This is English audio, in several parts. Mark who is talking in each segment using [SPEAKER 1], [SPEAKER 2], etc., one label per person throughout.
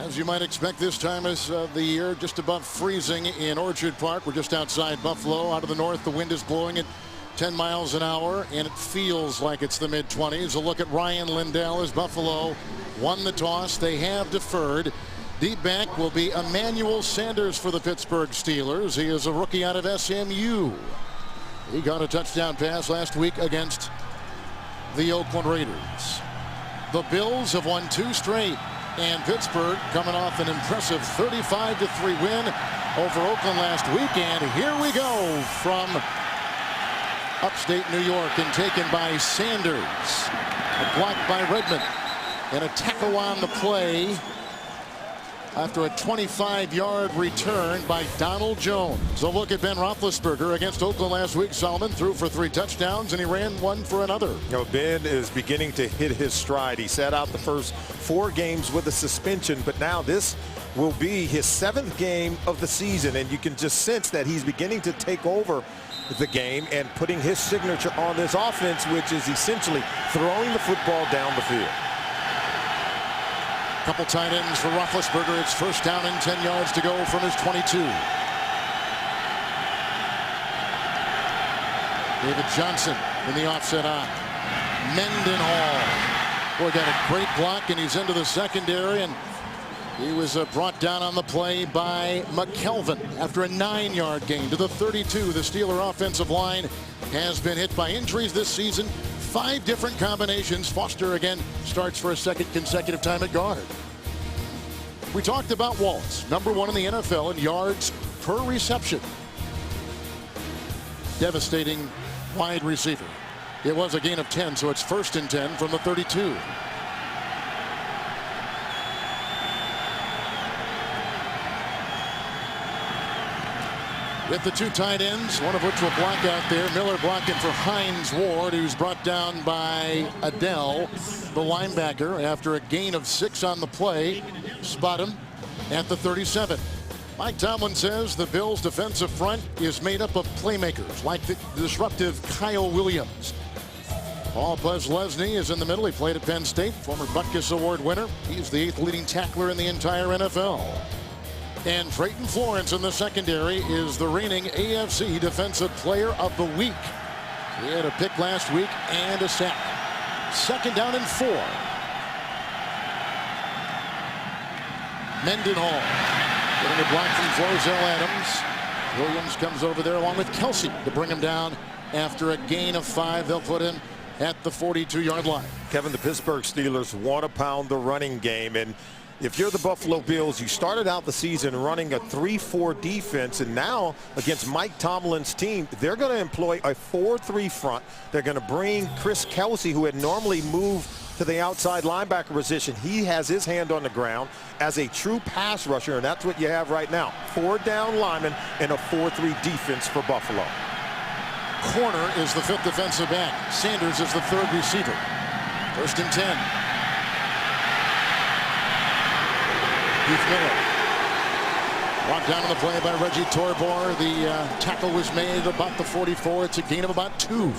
[SPEAKER 1] As you might expect this time of the year, just above freezing in Orchard Park. We're just outside Buffalo. Out of the north, the wind is blowing at 10 miles an hour, and it feels like it's the mid-20s. A look at Ryan Lindell as Buffalo won the toss. They have deferred. Deep back will be Emmanuel Sanders for the Pittsburgh Steelers. He is a rookie out of SMU. He got a touchdown pass last week against the Oakland Raiders. The Bills have won 2 straight. And Pittsburgh coming off an impressive 35-3 win over Oakland last week. And here we go from upstate New York and taken by Sanders. A block by Redmond. And a tackle on the play after a 25-yard return by Donald Jones. A look at Ben Roethlisberger against Oakland last week. Solomon threw for 3 touchdowns, and he ran one for another.
[SPEAKER 2] You know, Ben is beginning to hit his stride. He sat out the first 4 games with a suspension, but now this will be his 7th game of the season, and you can just sense that he's beginning to take over the game and putting his signature on this offense, which is essentially throwing the football down the field.
[SPEAKER 1] Couple tight ends for Roethlisberger. It's first down and 10 yards to go from his 22. David Johnson in the offset on. Mendenhall. Boy, got a great block, and he's into the secondary, and he was brought down on the play by McKelvin after a 9-yard gain to the 32. The Steeler offensive line has been hit by injuries this season. 5 different combinations. Foster again starts for a 2nd consecutive time at guard. We talked about Wallace, #1 in the NFL in yards per reception. Devastating wide receiver. It was a gain of 10, so it's 1st and 10 from the 32. With the 2 tight ends, one of which will block out there. Miller blocking for Hines Ward, who's brought down by Adele, the linebacker, after a gain of 6 on the play. Spot him at the 37. Mike Tomlin says the Bills' defensive front is made up of playmakers like the disruptive Kyle Williams. Paul Buzz Lesney is in the middle. He played at Penn State, former Butkus Award winner. He's the 8th leading tackler in the entire NFL. And Drayton Florence in the secondary is the reigning AFC Defensive Player of the Week. He had a pick last week and a sack. 2nd down and 4. Mendenhall getting a block from Flozell Adams. Williams comes over there along with Kelsey to bring him down after a gain of 5. They'll put him at the 42-yard line.
[SPEAKER 2] Kevin, the Pittsburgh Steelers want to pound the running game, and if you're the Buffalo Bills, you started out the season running a 3-4 defense, and now against Mike Tomlin's team, they're going to employ a 4-3 front. They're going to bring Chris Kelsey, who had normally moved to the outside linebacker position. He has his hand on the ground as a true pass rusher, and that's what you have right now. 4 down linemen and a 4-3 defense for Buffalo.
[SPEAKER 1] Corner is the 5th defensive back. Sanders is the 3rd receiver. 1st and 10. Heath Miller. Brought down on the play by Reggie Torbor. The tackle was made about the 44. It's a gain of about 2.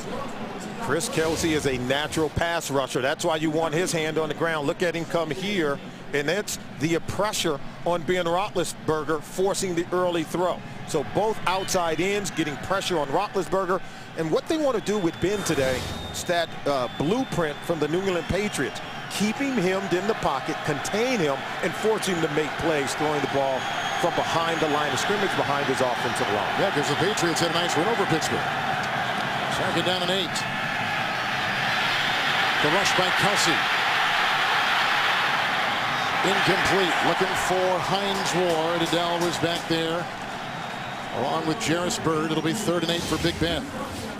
[SPEAKER 2] Chris Kelsey is a natural pass rusher. That's why you want his hand on the ground. Look at him come here, and that's the pressure on Ben Roethlisberger forcing the early throw. So both outside ends getting pressure on Roethlisberger. And what they want to do with Ben today is that blueprint from the New England Patriots. Keeping him in the pocket, contain him, and force him to make plays throwing the ball from behind the line of scrimmage, behind his offensive line.
[SPEAKER 1] Yeah, because the Patriots had a nice win over Pittsburgh. 2nd down and 8. The rush by Kelsey. Incomplete. Looking for Hines Ward. Adele was back there along with Jarris Byrd. It'll be 3rd and 8 for Big Ben.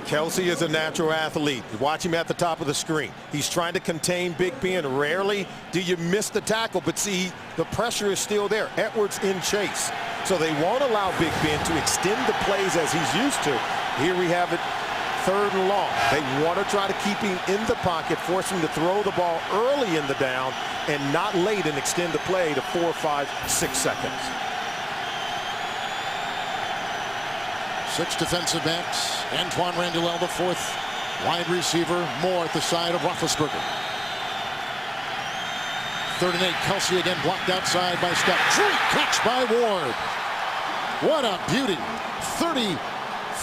[SPEAKER 2] Kelsey is a natural athlete. Watch him at the top of the screen. He's trying to contain Big Ben. Rarely do you miss the tackle, but see, the pressure is still there. Edwards in chase. So they won't allow Big Ben to extend the plays as he's used to. Here we have it, 3rd and long. They want to try to keep him in the pocket, force him to throw the ball early in the down and not late and extend the play to 4, 5, 6 seconds.
[SPEAKER 1] 6 defensive backs. Antoine Randall, the 4th wide receiver. Moore at the side of Roethlisberger. 3rd and 8. Kelsey again blocked outside by Scott. Great catch by Ward. What a beauty.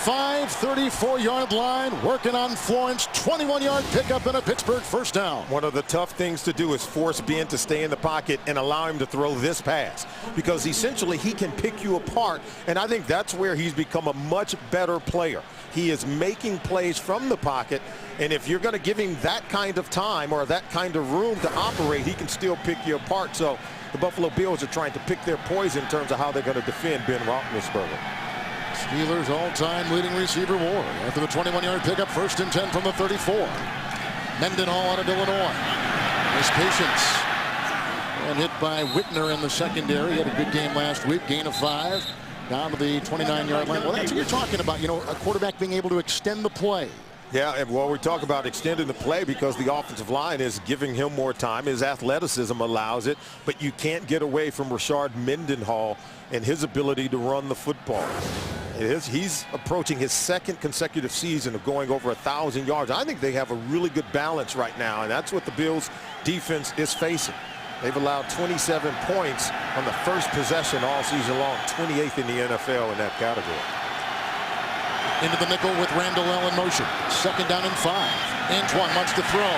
[SPEAKER 1] 34-yard line, working on Florence. 21-yard pickup and a Pittsburgh first down.
[SPEAKER 2] One of the tough things to do is force Ben to stay in the pocket and allow him to throw this pass, because essentially he can pick you apart, and I think that's where he's become a much better player. He is making plays from the pocket, and if you're going to give him that kind of time or that kind of room to operate, he can still pick you apart. So the Buffalo Bills are trying to pick their poison in terms of how they're going to defend Ben Roethlisberger.
[SPEAKER 1] Steelers all-time leading receiver Ward after the 21-yard pickup, 1st and 10 from the 34. Mendenhall out of Illinois. Nice patience. And hit by Whitner in the secondary. He had a good game last week. Gain of 5 down to the 29-yard line. Well, that's what you're talking about. You know, a quarterback being able to extend the play.
[SPEAKER 2] Yeah, and well, we talk about extending the play because the offensive line is giving him more time. His athleticism allows it, but you can't get away from Rashard Mendenhall and his ability to run the football. He's approaching his 2nd consecutive season of going over 1,000 yards. I think they have a really good balance right now, and that's what the Bills defense is facing. They've allowed 27 points on the first possession all season long, 28th in the NFL in that category.
[SPEAKER 1] Into the nickel with Randall L in motion. 2nd down and 5. Antoine wants to throw.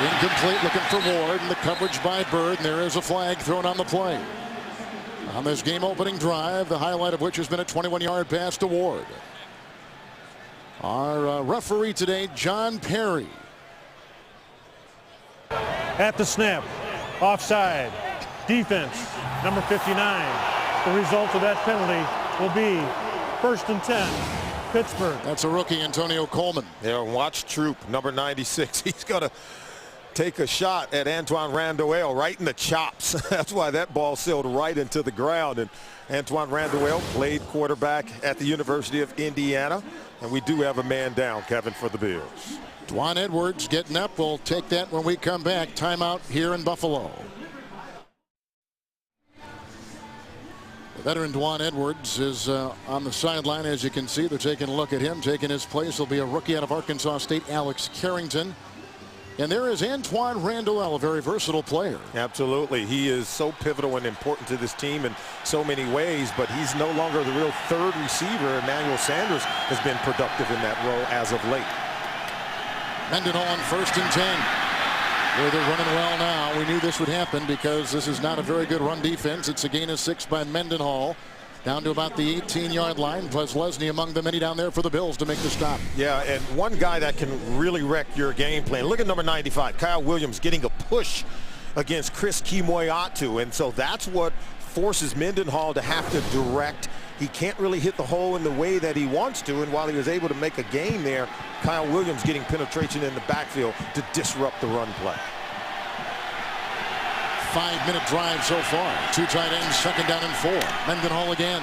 [SPEAKER 1] Incomplete, looking for Ward, and the coverage by Bird, and there is a flag thrown on the play. On this game-opening drive, the highlight of which has been a 21-yard pass to Ward. Our referee today, John Perry.
[SPEAKER 3] At the snap, offside, defense, number 59. The result of that penalty will be 1st and 10, Pittsburgh.
[SPEAKER 1] That's a rookie, Antonio Coleman.
[SPEAKER 2] Yeah, watch Troop, number 96. He's going to take a shot at Antoine Randall right in the chops. That's why that ball sailed right into the ground. And Antoine Randall played quarterback at the University of Indiana. And we do have a man down, Kevin, for the Bills.
[SPEAKER 1] Dwan Edwards getting up. We'll take that when we come back. Timeout here in Buffalo. The veteran Dwan Edwards is on the sideline. As you can see, they're taking a look at him. Taking his place will be a rookie out of Arkansas State, Alex Carrington. And there is Antoine Randall, a very versatile player.
[SPEAKER 2] Absolutely. He is so pivotal and important to this team in so many ways, but he's no longer the real 3rd receiver. Emmanuel Sanders has been productive in that role as of late.
[SPEAKER 1] Mendenhall on 1st and 10. Where they're running well now. We knew this would happen because this is not a very good run defense. It's a gain of 6 by Mendenhall. Down to about the 18-yard line. Plus Lesney among the many down there for the Bills to make the stop.
[SPEAKER 2] Yeah, and one guy that can really wreck your game plan. Look at number 95, Kyle Williams, getting a push against Chris Kemoeatu. And so that's what forces Mendenhall to have to direct. He can't really hit the hole in the way that he wants to. And while he was able to make a gain there, Kyle Williams getting penetration in the backfield to disrupt the run play.
[SPEAKER 1] 5-minute drive so far. 2 tight ends, 2nd down and 4. Mendenhall again.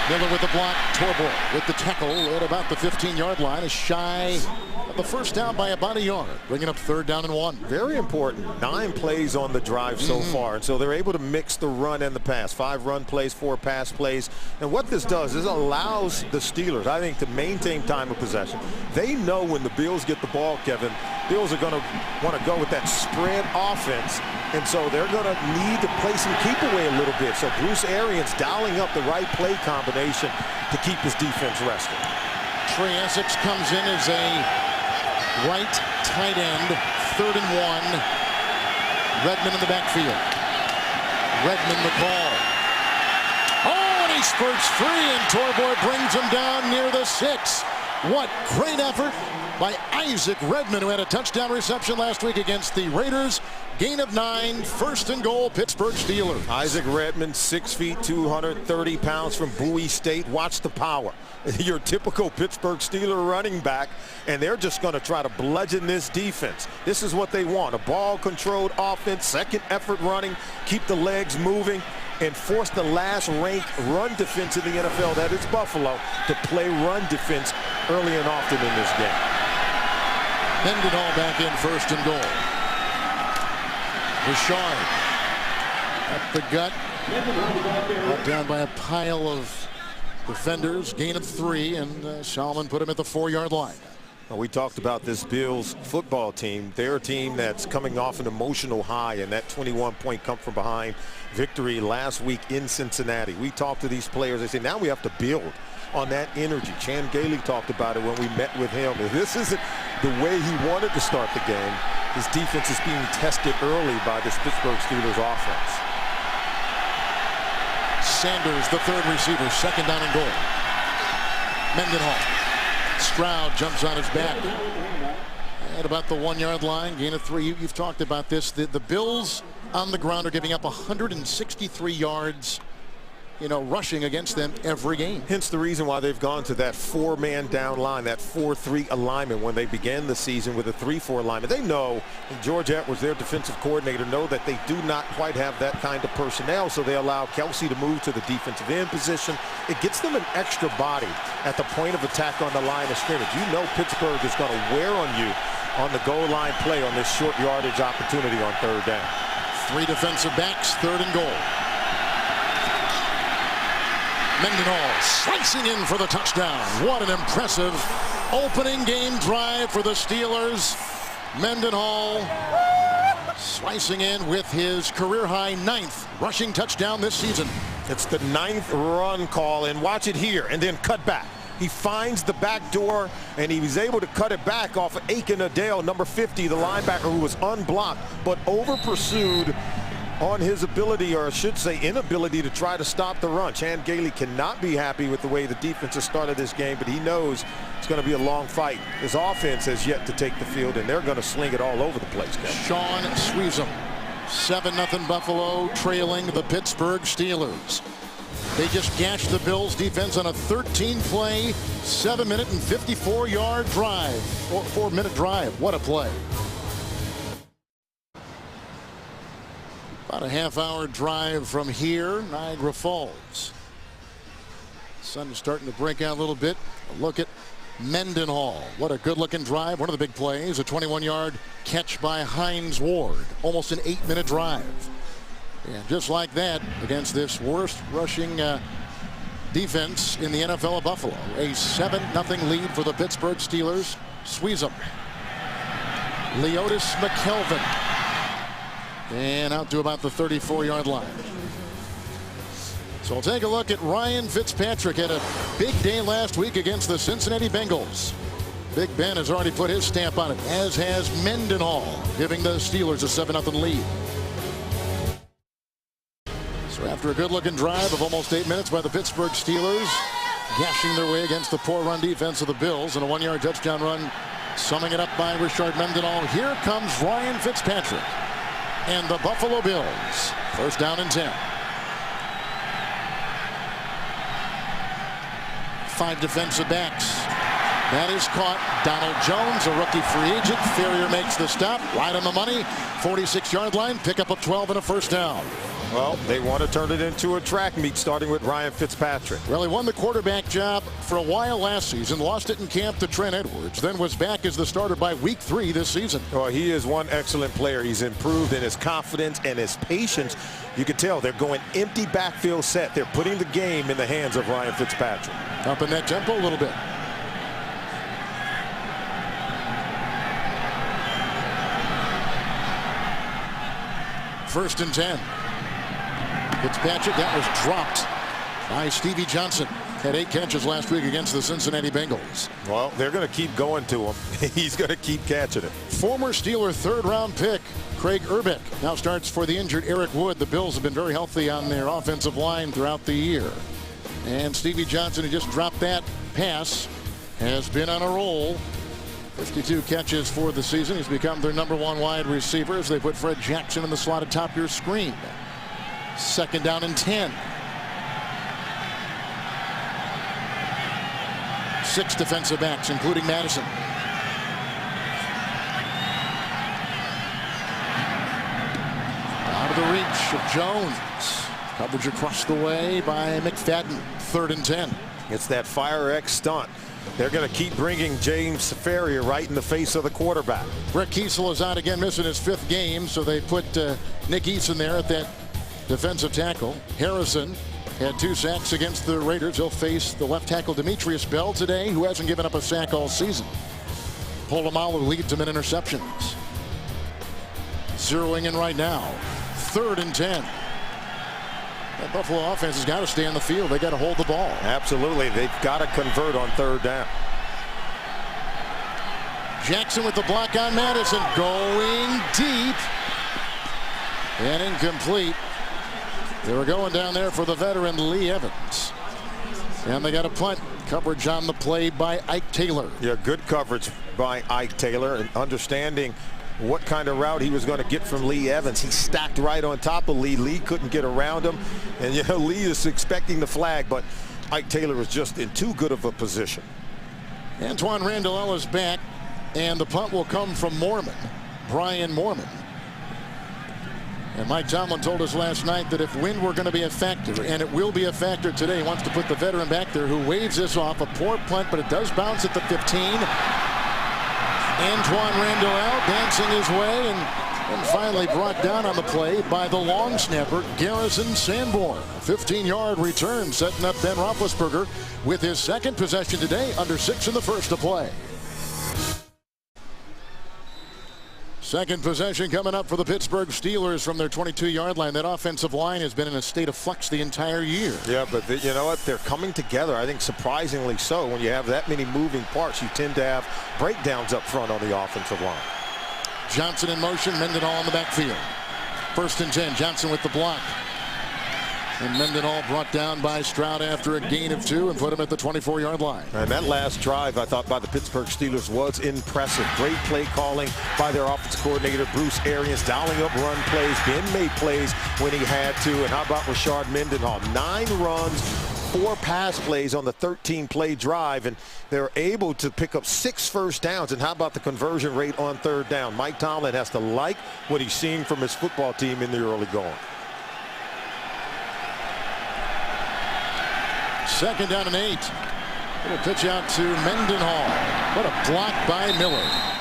[SPEAKER 1] Miller with the block. Torborg with the tackle at about the 15-yard line. Is shy of the first down by about a yard. Bringing up 3rd down and 1.
[SPEAKER 2] Very important. 9 plays on the drive so far. And so they're able to mix the run and the pass. 5 run plays, 4 pass plays. And what this does is allows the Steelers, I think, to maintain time of possession. They know when the Bills get the ball, Kevin, Bills are going to want to go with that spread offense. And so they're going to need to play some keep away a little bit. So Bruce Arians dialing up the right play combination to keep his defense rested.
[SPEAKER 1] Trey Essex comes in as a right tight end. 3rd and 1. Redmond in the backfield. Redmond the call. Oh, and he spurts free, and Torborg brings him down near the 6. What great effort by Isaac Redmond, who had a touchdown reception last week against the Raiders. Gain of 9, 1st and goal, Pittsburgh Steelers.
[SPEAKER 2] Isaac Redmond, 6 feet, 230 pounds from Bowie State. Watch the power. Your typical Pittsburgh Steeler running back, and they're just going to try to bludgeon this defense. This is what they want, a ball-controlled offense, 2nd effort running, keep the legs moving, and force the last-ranked run defense in the NFL, that is Buffalo, to play run defense early and often in this game.
[SPEAKER 1] Mendenhall back in 1st and goal. Richard up the gut, brought down by a pile of defenders. Gain of 3, and Salmon put him at the 4-yard line.
[SPEAKER 2] Well, we talked about this Bills football team. They're a team that's coming off an emotional high, and that 21-point come from behind victory last week in Cincinnati. We talked to these players. They say now we have to build on that energy. Chan Gailey talked about it when we met with him. If this isn't the way he wanted to start the game, his defense is being tested early by this Pittsburgh Steelers offense.
[SPEAKER 1] Sanders, the third receiver, second down and goal. Mendenhall. Stroud jumps on his back at about the 1-yard line, gain of 3. You've talked about this. The Bills on the ground are giving up 163 yards, rushing against them every game.
[SPEAKER 2] Hence the reason why they've gone to that 4-man down line, that 4-3 alignment when they began the season with a 3-4 alignment. They know, and George Edwards, their defensive coordinator, know that they do not quite have that kind of personnel, so they allow Kelsey to move to the defensive end position. It gets them an extra body at the point of attack on the line of scrimmage. You know Pittsburgh is going to wear on you on the goal line play on this short yardage opportunity on third down.
[SPEAKER 1] 3 defensive backs, third and goal. Mendenhall slicing in for the touchdown. What an impressive opening game drive for the Steelers. Mendenhall slicing in with his career-high 9th rushing touchdown this season.
[SPEAKER 2] It's the 9th run call, and watch it here, and then cut back. He finds the back door, and he was able to cut it back off of Aiken Adele, number 50, the linebacker who was unblocked, but over-pursued on his ability, or I should say inability, to try to stop the run. Chan Gailey cannot be happy with the way the defense has started this game, but he knows it's going to be a long fight. His offense has yet to take the field, and they're going to sling it all over the place.
[SPEAKER 1] Sean Sweezum, 7-0 Buffalo, trailing the Pittsburgh Steelers. They just gashed the Bills defense on a 13-play, 7-minute and 54-yard drive, or 4-minute drive. What a play. About a half-hour drive from here, Niagara Falls. Sun is starting to break out a little bit. A look at Mendenhall. What a good-looking drive. One of the big plays, a 21-yard catch by Hines Ward. Almost an 8-minute drive. And just like that, against this worst rushing defense in the NFL of Buffalo. A 7-0 lead for the Pittsburgh Steelers. Sweezum. Leotis McKelvin. And out to about the 34-yard line. So we'll take a look at Ryan Fitzpatrick. Had a big day last week against the Cincinnati Bengals. Big Ben has already put his stamp on it, as has Mendenhall, giving the Steelers a 7-0 lead. So after a good-looking drive of almost 8 minutes by the Pittsburgh Steelers, gashing their way against the poor run defense of the Bills, and a 1-yard touchdown run, summing it up by Richard Mendenhall. Here comes Ryan Fitzpatrick and the Buffalo Bills. First down and 10. 5 defensive backs. That is caught. Donald Jones, a rookie free agent. Ferrier makes the stop. Right on the money. 46-yard line. Pickup of 12 and a first down.
[SPEAKER 2] Well, they want to turn it into a track meet, starting with Ryan Fitzpatrick.
[SPEAKER 1] Well, he won the quarterback job for a while last season, lost it in camp to Trent Edwards, then was back as the starter by week 3 this season.
[SPEAKER 2] Well, he is one excellent player. He's improved in his confidence and his patience. You can tell they're going empty backfield set. They're putting the game in the hands of Ryan Fitzpatrick.
[SPEAKER 1] Up in that tempo a little bit. First and 10. Fitzpatrick, that was dropped by Stevie Johnson. Had 8 catches last week against the Cincinnati Bengals.
[SPEAKER 2] Well, they're going to keep going to him. He's going to keep catching it.
[SPEAKER 1] Former Steeler 3rd-round pick Craig Urbeck now starts for the injured Eric Wood. The Bills have been very healthy on their offensive line throughout the year. And Stevie Johnson, who just dropped that pass, has been on a roll. 52 catches for the season. He's become their #1 wide receiver as they put Fred Jackson in the slot atop your screen. Second down and 10. 6 defensive backs, including Madison. Out of the reach of Jones. Coverage across the way by McFadden. 3rd and 10.
[SPEAKER 2] It's that Fire X stunt. They're going to keep bringing James Ferrier right in the face of the quarterback.
[SPEAKER 1] Brett Kiesel is out again, missing his 5th game, so they put Nick Eason there at that defensive tackle. Harrison had 2 sacks against the Raiders. He'll face the left tackle Demetrius Bell today, who hasn't given up a sack all season. Polamalu leads them in interceptions. Zeroing in right now. 3rd and 10. That Buffalo offense has got to stay on the field. They got to hold the ball.
[SPEAKER 2] Absolutely. They've got to convert on 3rd down.
[SPEAKER 1] Jackson with the block on Madison, going deep and incomplete. They were going down there for the veteran Lee Evans, and they got a punt. Coverage on the play by Ike Taylor.
[SPEAKER 2] Yeah, good coverage by Ike Taylor, and understanding what kind of route he was going to get from Lee Evans. He stacked right on top of Lee. Lee couldn't get around him, and Lee is expecting the flag, but Ike Taylor was just in too good of a position.
[SPEAKER 1] Antoine Randall Ellis back, and the punt will come from Mormon, Brian Mormon. And Mike Tomlin told us last night that if wind were going to be a factor, and it will be a factor today, he wants to put the veteran back there who waves this off. A poor punt, but it does bounce at the 15. Antoine Randall out, dancing his way, and finally brought down on the play by the long snapper, Garrison Sanborn. A 15-yard return, setting up Ben Roethlisberger with his 2nd possession today, under 6 in the first to play. 2nd possession coming up for the Pittsburgh Steelers from their 22-yard line. That offensive line has been in a state of flux the entire year.
[SPEAKER 2] Yeah, but you know what? They're coming together, I think surprisingly so. When you have that many moving parts, you tend to have breakdowns up front on the offensive line.
[SPEAKER 1] Johnson in motion, Mendenhall in the backfield. 1st and 10, Johnson with the block. And Mendenhall brought down by Stroud after a gain of 2 and put him at the 24-yard line.
[SPEAKER 2] And that last drive, I thought, by the Pittsburgh Steelers was impressive. Great play calling by their offensive coordinator, Bruce Arians, dialing up run plays. Ben made plays when he had to. And how about Rashard Mendenhall? 9 runs, 4 pass plays on the 13-play drive, and they're able to pick up 6 first downs. And how about the conversion rate on 3rd down? Mike Tomlin has to like what he's seeing from his football team in the early going.
[SPEAKER 1] 2nd down and 8. Little pitch out to Mendenhall. What a block by Miller.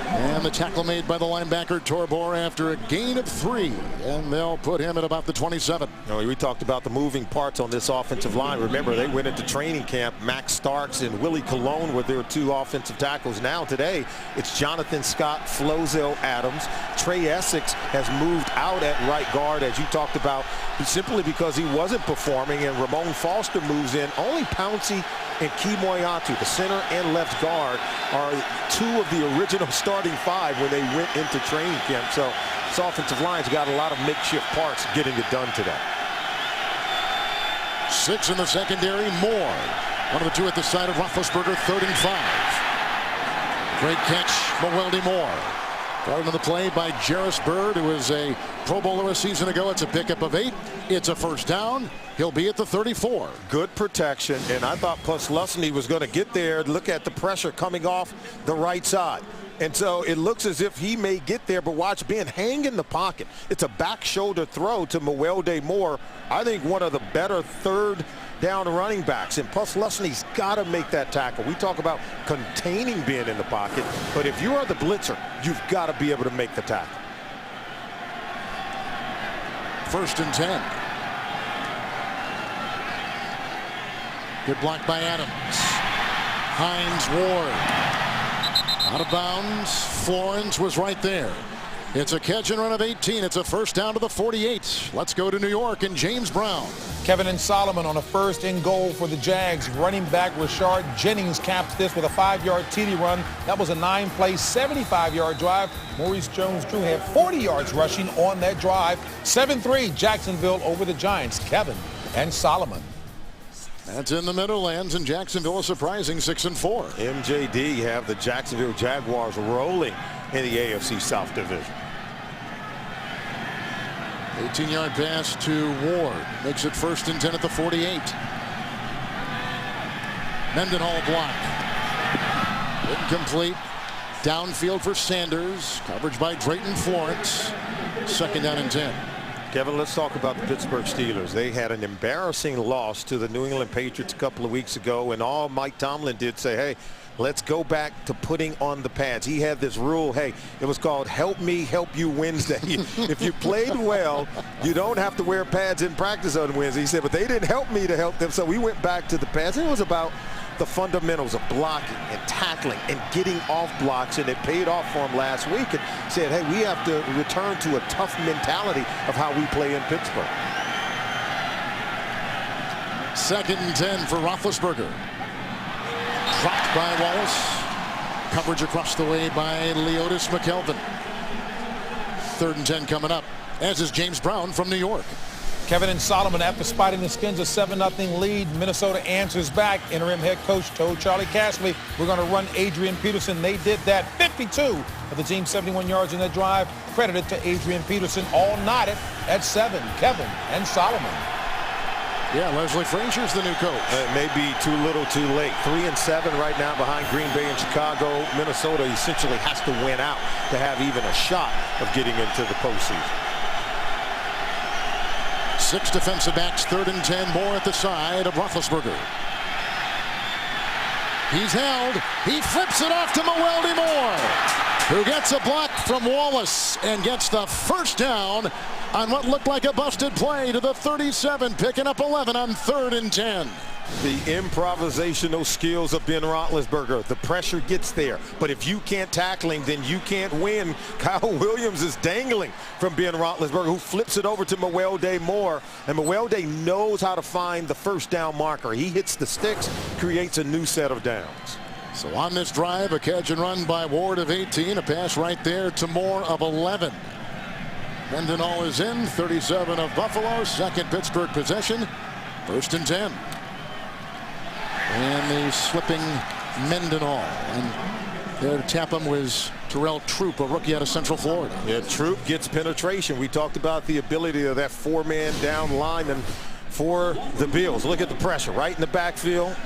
[SPEAKER 1] And the tackle made by the linebacker Torbor after a gain of 3. And they'll put him at about the 27.
[SPEAKER 2] We talked about the moving parts on this offensive line. Remember, they went into training camp. Max Starks and Willie Colon were their 2 offensive tackles. Now today, it's Jonathan Scott, Flozell Adams. Trey Essex has moved out at right guard, as you talked about, simply because he wasn't performing. And Ramon Foster moves in. Only Pouncey and Key Moyatu, the center and left guard, are 2 of the original starting 5 when they went into training camp. So this offensive line's got a lot of makeshift parts getting it done today.
[SPEAKER 1] 6 in the secondary, Moore. One of the 2 at the side of Roethlisberger, 3rd and 5. Great catch, Mewelde Moore. Brought into the play by Jarris Byrd, who was a Pro Bowler a season ago. It's a pickup of 8. It's a 1st down. He'll be at the 34.
[SPEAKER 2] Good protection, and I thought Puslusny was going to get there. Look at the pressure coming off the right side. And so it looks as if he may get there, but watch Ben hang in the pocket. It's a back shoulder throw to Mewelde Moore. I think one of the better 3rd down running backs, and Puslusny's got to make that tackle. We talk about containing Ben in the pocket, but if you are the blitzer, you've got to be able to make the tackle.
[SPEAKER 1] 1st and 10. Good block by Adams. Hines Ward. Out of bounds. Florence was right there. It's a catch and run of 18. It's a 1st down to the 48. Let's go to New York and James Brown.
[SPEAKER 4] Kevin and Solomon on a 1st and goal for the Jags. Running back Rashard Jennings caps this with a 5-yard TD run. That was a 9-play, 75-yard drive. Maurice Jones-Drew had 40 yards rushing on that drive. 7-3 Jacksonville over the Giants. Kevin and Solomon.
[SPEAKER 1] That's in the Meadowlands, and Jacksonville a surprising 6-4.
[SPEAKER 2] MJD have the Jacksonville Jaguars rolling in the AFC South Division.
[SPEAKER 1] 18-yard pass to Ward. Makes it 1st and 10 at the 48. Mendenhall block. Incomplete. Downfield for Sanders. Coverage by Drayton Florence. 2nd down and 10.
[SPEAKER 2] Kevin, let's talk about the Pittsburgh Steelers. They had an embarrassing loss to the New England Patriots a couple of weeks ago, and all Mike Tomlin did say, hey, let's go back to putting on the pads. He had this rule, hey, it was called Help Me, Help You Wednesday. If you played well, you don't have to wear pads in practice on Wednesday. He said, but they didn't help me to help them, so we went back to the pads. It was about the fundamentals of blocking and tackling and getting off blocks, and it paid off for him last week, and said, hey, we have to return to a tough mentality of how we play in Pittsburgh.
[SPEAKER 1] 2nd and 10 for Roethlisberger. Dropped by Wallace. Coverage across the way by Leotis McKelvin. 3rd and 10 coming up, as is James Brown from New York.
[SPEAKER 4] Kevin and Solomon, after spotting the Skins a 7-0 lead, Minnesota answers back. Interim head coach told Charlie Casserly, we're going to run Adrian Peterson. They did that. 52 of the team's 71 yards in that drive, credited to Adrian Peterson. All knotted at 7. Kevin and Solomon.
[SPEAKER 1] Yeah, Leslie Frazier's the new coach.
[SPEAKER 2] It may be too little too late. 3-7 right now behind Green Bay and Chicago. Minnesota essentially has to win out to have even a shot of getting into the postseason.
[SPEAKER 1] 6 defensive backs, 3rd and 10, more at the side of Roethlisberger. He's held. He flips it off to Mewelde Moore, who gets a block from Wallace and gets the first down on what looked like a busted play to the 37, picking up 11 on 3rd and 10.
[SPEAKER 2] The improvisational skills of Ben Roethlisberger. The pressure gets there, but if you can't tackle him, then you can't win. Kyle Williams is dangling from Ben Roethlisberger, who flips it over to Mewelde Moore, and Mewelde knows how to find the first down marker. He hits the sticks, creates a new set of downs.
[SPEAKER 1] So on this drive, a catch and run by Ward of 18, a pass right there to Moore of 11. Mendenhall is in, 37 of Buffalo, 2nd Pittsburgh possession, 1st and 10. And the slipping Mendenhall. And there to tap him was Terrell Troop, a rookie out of Central Florida.
[SPEAKER 2] Yeah, Troop gets penetration. We talked about the ability of that 4-man down lineman for the Bills. Look at the pressure right in the backfield.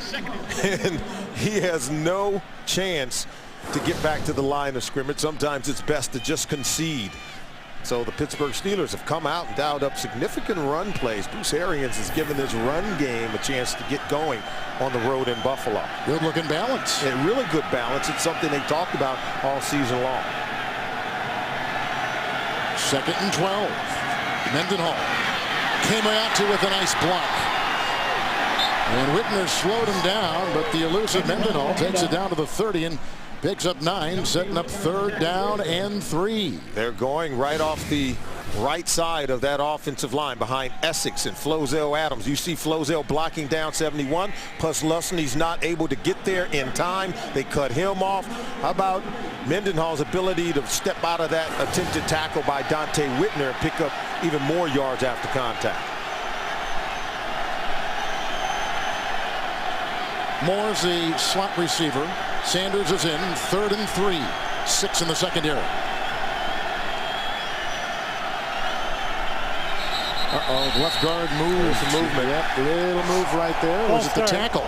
[SPEAKER 2] And he has no chance to get back to the line of scrimmage. Sometimes it's best to just concede. So the Pittsburgh Steelers have come out and dialed up significant run plays. Bruce Arians has given this run game a chance to get going on the road in Buffalo.
[SPEAKER 1] Good looking balance.
[SPEAKER 2] Yeah, really good balance. It's something they talked about all season long.
[SPEAKER 1] 2nd and 12. Mendenhall came out to with a nice block. And Whitner slowed him down, but the elusive Mendenhall takes it down to the 30 and picks up 9, setting up 3rd down and 3.
[SPEAKER 2] They're going right off the right side of that offensive line behind Essex and Flozell Adams. You see Flozell blocking down 71. Plus Lusney's not able to get there in time. They cut him off. How about Mendenhall's ability to step out of that attempted tackle by Dante Whitner and pick up even more yards after contact?
[SPEAKER 1] Moore's the slot receiver. Sanders is in, 3rd and 3. 6 in the secondary. Left guard moves.
[SPEAKER 2] There's a movement.
[SPEAKER 1] Yep, little move right there. Was it the tackle?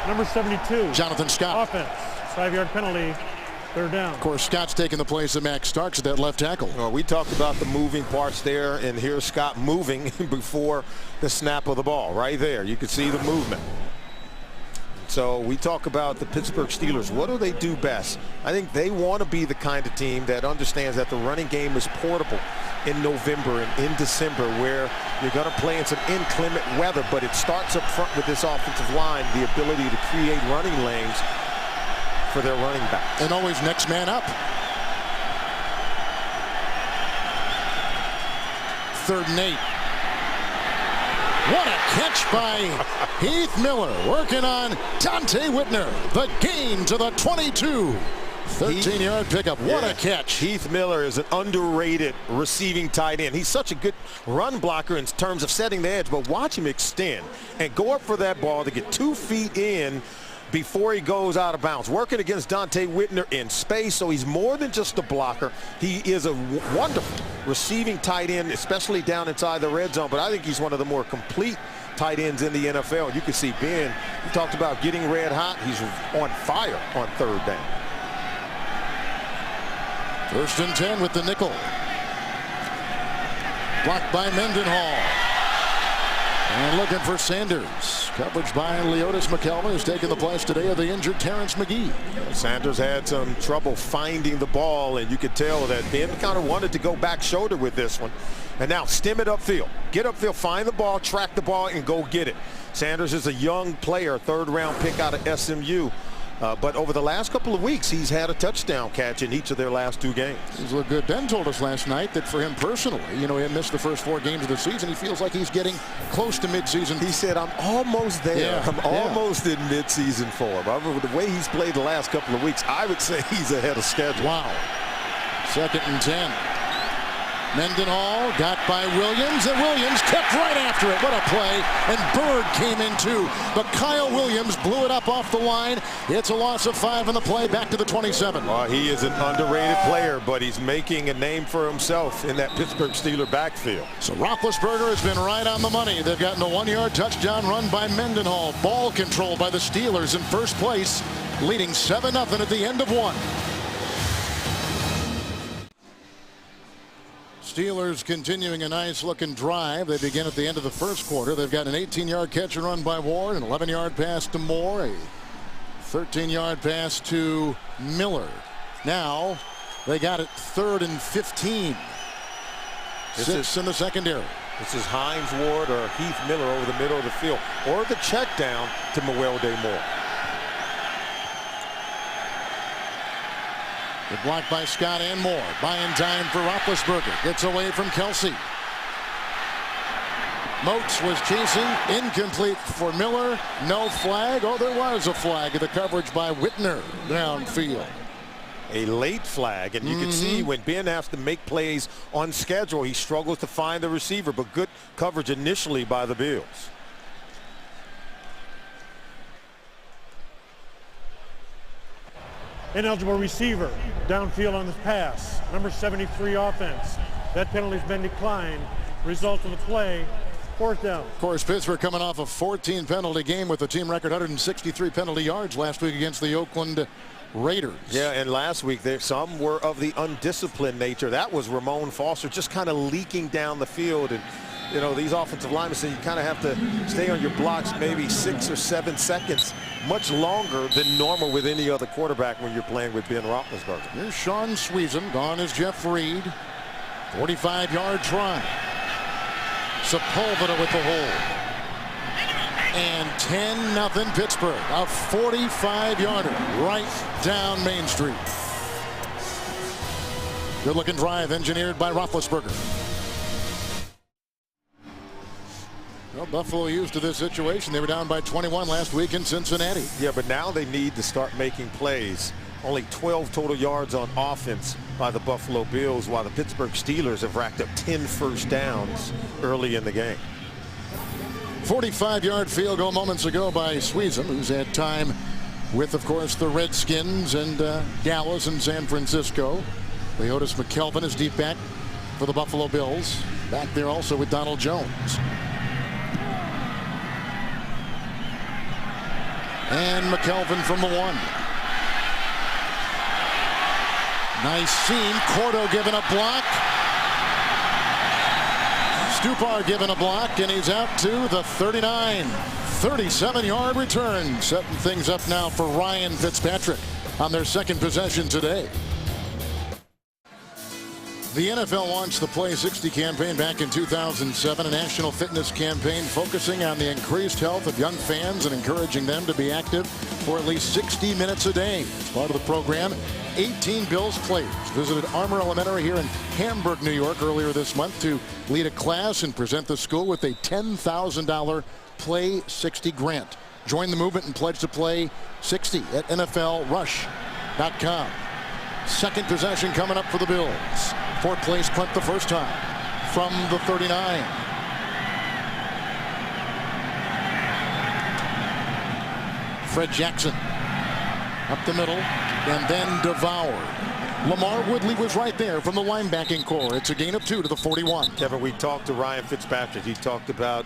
[SPEAKER 3] Number 72.
[SPEAKER 1] Jonathan Scott.
[SPEAKER 3] Offense. 5-yard penalty. 3rd down.
[SPEAKER 1] Of course, Scott's taking the place of Max Starks at that left tackle.
[SPEAKER 2] Well, we talked about the moving parts there, and here's Scott moving before the snap of the ball. Right there, you can see the movement. So we talk about the Pittsburgh Steelers. What do they do best? I think they want to be the kind of team that understands that the running game is portable in November and in December, where you're going to play in some inclement weather, but it starts up front with this offensive line, the ability to create running lanes for their running backs.
[SPEAKER 1] And always next man up. 3rd and 8. What a catch by Heath Miller, working on Dante Whitner. The gain to the 22. 13-yard pickup. What a catch.
[SPEAKER 2] Heath Miller is an underrated receiving tight end. He's such a good run blocker in terms of setting the edge, but watch him extend and go up for that ball to get 2 feet in before he goes out of bounds. Working against Dante Whitner in space, so he's more than just a blocker. He is a wonderful receiving tight end, especially down inside the red zone, but I think he's one of the more complete tight ends in the NFL. You can see Ben, he talked about getting red hot. He's on fire on 3rd down.
[SPEAKER 1] 1st and 10 with the nickel. Blocked by Mendenhall. And looking for Sanders. Coverage by Leotis McKelvin, who's taking the place today of the injured Terrence McGee.
[SPEAKER 2] Sanders had some trouble finding the ball, and you could tell that Ben kind of wanted to go back shoulder with this one. And now stem it upfield. Get upfield, find the ball, track the ball, and go get it. Sanders is a young player, third-round pick out of SMU. But over the last couple of weeks, he's had a touchdown catch in each of their last 2 games.
[SPEAKER 1] He's looked good. Ben told us last night that for him personally, he missed the first 4 games of the season. He feels like he's getting close to midseason.
[SPEAKER 2] He said, I'm almost there.
[SPEAKER 1] Yeah,
[SPEAKER 2] I'm almost in midseason form. The way he's played the last couple of weeks, I would say he's ahead of schedule.
[SPEAKER 1] Wow. 2nd and 10. Mendenhall got by Williams, and Williams kept right after it. What a play. And Bird came in too. But Kyle Williams blew it up off the line. It's a loss of 5 in the play, back to the 27.
[SPEAKER 2] He is an underrated player, but he's making a name for himself in that Pittsburgh Steelers backfield.
[SPEAKER 1] So Roethlisberger has been right on the money. They've gotten a 1-yard touchdown run by Mendenhall. Ball control by the Steelers in first place, leading 7-0 at the end of 1. Steelers continuing a nice-looking drive. They begin at the end of the first quarter. They've got an 18-yard catch and run by Ward, an 11-yard pass to Moore, a 13-yard pass to Miller. Now they got it 3rd and 15. 6 in the secondary.
[SPEAKER 2] This is Hines Ward or Heath Miller over the middle of the field, or the check down to Mewelde Moore.
[SPEAKER 1] The block by Scott and Moore. Buying time for Roethlisberger. Gets away from Kelsey. Moats was chasing. Incomplete for Miller. No flag. Oh, there was a flag. The coverage by Whitner downfield.
[SPEAKER 2] A late flag, and you can see when Ben has to make plays on schedule, he struggles to find the receiver, but good coverage initially by the Bills.
[SPEAKER 3] Ineligible receiver downfield on the pass. Number 73 offense. That penalty's been declined. Result of the play, 4th down.
[SPEAKER 1] Of course, Pittsburgh coming off a 14 penalty game with a team record 163 penalty yards last week against the Oakland Raiders.
[SPEAKER 2] Yeah, and last week some were of the undisciplined nature. That was Ramon Foster just kind of leaking down the field, and these offensive linemen say you kind of have to stay on your blocks maybe 6 or 7 seconds, much longer than normal with any other quarterback when you're playing with Ben Roethlisberger.
[SPEAKER 1] Here's Sean Sweezan. Gone is Jeff Reed. 45-yard try. Sepulveda with the hold. And 10-0 Pittsburgh. A 45-yarder right down Main Street. Good-looking drive engineered by Roethlisberger. Well, Buffalo used to this situation. They were down by 21 last week in Cincinnati.
[SPEAKER 2] Yeah, but now they need to start making plays. Only 12 total yards on offense by the Buffalo Bills, while the Pittsburgh Steelers have racked up 10 first downs early in the game.
[SPEAKER 1] 45-yard field goal moments ago by Sweezan, who's had time with, of course, the Redskins and Dallas and San Francisco. Leotis McKelvin is deep back for the Buffalo Bills. Back there also with Donald Jones. And McKelvin from the 1. Nice seam. Cordo giving a block. Stupar giving a block, and he's out to the 39. 37-yard return. Setting things up now for Ryan Fitzpatrick on their second possession today. The NFL launched the Play 60 campaign back in 2007, a national fitness campaign focusing on the increased health of young fans and encouraging them to be active for at least 60 minutes a day. As part of the program, 18 Bills players visited Armour Elementary here in Hamburg, New York earlier this month to lead a class and present the school with a $10,000 Play 60 grant. Join the movement and pledge to Play 60 at NFLRush.com. Second possession coming up for the Bills. Fourth place punt the first time from the 39. Fred Jackson up the middle and then devoured. Lamar Woodley was right there from the linebacking core. It's a gain of 2 to the 41.
[SPEAKER 2] Kevin, we talked to Ryan Fitzpatrick. He talked about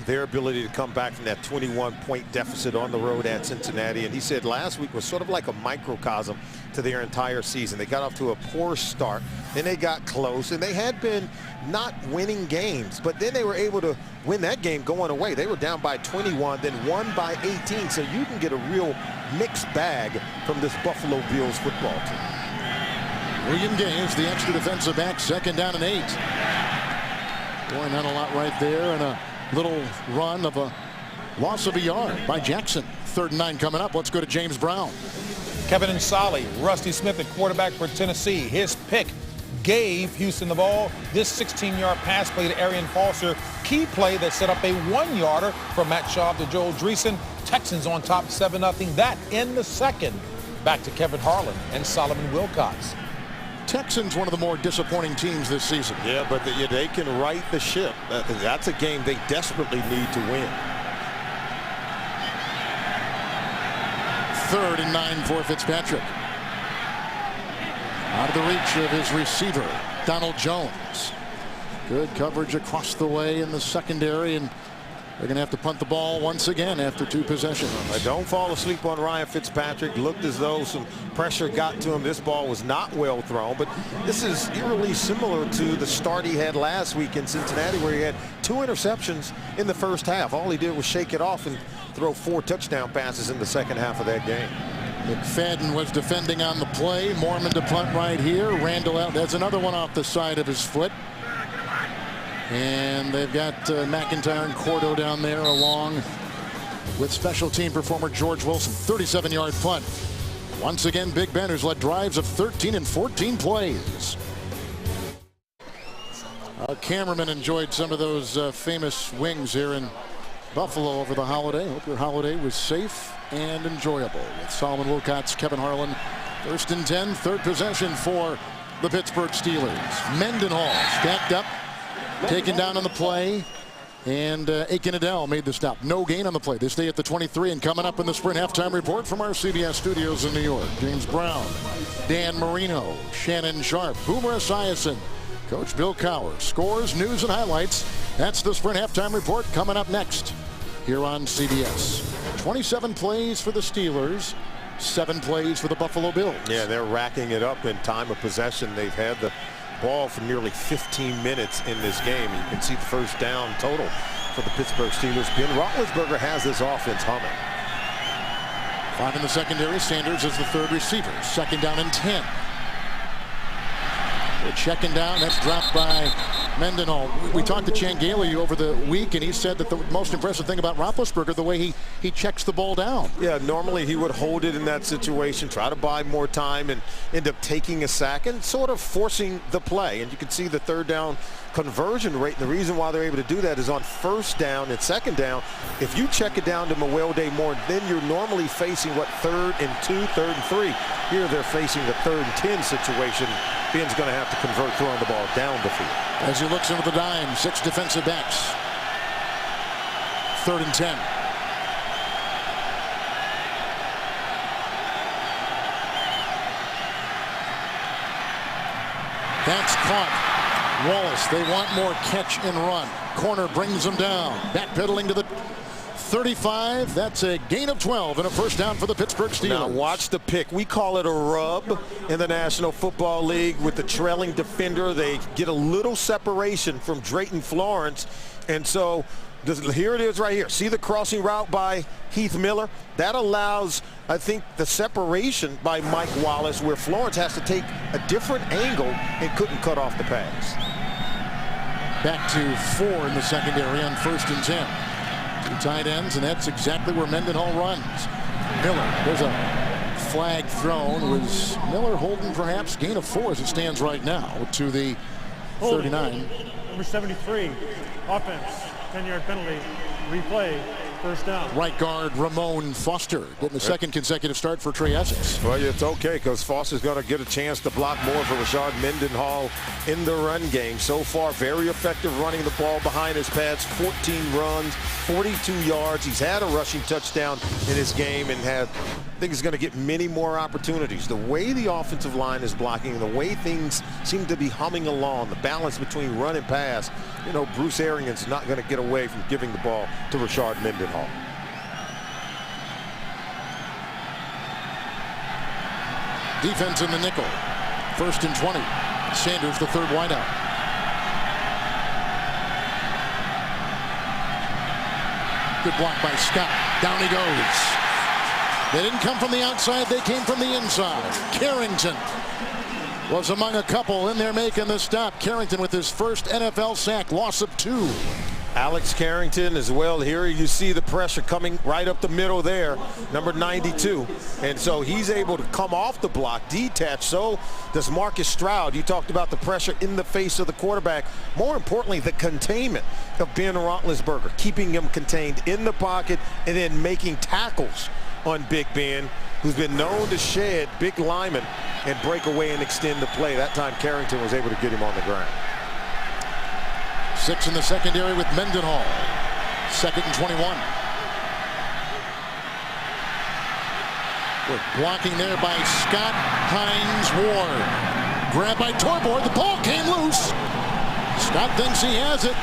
[SPEAKER 2] their ability to come back from that 21-point deficit on the road at Cincinnati. And he said last week was sort of like a microcosm to their entire season. They got off to a poor start, then they got close, and they had been not winning games, but then they were able to win that game going away. They were down by 21, then won by 18. So you can get a real mixed bag from this Buffalo Bills football team.
[SPEAKER 1] William Gaines, the extra defensive back, 2nd down and 8. Boy, not a lot right there, and a little run of a loss of a yard by Jackson. 3rd and 9 coming up. Let's go to James Brown.
[SPEAKER 4] Kevin Ansali, Rusty Smith at quarterback for Tennessee. His pick gave Houston the ball. This 16-yard pass play to Arian Foster. Key play that set up a 1-yarder from Matt Schaub to Joel Dreesen. Texans on top 7-0. That in the 2nd. Back to Kevin Harlan and Solomon Wilcots.
[SPEAKER 1] Texans, one of the more disappointing teams this season.
[SPEAKER 2] Yeah, but they can right the ship. That's a game they desperately need to win.
[SPEAKER 1] 3rd and 9 for Fitzpatrick. Out of the reach of his receiver, Donald Jones. Good coverage across the way in the secondary, and they're going to have to punt the ball once again after 2 possessions.
[SPEAKER 2] Don't fall asleep on Ryan Fitzpatrick. Looked as though some pressure got to him. This ball was not well thrown, but this is eerily similar to the start he had last week in Cincinnati, where he had 2 interceptions in the first half. All he did was shake it off and throw 4 touchdown passes in the second half of that game.
[SPEAKER 1] McFadden was defending on the play. Mormon to punt right here. Randall out. That's another one off the side of his foot. And they've got McIntyre and Cordo down there along with special team performer George Wilson. 37-yard punt. Once again, Big Ben, who's led drives of 13 and 14 plays. Our cameraman enjoyed some of those famous wings here in Buffalo over the holiday. Hope your holiday was safe and enjoyable. With Solomon Wilcots, Kevin Harlan. 1st and 10, 3rd possession for the Pittsburgh Steelers. Mendenhall stacked up, taken down on the play, and Aiken Adele made the stop. No gain on the play. They stay at the 23, and coming up in the Sprint halftime report from our CBS studios in New York, James Brown, Dan Marino, Shannon Sharp, Boomer Esiason, Coach Bill Cowher. Scores, news, and highlights. That's the Sprint halftime report coming up next here on CBS. 27 plays for the Steelers, 7 plays for the Buffalo Bills.
[SPEAKER 2] Yeah, they're racking it up in time of possession. They've had the ball for nearly 15 minutes in this game. You can see the first down total for the Pittsburgh Steelers. Ben Roethlisberger has this offense humming.
[SPEAKER 1] 5 in the secondary. Sanders is the 3rd receiver. 2nd down and 10. They're checking down. That's dropped by Mendenhall. We talked to Chan Gailey over the week, and he said that the most impressive thing about Roethlisberger, the way he checks the ball down.
[SPEAKER 2] Yeah, normally he would hold it in that situation, try to buy more time, and end up taking a sack and sort of forcing the play. And you can see the 3rd down conversion rate. And the reason why they're able to do that is on 1st down and 2nd down. If you check it down to Mewelde Moore, then you're normally facing, 3rd and 2, 3rd and 3. Here they're facing the 3rd and 10 situation. Ben's going to have to convert throwing the ball down the field.
[SPEAKER 1] As he looks into the dime, 6 defensive backs. 3rd and 10. That's caught. Wallace, they want more catch and run. Corner brings them down. Backpedaling to the 35. That's a gain of 12 and a 1st down for the Pittsburgh Steelers.
[SPEAKER 2] Now watch the pick. We call it a rub in the National Football League with the trailing defender. They get a little separation from Drayton Florence, and so here it is right here. See the crossing route by Heath Miller? That allows, I think, the separation by Mike Wallace, where Florence has to take a different angle and couldn't cut off the pass.
[SPEAKER 1] Back to 4 in the secondary on 1st and 10. 2 tight ends, and that's exactly where Mendenhall runs. Miller, there's a flag thrown. Was Miller holding perhaps? Gain of 4 as it stands right now to the 39.
[SPEAKER 3] Number 73, offense, 10-yard penalty, replay, First down.
[SPEAKER 1] Right guard Ramon Foster getting the second consecutive start for Trey Essex.
[SPEAKER 2] Well, it's okay because Foster's going to get a chance to block more for Rashard Mendenhall in the run game. So far, very effective running the ball behind his pads. 14 runs, 42 yards. He's had a rushing touchdown in his game and I think he's going to get many more opportunities. The way the offensive line is blocking, the way things seem to be humming along, the balance between run and pass, you know, Bruce Arians not going to get away from giving the ball to Rashard Mendenhall.
[SPEAKER 1] Defense in the nickel. 1st and 20. Sanders, the third wideout. Good block by Scott. Down he goes. They didn't come from the outside. They came from the inside. Carrington was among a couple in there making the stop. Carrington with his first NFL sack. Loss of 2.
[SPEAKER 2] Alex Carrington as well. Here you see the pressure coming right up the middle there, number 92. And so he's able to come off the block, detach. So does Marcus Stroud. You talked about the pressure in the face of the quarterback. More importantly, the containment of Ben Roethlisberger, keeping him contained in the pocket and then making tackles on Big Ben, who's been known to shed big linemen and break away and extend the play. That time Carrington was able to get him on the ground.
[SPEAKER 1] 6 in the secondary with Mendenhall. 2nd and 21. We're blocking there by Scott Hines Ward. Grabbed by Torbord. The ball came loose. Scott thinks he has it.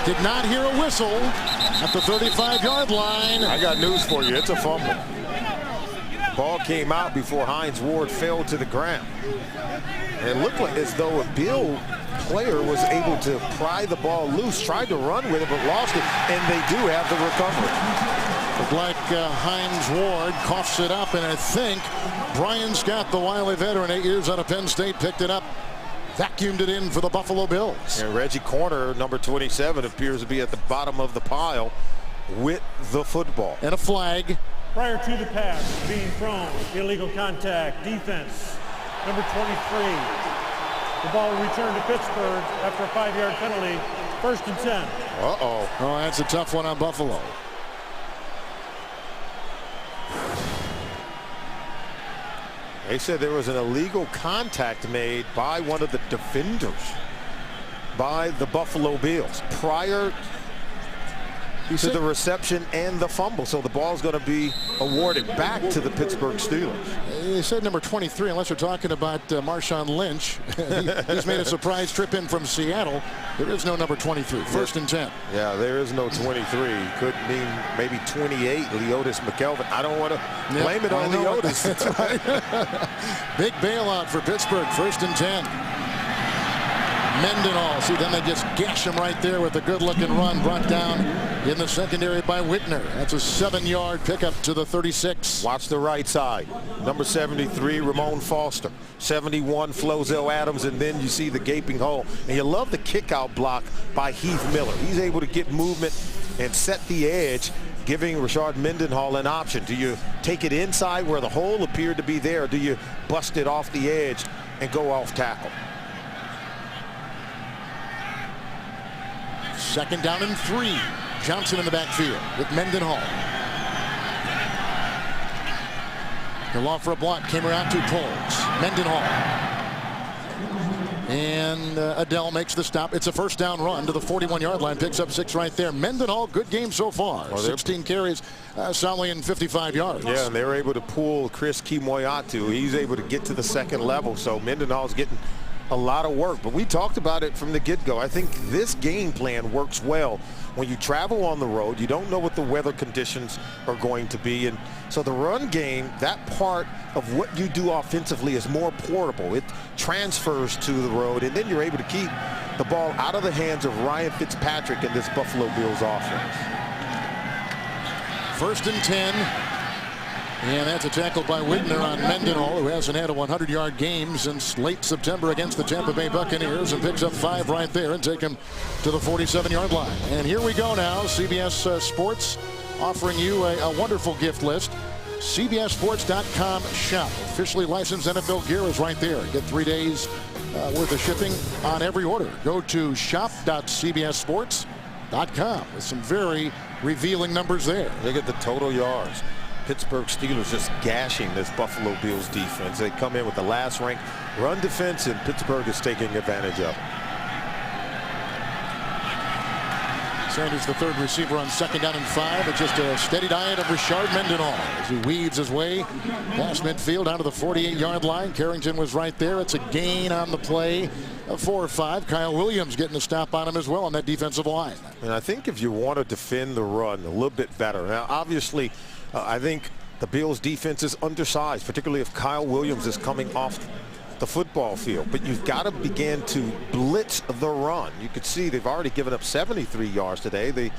[SPEAKER 1] Did not hear a whistle at the 35-yard line.
[SPEAKER 2] I got news for you. It's a fumble. Ball came out before Hines Ward fell to the ground. It looked like as though a Bill player was able to pry the ball loose, tried to run with it, but lost it, and they do have the recovery.
[SPEAKER 1] Looked like Hines Ward coughs it up, and I think Brian Scott, the wily veteran, 8 years out of Penn State, picked it up, vacuumed it in for the Buffalo Bills.
[SPEAKER 2] And Reggie Corner, number 27, appears to be at the bottom of the pile with the football.
[SPEAKER 1] And a flag.
[SPEAKER 3] Prior to the pass being thrown, illegal contact, defense, number 23. The ball will return to Pittsburgh after a 5-yard penalty. 1st and 10.
[SPEAKER 2] Uh-oh.
[SPEAKER 1] Oh, that's a tough one on Buffalo.
[SPEAKER 2] They said there was an illegal contact made by one of the defenders by the Buffalo Bills prior to the reception and the fumble. So the ball's going to be awarded back to the Pittsburgh Steelers.
[SPEAKER 1] They said number 23, unless you're talking about Marshawn Lynch. He's made a surprise trip in from Seattle. There is no number 23. 1st and 10.
[SPEAKER 2] Yeah, there is no 23. Could mean maybe 28, Leotis McKelvin. I don't want to blame it on Leotis.
[SPEAKER 1] Big bailout for Pittsburgh. 1st and 10. Mendenhall. See, then they just gash him right there with a good-looking run brought down in the secondary by Whitner. That's a 7-yard pickup to the 36.
[SPEAKER 2] Watch the right side. Number 73, Ramon Foster. 71, Flozell Adams, and then you see the gaping hole. And you love the kick-out block by Heath Miller. He's able to get movement and set the edge, giving Rashard Mendenhall an option. Do you take it inside where the hole appeared to be there, or do you bust it off the edge and go off tackle?
[SPEAKER 1] 2nd down and 3. Johnson in the backfield with Mendenhall. He'll off for a block. Came around 2 pulls. Mendenhall. And Adele makes the stop. It's a 1st down run to the 41-yard line. Picks up 6 right there. Mendenhall, good game so far. Well, 16 carries, solidly in 55 yards.
[SPEAKER 2] Yeah, and they were able to pull Chris Kimoyatu. He's able to get to the 2nd level. So Mendenhall's getting a lot of work, but we talked about it from the get-go. I think this game plan works well when you travel on the road. You don't know what the weather conditions are going to be, and so the run game, that part of what you do offensively is more portable. It transfers to the road, and then you're able to keep the ball out of the hands of Ryan Fitzpatrick in this Buffalo Bills offense.
[SPEAKER 1] 1st and 10. And that's a tackle by Whitner on Mendenhall, who hasn't had a 100-yard game since late September against the Tampa Bay Buccaneers, and picks up 5 right there and take him to the 47-yard line. And here we go now. CBS Sports offering you a wonderful gift list. CBSSports.com shop. Officially licensed NFL gear is right there. Get 3 days worth of shipping on every order. Go to shop.cbssports.com. NFL.com with some very revealing numbers there.
[SPEAKER 2] Look at the total yards. Pittsburgh Steelers just gashing this Buffalo Bills defense. They come in with the last ranked run defense, and Pittsburgh is taking advantage of it.
[SPEAKER 1] Sanders, the third receiver on 2nd down and 5. It's just a steady diet of Rashard Mendenhall as he weaves his way past midfield down to the 48-yard line. Carrington was right there. It's a gain on the play of 4 or 5. Kyle Williams getting a stop on him as well on that defensive line.
[SPEAKER 2] And I think if you want to defend the run a little bit better. Now, obviously, I think the Bills defense is undersized, particularly if Kyle Williams is coming off the football field, but you've got to begin to blitz the run. You could see they've already given up 73 yards today. They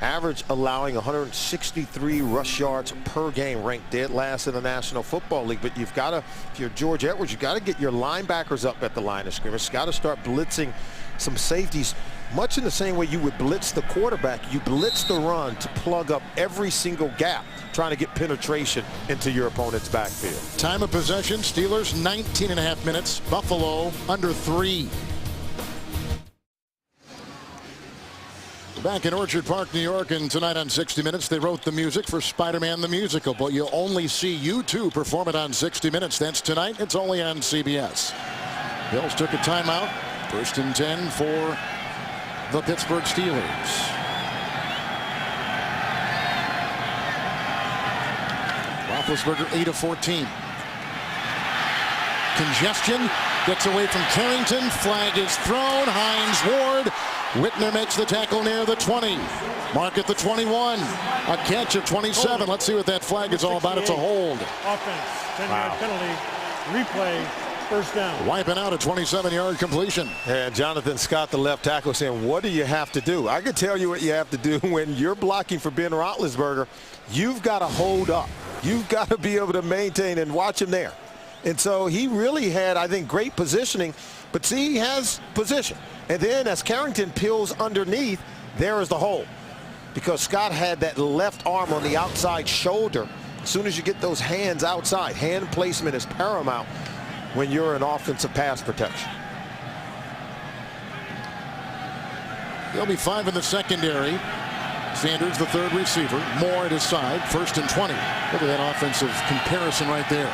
[SPEAKER 2] average allowing 163 rush yards per game, ranked dead last in the National Football League. But you've got to, if you're George Edwards, you've got to get your linebackers up at the line of scrimmage. You've got to start blitzing some safeties, much in the same way you would blitz the quarterback. You blitz the run to plug up every single gap, trying to get penetration into your opponent's backfield.
[SPEAKER 1] Time of possession, Steelers 19.5 minutes. Buffalo under 3. Back in Orchard Park, New York, and tonight on 60 Minutes, they wrote the music for Spider-Man the Musical, but you'll only see U2 perform it on 60 Minutes. That's tonight. It's only on CBS. Bills took a timeout. 1st and 10 for the Pittsburgh Steelers. Roethlisberger 8 of 14. Congestion gets away from Carrington. Flag is thrown. Hines Ward. Whitner makes the tackle near the 20. Mark at the 21. A catch of 27. Let's see what that flag is all about. It's a hold.
[SPEAKER 3] Offense, 10-yard penalty, replay, 1st down.
[SPEAKER 1] Wiping out a 27-yard completion.
[SPEAKER 2] And Jonathan Scott, the left tackle, saying, what do you have to do? I can tell you what you have to do when you're blocking for Ben Roethlisberger. You've got to hold up. You've got to be able to maintain and watch him there. And so he really had, I think, great positioning. But see, he has position. And then as Carrington peels underneath, there is the hole. Because Scott had that left arm on the outside shoulder. As soon as you get those hands outside, hand placement is paramount when you're in offensive pass protection.
[SPEAKER 1] There'll be 5 in the secondary. Sanders, the third receiver. Moore at his side. 1st and 20. Look at that offensive comparison right there.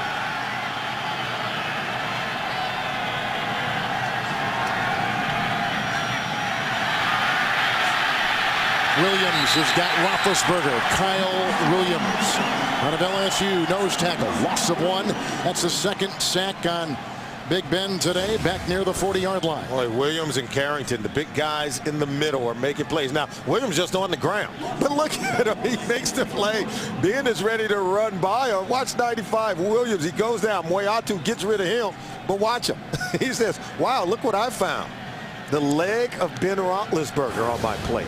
[SPEAKER 1] Williams has got Roethlisberger. Kyle Williams out of LSU, nose tackle, loss of 1. That's the 2nd sack on Big Ben today, back near the 40-yard line.
[SPEAKER 2] Boy, Williams and Carrington, the big guys in the middle, are making plays. Now, Williams just on the ground, but look at him. He makes the play. Ben is ready to run by him. Watch 95, Williams. He goes down. Moyatu gets rid of him, but watch him. He says, wow, look what I found. The leg of Ben Roethlisberger on my plate.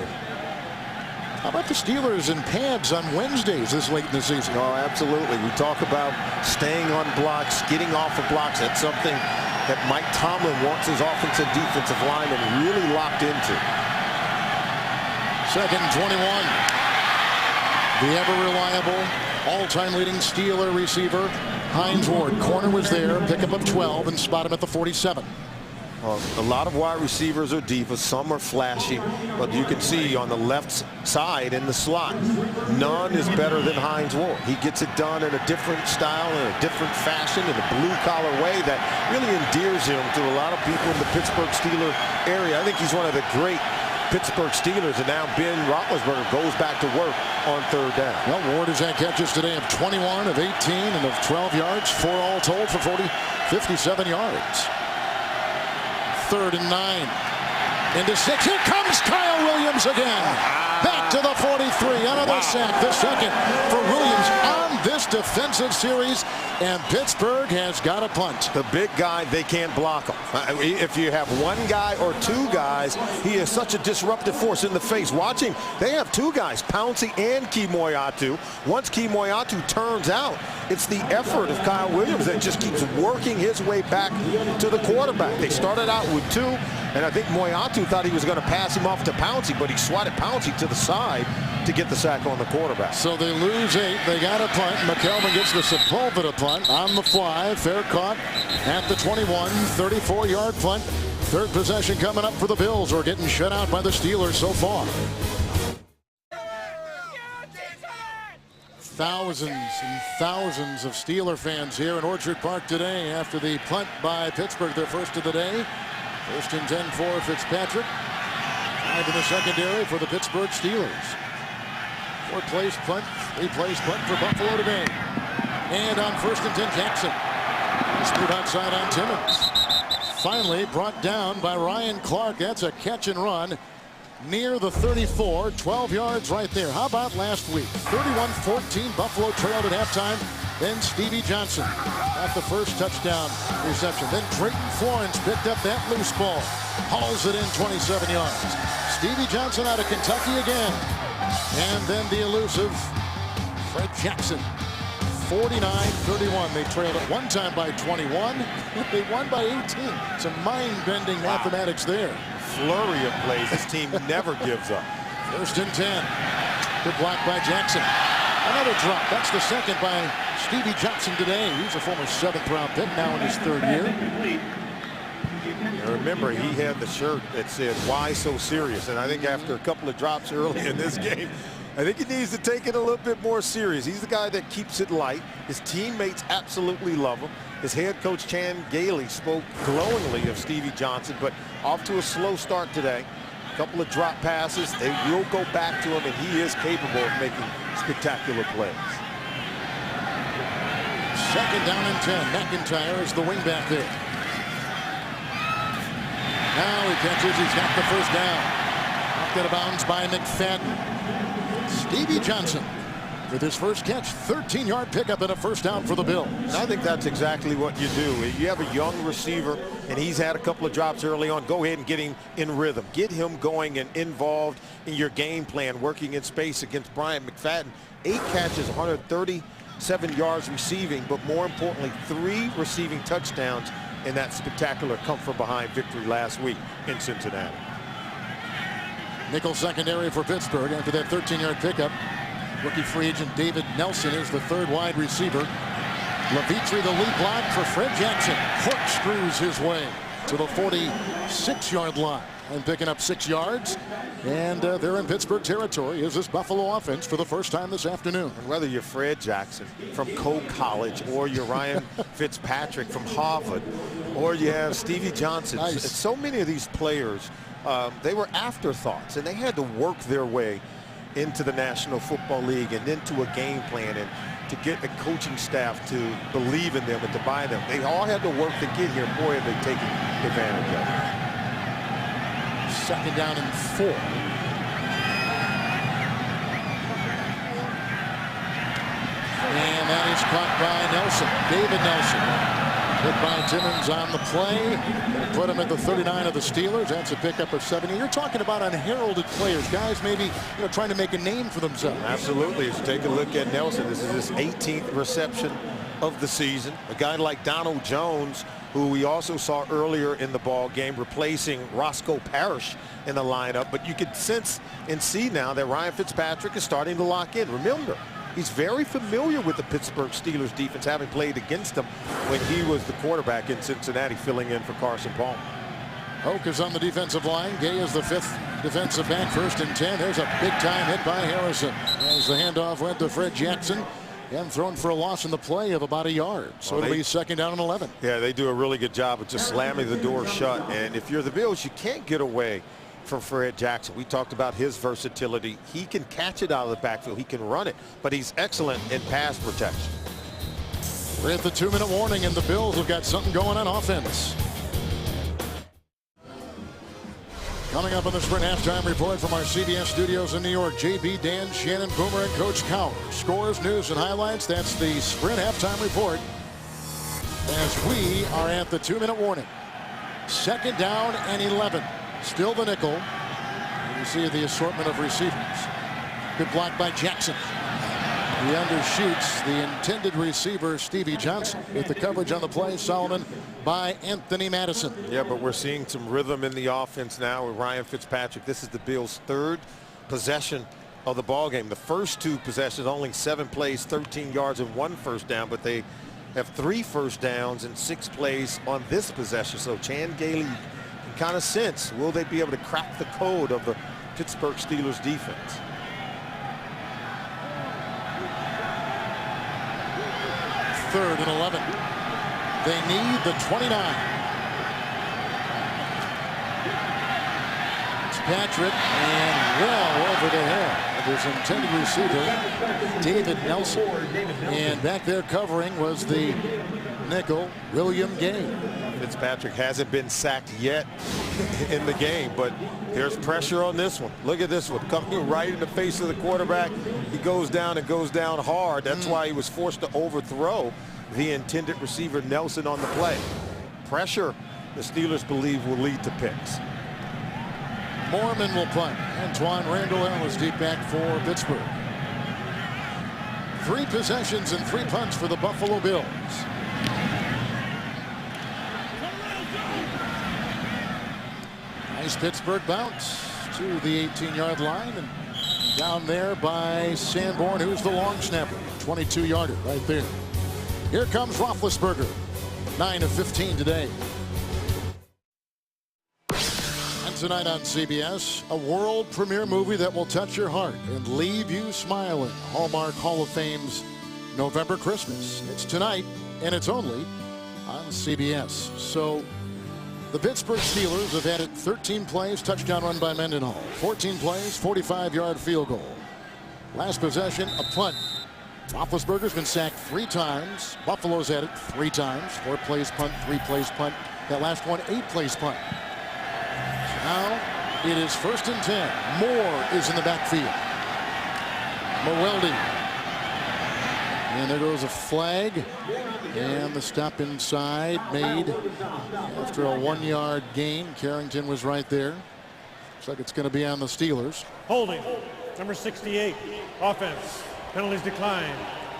[SPEAKER 1] How about the Steelers in pads on Wednesdays this late in the season?
[SPEAKER 2] Oh, absolutely. We talk about staying on blocks, getting off of blocks. That's something that Mike Tomlin wants his offensive defensive linemen really locked into.
[SPEAKER 1] 2nd and 21. The ever-reliable, all-time leading Steeler receiver, Hines Ward. Corner was there, pickup of 12, and spot him at the 47.
[SPEAKER 2] A lot of wide receivers are divas. Some are flashy, but you can see on the left side in the slot, none is better than Hines Ward. He gets it done in a different style, in a different fashion, in a blue-collar way that really endears him to a lot of people in the Pittsburgh Steelers area. I think he's one of the great Pittsburgh Steelers, and now Ben Roethlisberger goes back to work on 3rd down.
[SPEAKER 1] Well, Ward has had catches today of 21, of 18, and of 12 yards, 4 all told for 57 yards. 3rd and 9. Into 6. Here comes Kyle Williams again. Back to the 43. Another sack. The 2nd for Williams on this defensive series. And Pittsburgh has got a punt.
[SPEAKER 2] The big guy, they can't block him. If you have one guy or 2 guys, he is such a disruptive force in the face. Watching, they have 2 guys, Pouncey and Key Moyatu. Once Key Moyatu turns out, it's the effort of Kyle Williams that just keeps working his way back to the quarterback. They started out with 2, and I think Moyatu thought he was going to pass him off to Pouncey, but he swatted Pouncey to the side to get the sack on the quarterback.
[SPEAKER 1] So they lose 8. They got a punt. McElvin gets the Sepulveda punt on the fly. Fair caught at the 21. 34-yard punt. 3rd possession coming up for the Bills. We're getting shut out by the Steelers so far. Thousands and thousands of Steeler fans here in Orchard Park today after the punt by Pittsburgh, their first of the day. 1st and 10 for Fitzpatrick. 5 in the secondary for the Pittsburgh Steelers. 4-place punt, 3-place punt for Buffalo today. And on 1st and 10, Jackson. Screwed outside on Timmons. Finally brought down by Ryan Clark. That's a catch and run near the 34, 12 yards right there. How about last week? 31-14, Buffalo trailed at halftime. Then Stevie Johnson got the first touchdown reception. Then Drayton Florence picked up that loose ball, hauls it in 27 yards. Stevie Johnson out of Kentucky again. And then the elusive Fred Jackson. 49-31. They trailed at one time by 21. They won by 18. Some mind-bending mathematics there.
[SPEAKER 2] Flurry of plays. This team never gives up.
[SPEAKER 1] 1st and 10. Good block by Jackson. Another drop. That's the second by Stevie Johnson today. He's a former 7th-round pick, now in his 3rd year.
[SPEAKER 2] And remember, he had the shirt that said, "Why so serious?" And I think after a couple of drops early in this game, I think he needs to take it a little bit more serious. He's the guy that keeps it light. His teammates absolutely love him. His head coach, Chan Gailey, spoke glowingly of Stevie Johnson, but off to a slow start today. A couple of drop passes. They will go back to him, and he is capable of making spectacular plays.
[SPEAKER 1] 2nd down and 10. McIntyre is the wingback there. Now he catches. He's got the first down. Knocked out of bounds by McFadden. Stevie Johnson with his first catch, 13-yard pickup and a first down for the Bills.
[SPEAKER 2] I think that's exactly what you do. You have a young receiver, and he's had a couple of drops early on. Go ahead and get him in rhythm. Get him going and involved in your game plan, working in space against Brian McFadden. 8 catches, 137 yards receiving, but more importantly, 3 receiving touchdowns in that spectacular come-from-behind victory last week in Cincinnati.
[SPEAKER 1] Nickel secondary for Pittsburgh after that 13-yard pickup. Rookie free agent David Nelson is the 3rd wide receiver. Levitri the lead block for Fred Jackson. Corkscrews his way to the 46-yard line and picking up 6 yards. And they're in Pittsburgh territory as this Buffalo offense for the first time this afternoon.
[SPEAKER 2] And whether you're Fred Jackson from Coe College or you're Ryan Fitzpatrick from Harvard or you have Stevie Johnson.
[SPEAKER 1] Nice.
[SPEAKER 2] So many of these players, they were afterthoughts, and they had to work their way into the National Football League and into a game plan and to get a coaching staff to believe in them and to buy them. They all had to work to get here. Boy, have they taken advantage of it.
[SPEAKER 1] 2nd down and 4. And that is caught by Nelson. David Nelson. Hit by Timmons on the play. Put him at the 39 of the Steelers. That's a pickup of 70. You're talking about unheralded players, guys maybe trying to make a name for themselves.
[SPEAKER 2] Absolutely. As you take a look at Nelson, this is his 18th reception of the season. A guy like Donald Jones, who we also saw earlier in the ball game, replacing Roscoe Parrish in the lineup. But you could sense and see now that Ryan Fitzpatrick is starting to lock in. Remember, he's very familiar with the Pittsburgh Steelers defense, having played against them when he was the quarterback in Cincinnati, filling in for Carson Palmer.
[SPEAKER 1] Hoke is on the defensive line. Gay is the 5th defensive back. 1st and 10. There's a big-time hit by Harrison as the handoff went to Fred Jackson. And thrown for a loss in the play of about a yard. So it'll be 2nd down and 11.
[SPEAKER 2] Yeah, they do a really good job of just slamming the door shut. And if you're the Bills, you can't get away from Fred Jackson. We talked about his versatility. He can catch it out of the backfield. He can run it, but he's excellent in pass protection.
[SPEAKER 1] We're at the 2-minute warning, and the Bills have got something going on offense. Coming up on the Sprint halftime report from our CBS studios in New York, JB, Dan, Shannon, Boomer, and Coach Cowher. Scores, news, and highlights. That's the Sprint halftime report as we are at the 2-minute warning. 2nd down and 11. Still the nickel. You see the assortment of receivers. Good block by Jackson. He undershoots the intended receiver, Stevie Johnson, with the coverage on the play. Solomon by Anthony Madison.
[SPEAKER 2] Yeah, but we're seeing some rhythm in the offense now with Ryan Fitzpatrick. This is the Bills' 3rd possession of the ball game. The first 2 possessions, only 7 plays, 13 yards, and 1 first down, but they have 3 first downs and 6 plays on this possession. So Chan Gailey can kind of sense, will they be able to crack the code of the Pittsburgh Steelers defense?
[SPEAKER 1] 3rd and 11. They need the 29. It's Patrick and well over the head of his intended receiver, David Nelson. And back there covering was the nickel, William Gay.
[SPEAKER 2] Fitzpatrick hasn't been sacked yet in the game, but there's pressure on this one. Look at this one coming right in the face of the quarterback. He goes down and goes down hard. That's why he was forced to overthrow the intended receiver Nelson on the play. Pressure, the Steelers believe, will lead to picks.
[SPEAKER 1] Mormon will punt. Antoine Randall was deep back for Pittsburgh. 3 possessions and 3 punts for the Buffalo Bills. Nice Pittsburgh bounce to the 18-yard line and down there by Sanborn, who's the long snapper. 22-yarder right there. Here comes Roethlisberger. 9 of 15 today. And tonight on CBS, a world premiere movie that will touch your heart and leave you smiling. Hallmark Hall of Fame's November Christmas. It's tonight, and it's only on CBS. So the Pittsburgh Steelers have had it 13 plays, touchdown run by Mendenhall. 14 plays, 45-yard field goal. Last possession, a punt. Roethlisberger's been sacked 3 times. Buffalo's had it 3 times. 4 plays punt, 3 plays punt. That last one, 8 plays punt. So now it is 1st and 10. Moore is in the backfield. Mewelde. And there goes a flag. And the stop inside made after a 1-yard gain. Carrington was right there. Looks like it's going to be on the Steelers.
[SPEAKER 3] Holding. Number 68. Offense. Penalties decline.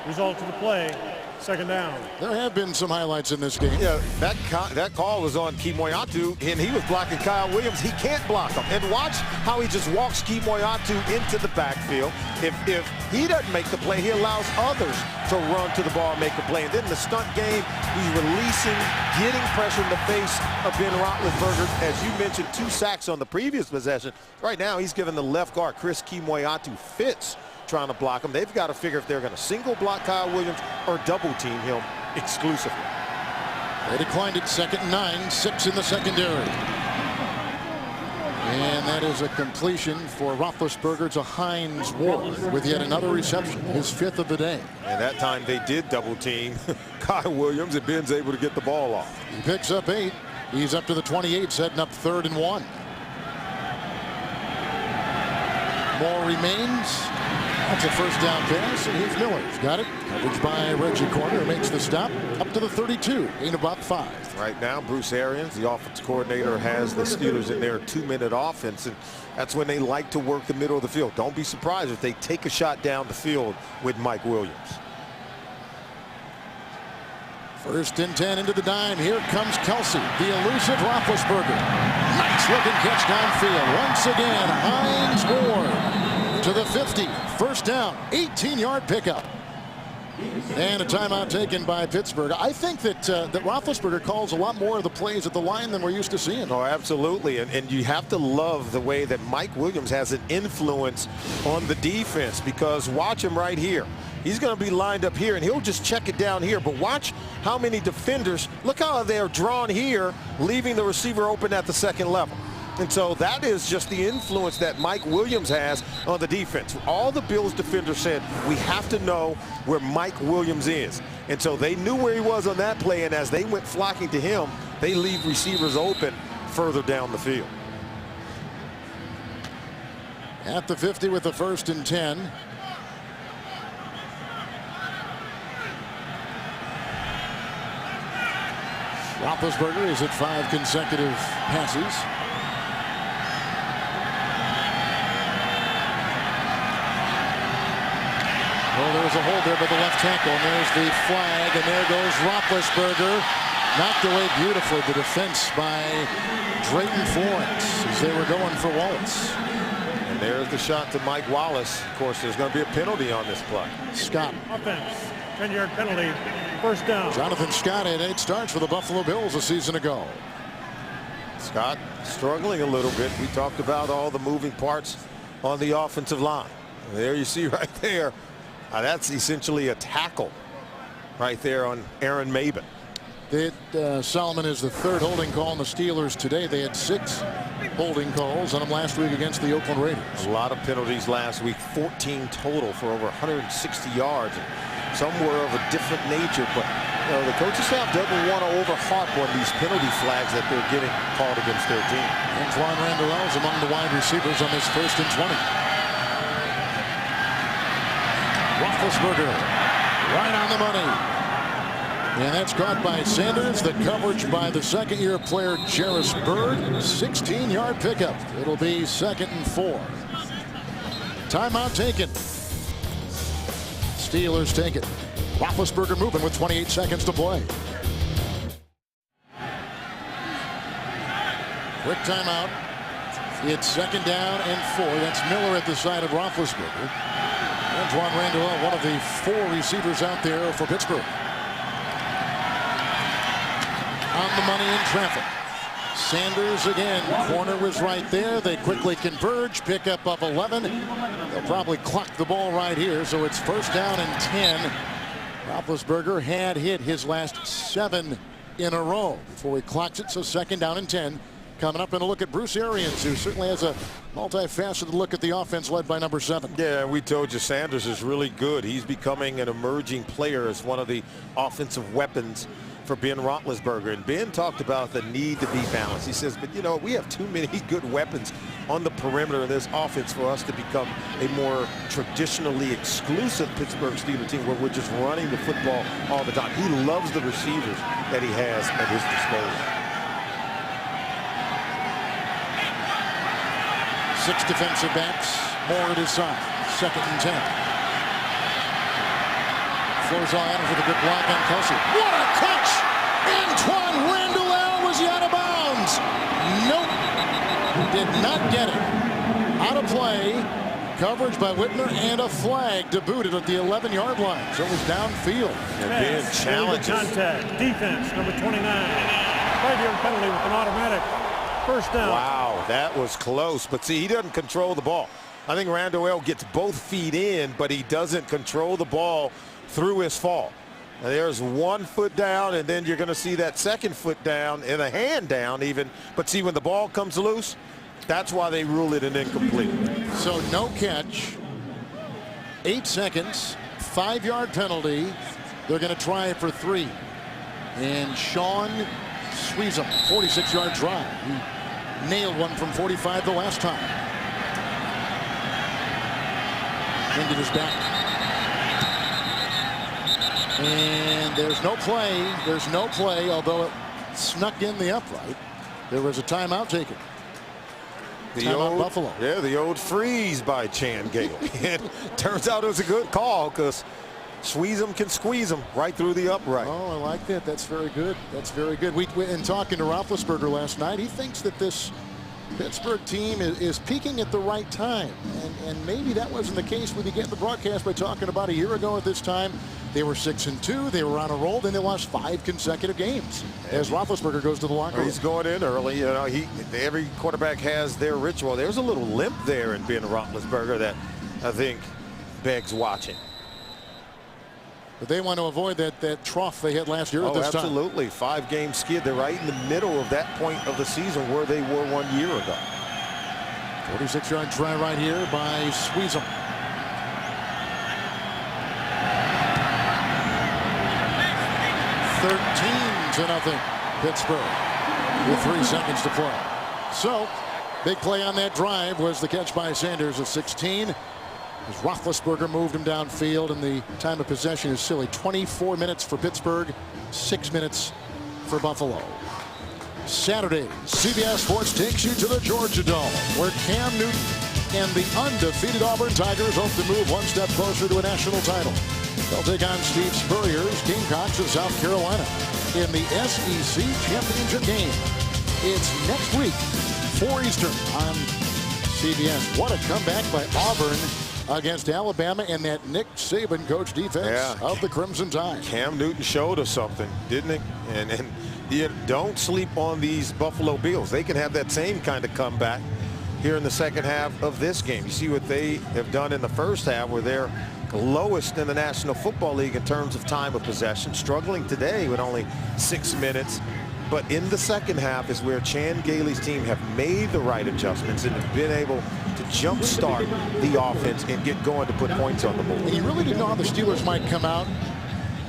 [SPEAKER 3] Result of the play. 2nd down.
[SPEAKER 1] There have been some highlights in this game.
[SPEAKER 2] Yeah, that call was on Kemoeatu, and he was blocking Kyle Williams. He can't block him. And watch how he just walks Kemoeatu into the backfield. If he doesn't make the play, he allows others to run to the ball and make a play. And then the stunt game, he's releasing, getting pressure in the face of Ben Roethlisberger. As you mentioned, 2 sacks on the previous possession. Right now, he's giving the left guard, Chris Kemoeatu, fits trying to block him. They've got to figure if they're going to single block Kyle Williams or double team him exclusively.
[SPEAKER 1] They declined it 2nd and 9, 6 in the secondary. And that is a completion for Roethlisberger to Hines Ward with yet another reception, his 5th of the day.
[SPEAKER 2] And that time they did double team Kyle Williams, and Ben's able to get the ball off.
[SPEAKER 1] He picks up 8. He's up to the 28, setting up 3rd and 1. More remains. That's a 1st down pass, and here's Miller. He's got it. Coverage by Reggie Corner, who makes the stop up to the 32. Gain about 5.
[SPEAKER 2] Right now, Bruce Arians, the offense coordinator, has the Steelers in their 2-minute offense, and that's when they like to work the middle of the field. Don't be surprised if they take a shot down the field with Mike Williams.
[SPEAKER 1] 1st and 10 into the dime. Here comes Kelsey, the elusive Roethlisberger. Nice looking catch downfield. Once again, Hines Ward to the 50. 1st down, 18-yard pickup. And a timeout taken by Pittsburgh. I think that that Roethlisberger calls a lot more of the plays at the line than we're used to seeing.
[SPEAKER 2] Oh, absolutely. And you have to love the way that Mike Williams has an influence on the defense, because watch him right here. He's going to be lined up here, and he'll just check it down here. But watch how many defenders, look how they're drawn here, leaving the receiver open at the 2nd level. And so that is just the influence that Mike Williams has on the defense. All the Bills defenders said, we have to know where Mike Williams is. And so they knew where he was on that play, and as they went flocking to him, they leave receivers open further down the field.
[SPEAKER 1] At the 50 with the 1st and 10. Roethlisberger is at 5 consecutive passes. Well, there's a hold there by the left tackle, and there's the flag, and there goes Roethlisberger. Knocked away beautifully, the defense by Drayton Florence as they were going for Wallace.
[SPEAKER 2] And there's the shot to Mike Wallace. Of course, there's going to be a penalty on this play.
[SPEAKER 1] Scott.
[SPEAKER 3] Offense. 10-yard penalty. 1st down.
[SPEAKER 1] Jonathan Scott had 8 starts for the Buffalo Bills a season ago.
[SPEAKER 2] Scott struggling a little bit. We talked about all the moving parts on the offensive line. There you see right there. That's essentially a tackle right there on Aaron Maben.
[SPEAKER 1] Solomon is the third holding call on the Steelers today. They had 6 holding calls on them last week against the Oakland Raiders.
[SPEAKER 2] A lot of penalties last week, 14 total for over 160 yards. And some were of a different nature, but the coaching staff doesn't want to overharp on these penalty flags that they're getting called against their team.
[SPEAKER 1] Antoine Randall is among the wide receivers on this 1st and 20. Roethlisberger right on the money. And that's caught by Sanders. The coverage by the second-year player Jairus Byrd. 16-yard pickup. It'll be 2nd and 4. Timeout taken. Steelers take it. Roethlisberger moving with 28 seconds to play. Quick timeout. It's 2nd down and 4. That's Miller at the side of Roethlisberger. Antoine Randall, one of the 4 receivers out there for Pittsburgh. On the money in traffic. Sanders again. Corner was right there. They quickly converge. Pickup of 11. They'll probably clock the ball right here. So it's 1st down and 10. Roethlisberger had hit his last 7 in a row before he clocks it. So 2nd down and 10. Coming up, and a look at Bruce Arians, who certainly has a multifaceted look at the offense led by number 7.
[SPEAKER 2] Yeah, we told you Sanders is really good. He's becoming an emerging player as one of the offensive weapons for Ben Roethlisberger. And Ben talked about the need to be balanced. He says, but we have too many good weapons on the perimeter of this offense for us to become a more traditionally exclusive Pittsburgh Steelers team where we're just running the football all the time. He loves the receivers that he has at his disposal.
[SPEAKER 1] 6 defensive backs, more at his side. 2nd and 10. Florzal Adams with a good block on Kelsey. What a catch! Antoine Randall, was he out of bounds? Nope. Did not get it. Out of play. Coverage by Whitmer and a flag to boot it at the 11-yard line. So it was downfield.
[SPEAKER 2] And Ben challenges.
[SPEAKER 3] Contact. Defense, number 29. 5-yard penalty with an automatic 1st down.
[SPEAKER 2] Wow, that was close. But see, he doesn't control the ball. I think Randall gets both feet in, but he doesn't control the ball through his fall. Now, there's 1 foot down, and then you're going to see that 2nd foot down and a hand down even. But see, when the ball comes loose, that's why they rule it an incomplete.
[SPEAKER 1] So no catch. 8 seconds. 5-yard penalty. They're going to try it for 3. And Sean Sweezum, 46-yard drive. He nailed one from 45 the last time. Into his back. And there's no play. There's no play, although it snuck in the upright. There was a timeout taken.
[SPEAKER 2] The old
[SPEAKER 1] Buffalo.
[SPEAKER 2] Yeah, the old freeze by Chan Gale. And turns out it was a good call because Sweezum can squeeze him right through the upright.
[SPEAKER 1] Oh, I like that. That's very good. That's very good. In talking to Roethlisberger last night, he thinks that this Pittsburgh team is peaking at the right time. And maybe that wasn't the case when you get the broadcast by talking about a year ago at this time. They were 6-2. They were on a roll. Then they lost 5 consecutive games as Roethlisberger goes to the locker room.
[SPEAKER 2] He's going in early. Every quarterback has their ritual. There's a little limp there in Ben Roethlisberger that I think begs watching.
[SPEAKER 1] But they want to avoid that trough they had last year at this time.
[SPEAKER 2] Absolutely. 5-game skid. They're right in the middle of that point of the season where they were 1 year ago.
[SPEAKER 1] 46-yard try right here by Sweezum. 13-0 Pittsburgh with 3 seconds to play. So big play on that drive was the catch by Sanders of 16. As Roethlisberger moved him downfield, and the time of possession is silly. 24 minutes for Pittsburgh, 6 minutes for Buffalo. Saturday, CBS Sports takes you to the Georgia Dome, where Cam Newton and the undefeated Auburn Tigers hope to move 1 step closer to a national title. They'll take on Steve Spurrier's Gamecocks of South Carolina in the SEC Championship game. It's next week, 4 Eastern on CBS. What a comeback by Auburn against Alabama and that Nick Saban coach defense of the Crimson Tide.
[SPEAKER 2] Cam Newton showed us something, didn't he? And don't sleep on these Buffalo Bills. They can have that same kind of comeback here in the second half of this game. You see what they have done in the first half where they're lowest in the National Football League in terms of time of possession, struggling today with only 6 minutes. But in the second half is where Chan Gailey's team have made the right adjustments and have been able to jumpstart the offense and get going to put points on the board.
[SPEAKER 1] And you really didn't know how the Steelers might come out.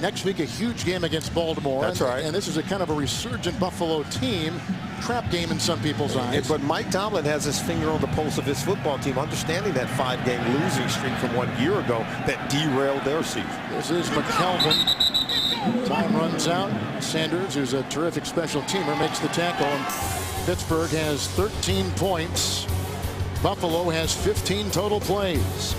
[SPEAKER 1] Next week, a huge game against Baltimore.
[SPEAKER 2] That's right.
[SPEAKER 1] And this is a kind of a resurgent Buffalo team. Trap game in some people's eyes.
[SPEAKER 2] But Mike Tomlin has his finger on the pulse of his football team, understanding that 5-game losing streak from 1 year ago that derailed their season.
[SPEAKER 1] This is McKelvin. Time runs out. Sanders, who's a terrific special teamer, makes the tackle. And Pittsburgh has 13 points. Buffalo has 15 total plays.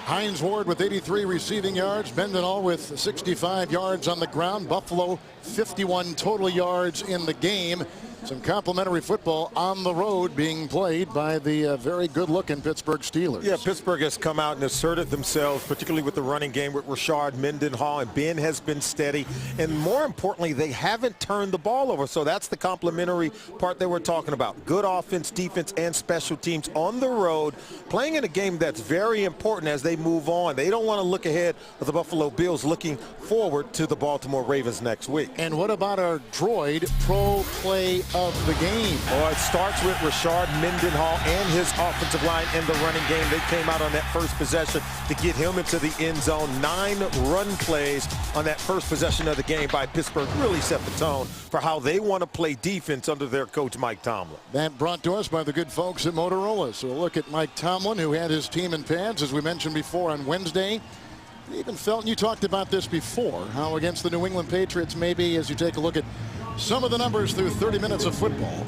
[SPEAKER 1] Hines Ward with 83 receiving yards. Mendenhall with 65 yards on the ground. Buffalo 51 total yards in the game. Some complimentary football on the road being played by the very good-looking Pittsburgh Steelers.
[SPEAKER 2] Yeah, Pittsburgh has come out and asserted themselves, particularly with the running game with Rashard Mendenhall, and Ben has been steady. And more importantly, they haven't turned the ball over. So that's the complimentary part that we're talking about. Good offense, defense, and special teams on the road, playing in a game that's very important as they move on. They don't want to look ahead of the Buffalo Bills, looking forward to the Baltimore Ravens next week.
[SPEAKER 1] And what about our droid pro play of the game?
[SPEAKER 2] Well, it starts with Rashard Mendenhall and his offensive line in the running game. They came out on that first possession to get him into the end zone. 9 run plays on that first possession of the game by Pittsburgh really set the tone for how they want to play defense under their coach Mike Tomlin.
[SPEAKER 1] That brought to us by the good folks at Motorola. So look at Mike Tomlin, who had his team in pads, as we mentioned before, on Wednesday. Even Felton, you talked about this before, how against the New England Patriots, maybe as you take a look at some of the numbers through 30 minutes of football,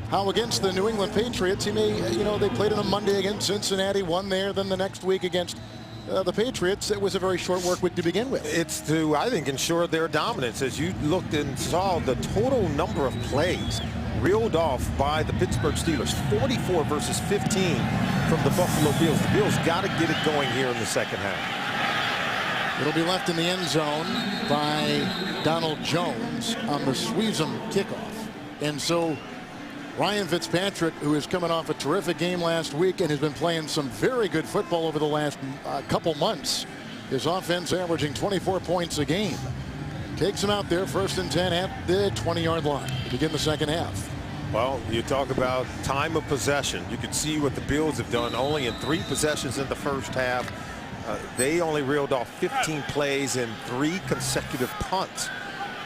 [SPEAKER 1] how against the New England Patriots, he may, they played on a Monday against Cincinnati, won there, then the next week against the Patriots. It was a very short work week to begin with.
[SPEAKER 2] It's to, I think, ensure their dominance. As you looked and saw the total number of plays reeled off by the Pittsburgh Steelers, 44 versus 15 from the Buffalo Bills. The Bills got to get it going here in the second half.
[SPEAKER 1] It'll be left in the end zone by Donald Jones on the Sweezum kickoff. And so Ryan Fitzpatrick, who is coming off a terrific game last week and has been playing some very good football over the last couple months, his offense averaging 24 points a game, takes him out there 1st and 10 at the 20-yard line to begin the second half.
[SPEAKER 2] Well, you talk about time of possession. You can see what the Bills have done only in 3 possessions in the first half. They only reeled off 15 plays in 3 consecutive punts.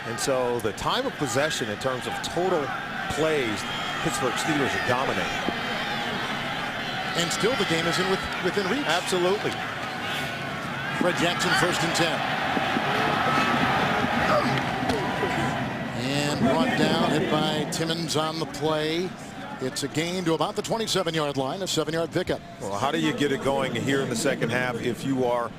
[SPEAKER 2] And so the time of possession in terms of total plays, Pittsburgh Steelers are dominating.
[SPEAKER 1] And still the game is within reach.
[SPEAKER 2] Absolutely.
[SPEAKER 1] Fred Jackson 1st and 10. And brought down, hit by Timmons on the play. It's a gain to about the 27-yard line, a 7-yard pickup.
[SPEAKER 2] Well, how do you get it going here in the second half if you are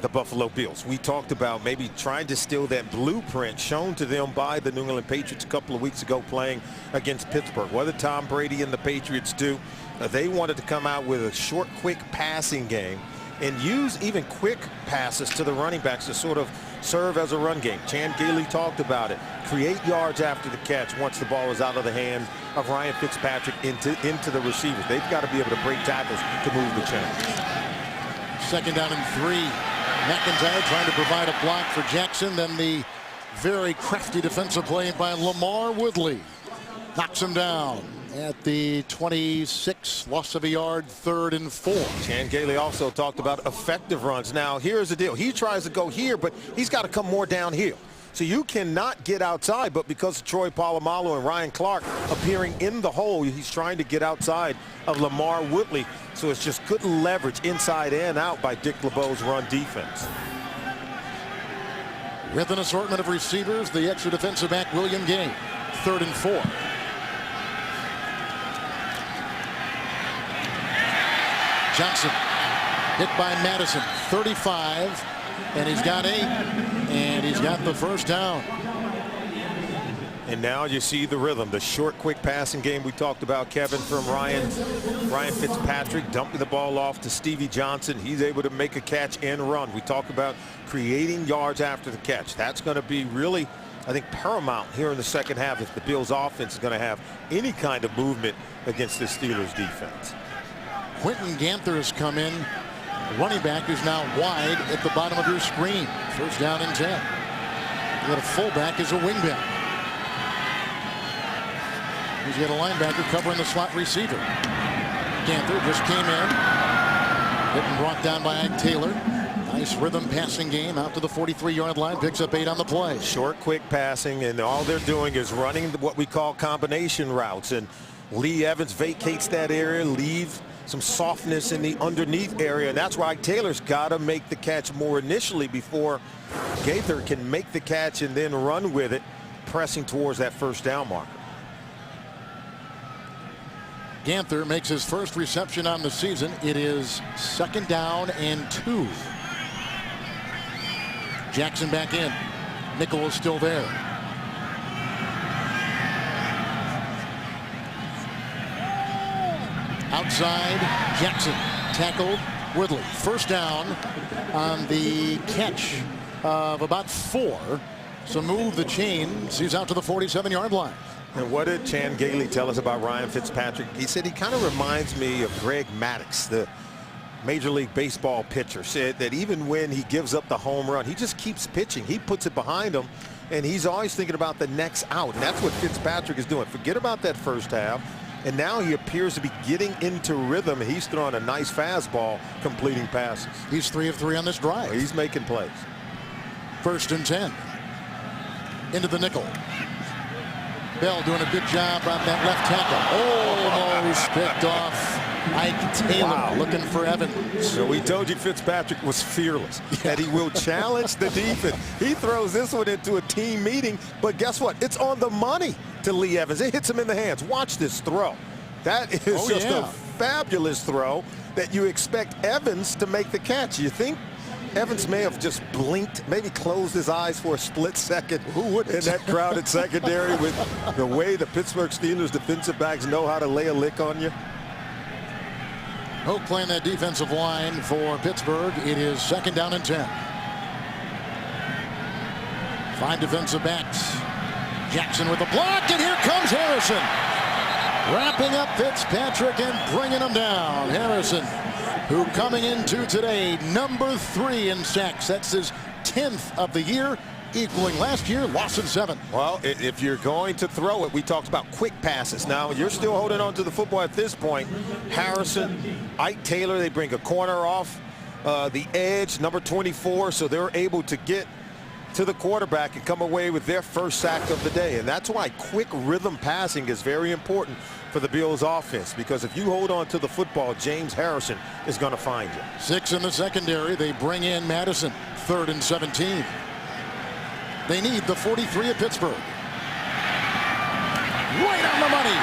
[SPEAKER 2] the Buffalo Bills? We talked about maybe trying to steal that blueprint shown to them by the New England Patriots a couple of weeks ago playing against Pittsburgh. What did Tom Brady and the Patriots do? They wanted to come out with a short, quick passing game and use even quick passes to the running backs to sort of serve as a run game. Chan Gailey talked about it. Create yards after the catch once the ball is out of the hands of Ryan Fitzpatrick into the receivers. They've got to be able to break tackles to move the chains.
[SPEAKER 1] 2nd down and 3. McIntyre trying to provide a block for Jackson. Then the very crafty defensive play by Lamar Woodley knocks him down at the 26, loss of a yard, 3rd and 4.
[SPEAKER 2] Chan Gailey also talked about effective runs. Now, here's the deal. He tries to go here, but he's got to come more downhill. So you cannot get outside, but because of Troy Polamalu and Ryan Clark appearing in the hole, he's trying to get outside of Lamar Woodley. So it's just good leverage inside and out by Dick LeBeau's run defense.
[SPEAKER 1] With an assortment of receivers, the extra defensive back, William Gay, 3rd and 4. Johnson hit by Madison, 35, and he's got 8, and he's got the first down.
[SPEAKER 2] And now you see the rhythm, the short, quick passing game we talked about, Kevin, from Ryan Fitzpatrick, dumping the ball off to Stevie Johnson. He's able to make a catch and run. We talk about creating yards after the catch. That's going to be really, I think, paramount here in the second half if the Bills offense is going to have any kind of movement against the Steelers defense.
[SPEAKER 1] Quentin Ganther has come in, running back who's now wide at the bottom of your screen. First down and 10. You got a fullback as a wingback. He's got a linebacker covering the slot receiver. Ganther just came in. Hit and brought down by Ike Taylor. Nice rhythm passing game out to the 43-yard line. Picks up 8 on the play.
[SPEAKER 2] Short, quick passing, and all they're doing is running what we call combination routes. And Lee Evans vacates that area, leave some softness in the underneath area. And that's why Ike Taylor's got to make the catch more initially before Ganther can make the catch and then run with it, pressing towards that first down marker.
[SPEAKER 1] Ganther makes his first reception on the season. It is 2nd down and 2. Jackson back in. Nickel is still there. Outside, Jackson tackled Woodley. First down on the catch of about 4. So move the chains. He's out to the 47-yard line.
[SPEAKER 2] And what did Chan Gailey tell us about Ryan Fitzpatrick? He said he kind of reminds me of Greg Maddux, the Major League Baseball pitcher. Said that even when he gives up the home run, he just keeps pitching. He puts it behind him, and he's always thinking about the next out. And that's what Fitzpatrick is doing. Forget about that first half. And now he appears to be getting into rhythm. He's throwing a nice fastball, completing passes.
[SPEAKER 1] He's 3 of 3 on this drive.
[SPEAKER 2] He's making plays.
[SPEAKER 1] 1st and 10. Into the nickel. Bell doing a good job on that left tackle. Almost picked off. Ike Taylor looking for Evans.
[SPEAKER 2] So we told you Fitzpatrick was fearless, that he will challenge the defense. He throws this one into a team meeting, but guess what? It's on the money to Lee Evans. It hits him in the hands. Watch this throw. That is just a fabulous throw that you expect Evans to make the catch. You think Evans may have just blinked, maybe closed his eyes for a split second. Who would in that crowded secondary with the way the Pittsburgh Steelers defensive backs know how to lay a lick on you?
[SPEAKER 1] Hope playing that defensive line for Pittsburgh. It is 2nd down and 10. 5 defensive backs. Jackson with the block, and here comes Harrison. Wrapping up Fitzpatrick and bringing him down. Harrison, who coming into today, number 3 in sacks. That's his 10th of the year, equaling last year, loss of 7.
[SPEAKER 2] Well, if you're going to throw it, we talked about quick passes. Now, you're still holding on to the football at this point. Harrison, Ike Taylor, they bring a corner off the edge, number 24, so they're able to get to the quarterback and come away with their first sack of the day. And that's why quick rhythm passing is very important for the Bills offense, because if you hold on to the football, James Harrison is going to find you.
[SPEAKER 1] 6 in the secondary. They bring in Madison. 3rd and 17. They need the 43 of Pittsburgh. Right on the money.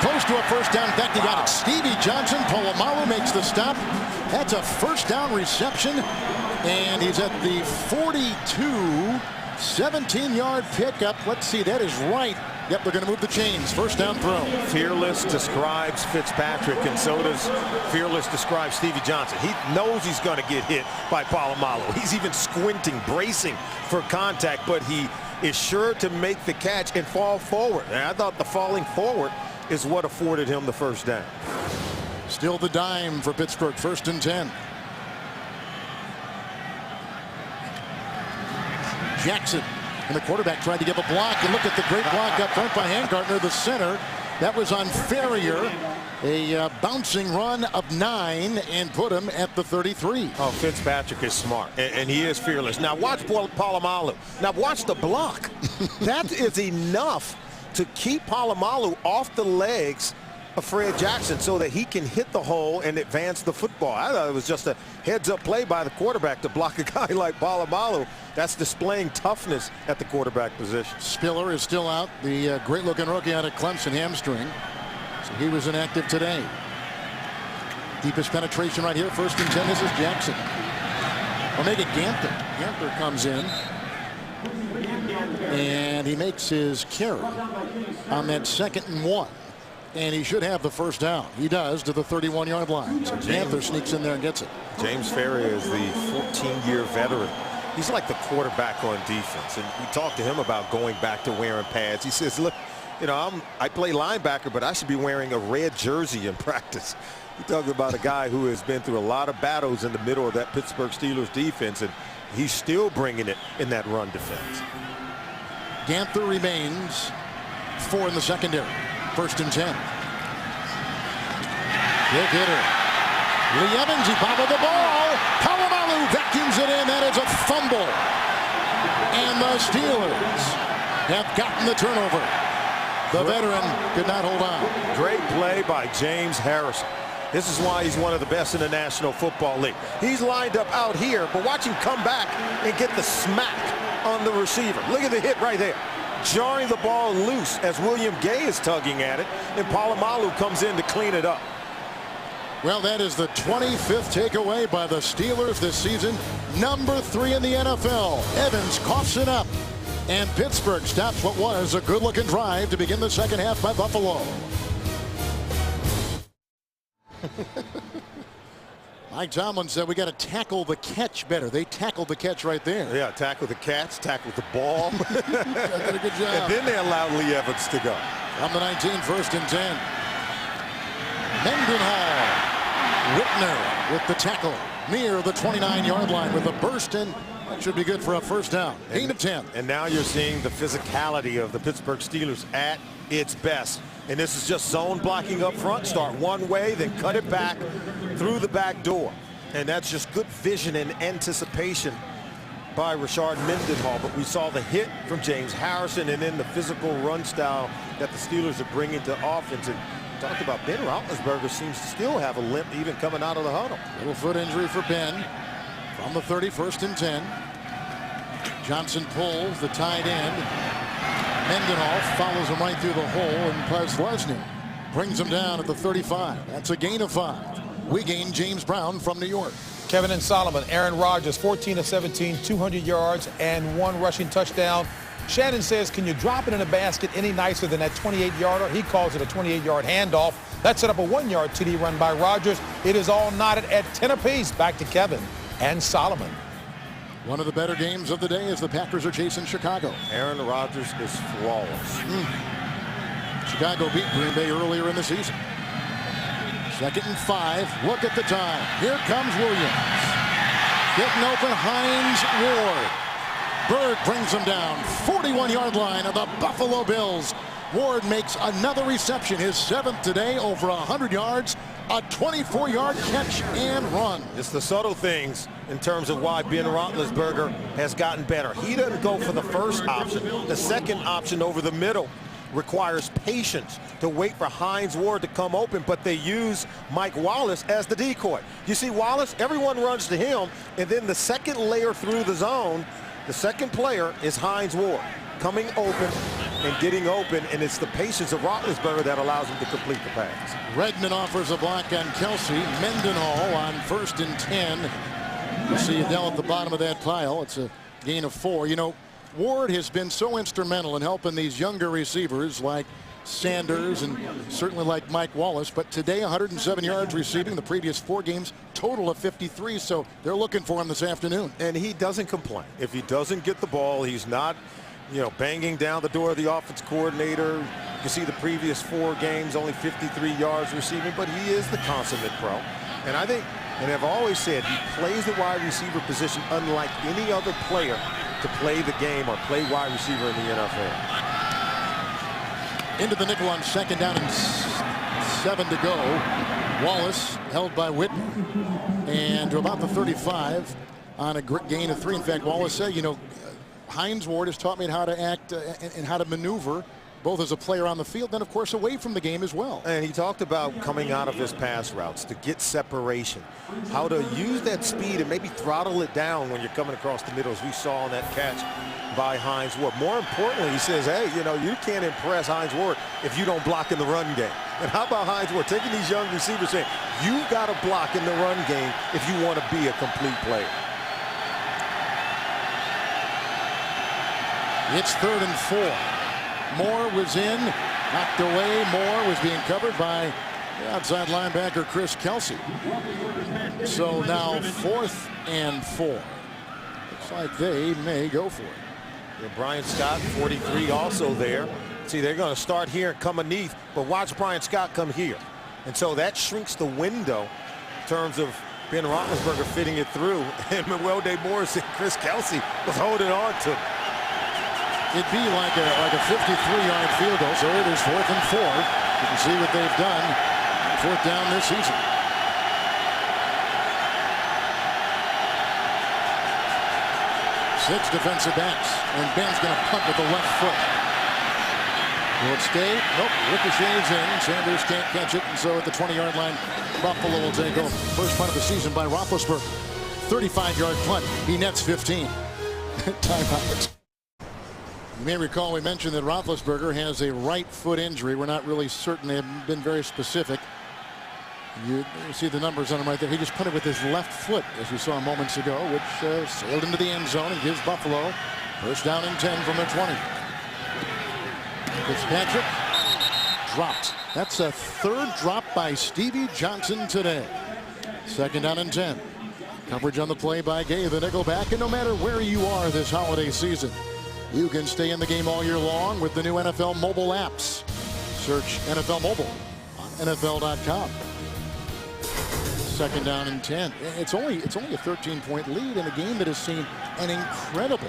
[SPEAKER 1] Close to a first down. In fact, he got it. Stevie Johnson. Polamalu makes the stop. That's a first down reception. And he's at the 42. 17-yard pickup. Let's see. That is right. Yep, they're going to move the chains. First down throw.
[SPEAKER 2] Fearless describes Fitzpatrick, and so does Fearless describe Stevie Johnson. He knows he's going to get hit by Polamalu. He's even squinting, bracing for contact, but he is sure to make the catch and fall forward. And I thought the falling forward is what afforded him the first down.
[SPEAKER 1] Still the dime for Pittsburgh. 1st and 10. Jackson. And the quarterback tried to give a block. And look at the great block up front by Handgartner, the center. That was on Ferrier. A bouncing run of 9 and put him at the 33.
[SPEAKER 2] Oh, Fitzpatrick is smart, and he is fearless. Now watch Polamalu. Now watch the block. That is enough to keep Polamalu off the legs of Fred Jackson so that he can hit the hole and advance the football. I thought it was just a heads-up play by the quarterback to block a guy like Polamalu. That's displaying toughness at the quarterback position.
[SPEAKER 1] Spiller is still out. The great-looking rookie out of Clemson, hamstring. So he was inactive today. Deepest penetration right here. 1st and 10. This is Jackson. Omega Ganther. Ganther comes in. And he makes his carry on that 2nd and 1. And he should have the first down. He does, to the 31-yard line. So Panther sneaks in there and gets it.
[SPEAKER 2] James Ferrier is the 14-year veteran. He's like the quarterback on defense. And we talked to him about going back to wearing pads. He says, look, you know, I play linebacker, but I should be wearing a red jersey in practice. He talks about a guy who has been through a lot of battles in the middle of that Pittsburgh Steelers defense, and he's still bringing it in that run defense.
[SPEAKER 1] Ganther remains 4 in the secondary. 1st and 10. Big hitter. Lee Evans, he bobbled the ball. Polamalu vacuums it in. That is a fumble. And the Steelers have gotten the turnover. The veteran could not hold on.
[SPEAKER 2] Great play by James Harrison. This is why he's one of the best in the National Football League. He's lined up out here, but watch him come back and get the smack on the receiver. Look at the hit right there. Jarring the ball loose as William Gay is tugging at it, and Polamalu comes in to clean it up.
[SPEAKER 1] Well, that is the 25th takeaway by the Steelers this season. Number 3 in the NFL. Evans coughs it up. And Pittsburgh stops what was a good-looking drive to begin the second half by Buffalo. Mike Tomlin said we got to tackle the catch better. They tackled the catch right there.
[SPEAKER 2] Yeah, tackle the catch, tackle the ball.
[SPEAKER 1] Did a good job.
[SPEAKER 2] And then they allowed Lee Evans to go.
[SPEAKER 1] From the 19, 1st and 10. Mendenhall. Whitner with the tackle near the 29-yard line with a burst in. That should be good for a first down. Gain of 10.
[SPEAKER 2] And now you're seeing the physicality of the Pittsburgh Steelers at its best. And this is just zone blocking up front. Start one way, then cut it back through the back door. And that's just good vision and anticipation by Rashard Mendenhall. But we saw the hit from James Harrison and then the physical run style that the Steelers are bringing to offense. And talked about Ben Roethlisberger seems to still have a limp even coming out of the huddle.
[SPEAKER 1] Little foot injury for Ben. From the 31st and 10. Johnson pulls the tight end. Mendenhall follows him right through the hole, and Posluszny brings him down at the 35. That's a gain of 5. We gain James Brown from New York.
[SPEAKER 4] Kevin and Solomon, Aaron Rodgers, 14 of 17, 200 yards and 1 rushing touchdown. Shannon says, can you drop it in a basket any nicer than that 28-yarder? He calls it a 28-yard handoff. That set up a 1-yard TD run by Rodgers. It is all knotted at 10 apiece. Back to Kevin and Solomon.
[SPEAKER 1] One of the better games of the day as the Packers are chasing Chicago.
[SPEAKER 2] Aaron Rodgers is flawless.
[SPEAKER 1] Chicago beat Green Bay earlier in the season. 2nd and 5. Look at the time. Here comes Williams. Getting open, Hines Ward. Bird brings him down. 41-yard line of the Buffalo Bills. Ward makes another reception, his 7th today, over 100 yards. A 24-yard catch and run.
[SPEAKER 2] It's the subtle things in terms of why Ben Roethlisberger has gotten better. He doesn't go for the first option. The second option over the middle requires patience to wait for Hines Ward to come open, but they use Mike Wallace as the decoy. You see Wallace, everyone runs to him, and then the second layer through the zone, the second player is Hines Ward coming open and getting open, and it's the patience of Roethlisberger that allows him to complete the pass.
[SPEAKER 1] Redmond offers a block on Kelsey. Mendenhall on 1st and 10. You see Adele at the bottom of that pile. It's a gain of 4. You know, Ward has been so instrumental in helping these younger receivers like Sanders and certainly like Mike Wallace. But today, 107 yards receiving. The previous 4 games, total of 53. So they're looking for him this afternoon.
[SPEAKER 2] And he doesn't complain. If he doesn't get the ball, he's not, you know, banging down the door of the offense coordinator. You can see the previous 4 games, only 53 yards receiving, but he is the consummate pro. And I think, and I've always said, he plays the wide receiver position unlike any other player to play the game or play wide receiver in the NFL.
[SPEAKER 1] Into the nickel on 2nd down and 7 to go. Wallace held by Whitmer. And to about the 35 on a gain of 3. In fact, Wallace said, you know, Hines Ward has taught me how to act and how to maneuver, both as a player on the field and, of course, away from the game as well.
[SPEAKER 2] And he talked about coming out of his pass routes to get separation, how to use that speed and maybe throttle it down when you're coming across the middle, as we saw on that catch by Hines Ward. More importantly, he says, hey, you know, you can't impress Hines Ward if you don't block in the run game. And how about Hines Ward taking these young receivers saying, you've got to block in the run game if you want to be a complete player.
[SPEAKER 1] It's 3rd and 4. Moore was in, knocked away. Moore was being covered by the outside linebacker Chris Kelsey. So now 4th and 4. Looks like they may go for it.
[SPEAKER 2] Yeah, Brian Scott, 43, also there. See, they're going to start here and come underneath, but watch Brian Scott come here. And so that shrinks the window in terms of Ben Roethlisberger fitting it through. And Manuel Morris and Chris Kelsey was holding on to him.
[SPEAKER 1] It'd be like a 53-yard field goal. So it is 4th and 4. You can see what they've done. 4th down this season. Six defensive backs, and Ben's going to punt with the left foot. Will it stay? Nope. Ricochets in. Sanders can't catch it, and so at the 20-yard line, Buffalo will take over. First punt of the season by Roethlisberger. 35-yard punt. He nets 15. Timeout. You may recall we mentioned that Roethlisberger has a right foot injury. We're not really certain. They haven't been very specific. You see the numbers on him right there. He just punted with his left foot, as we saw moments ago, which sailed into the end zone and gives Buffalo first down and 10 from their 20. Fitzpatrick dropped. That's a 3rd drop by Stevie Johnson today. 2nd down and 10. Coverage on the play by Gay, the nickelback. And no matter where you are this holiday season, you can stay in the game all year long with the new NFL mobile apps. Search NFL Mobile on NFL.com. 2nd down and 10. It's only a 13-point lead in a game that has seen an incredible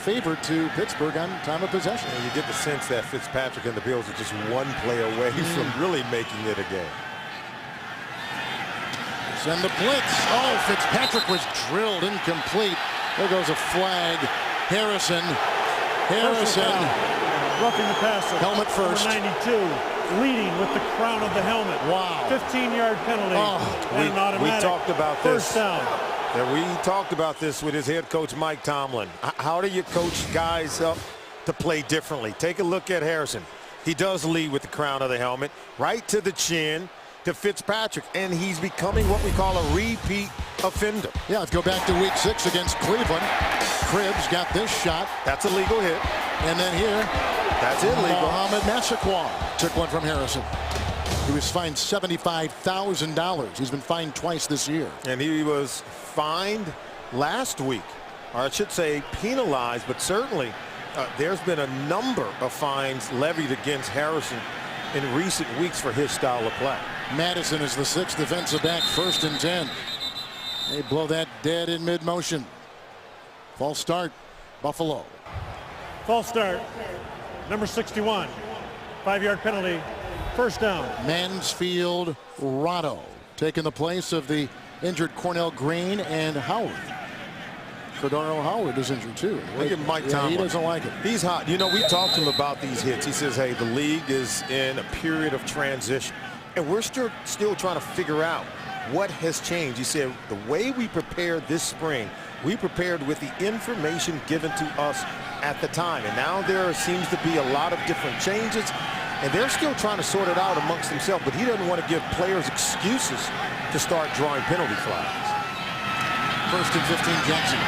[SPEAKER 1] favor to Pittsburgh on time of possession.
[SPEAKER 2] And you get the sense that Fitzpatrick and the Bills are just one play away from really making it a game.
[SPEAKER 1] Send the blitz. Oh, Fitzpatrick was drilled incomplete. There goes a flag. Harrison.
[SPEAKER 3] Roughing the passer.
[SPEAKER 1] Helmet first.
[SPEAKER 3] Number 92. Leading with the crown of the helmet.
[SPEAKER 1] Wow.
[SPEAKER 3] 15-yard penalty. And an automatic
[SPEAKER 2] we talked about this.
[SPEAKER 3] First down.
[SPEAKER 2] Yeah, we talked about this with his head coach, Mike Tomlin. How do you coach guys up to play differently? Take a look at Harrison. He does lead with the crown of the helmet, right to the chin to Fitzpatrick, and he's becoming what we call a repeat offender.
[SPEAKER 1] Yeah, let's go back to week 6 against Cleveland. Cribbs got this shot.
[SPEAKER 2] That's a legal hit.
[SPEAKER 1] And then here,
[SPEAKER 2] that's illegal.
[SPEAKER 1] Mohamed Massaquoi took one from Harrison. He was fined $75,000. He's been fined twice this year.
[SPEAKER 2] And he was fined last week, or I should say penalized, but certainly there's been a number of fines levied against Harrison in recent weeks for his style of play.
[SPEAKER 1] Madison is the 6th defensive back, 1st and 10. They blow that dead in mid-motion. False start, Buffalo.
[SPEAKER 3] False start. Number 61. 5-yard penalty. First down.
[SPEAKER 1] Mansfield Rotto taking the place of the injured Cornell Green and Howard. Cordero Howard is injured too.
[SPEAKER 2] Look at Mike Tomlin.
[SPEAKER 1] He doesn't like it.
[SPEAKER 2] He's hot. You know, we talked to him about these hits. He says, hey, the league is in a period of transition. And we're still trying to figure out what has changed. He said, the way we prepared this spring, we prepared with the information given to us at the time. And now there seems to be a lot of different changes. And they're still trying to sort it out amongst themselves. But he doesn't want to give players excuses to start drawing penalty flags.
[SPEAKER 1] 1st and 15, Jackson.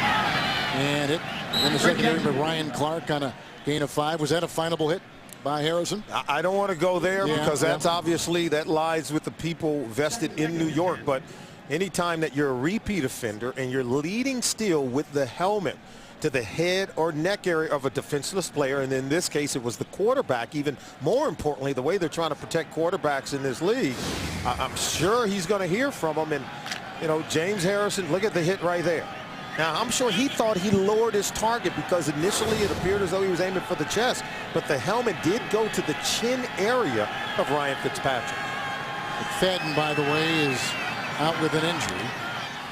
[SPEAKER 1] And hit in the secondary by Ryan Clark on a gain of 5. Was that a finable hit by Harrison?
[SPEAKER 2] I don't want to go there because that's obviously that lies with the people vested in New York. But anytime that you're a repeat offender and you're leading still with the helmet to the head or neck area of a defenseless player, and in this case it was the quarterback, even more importantly, the way they're trying to protect quarterbacks in this league, I'm sure he's going to hear from them. And, you know, James Harrison, look at the hit right there. Now, I'm sure he thought he lowered his target because initially it appeared as though he was aiming for the chest, but the helmet did go to the chin area of Ryan Fitzpatrick.
[SPEAKER 1] McFadden, by the way, is out with an injury.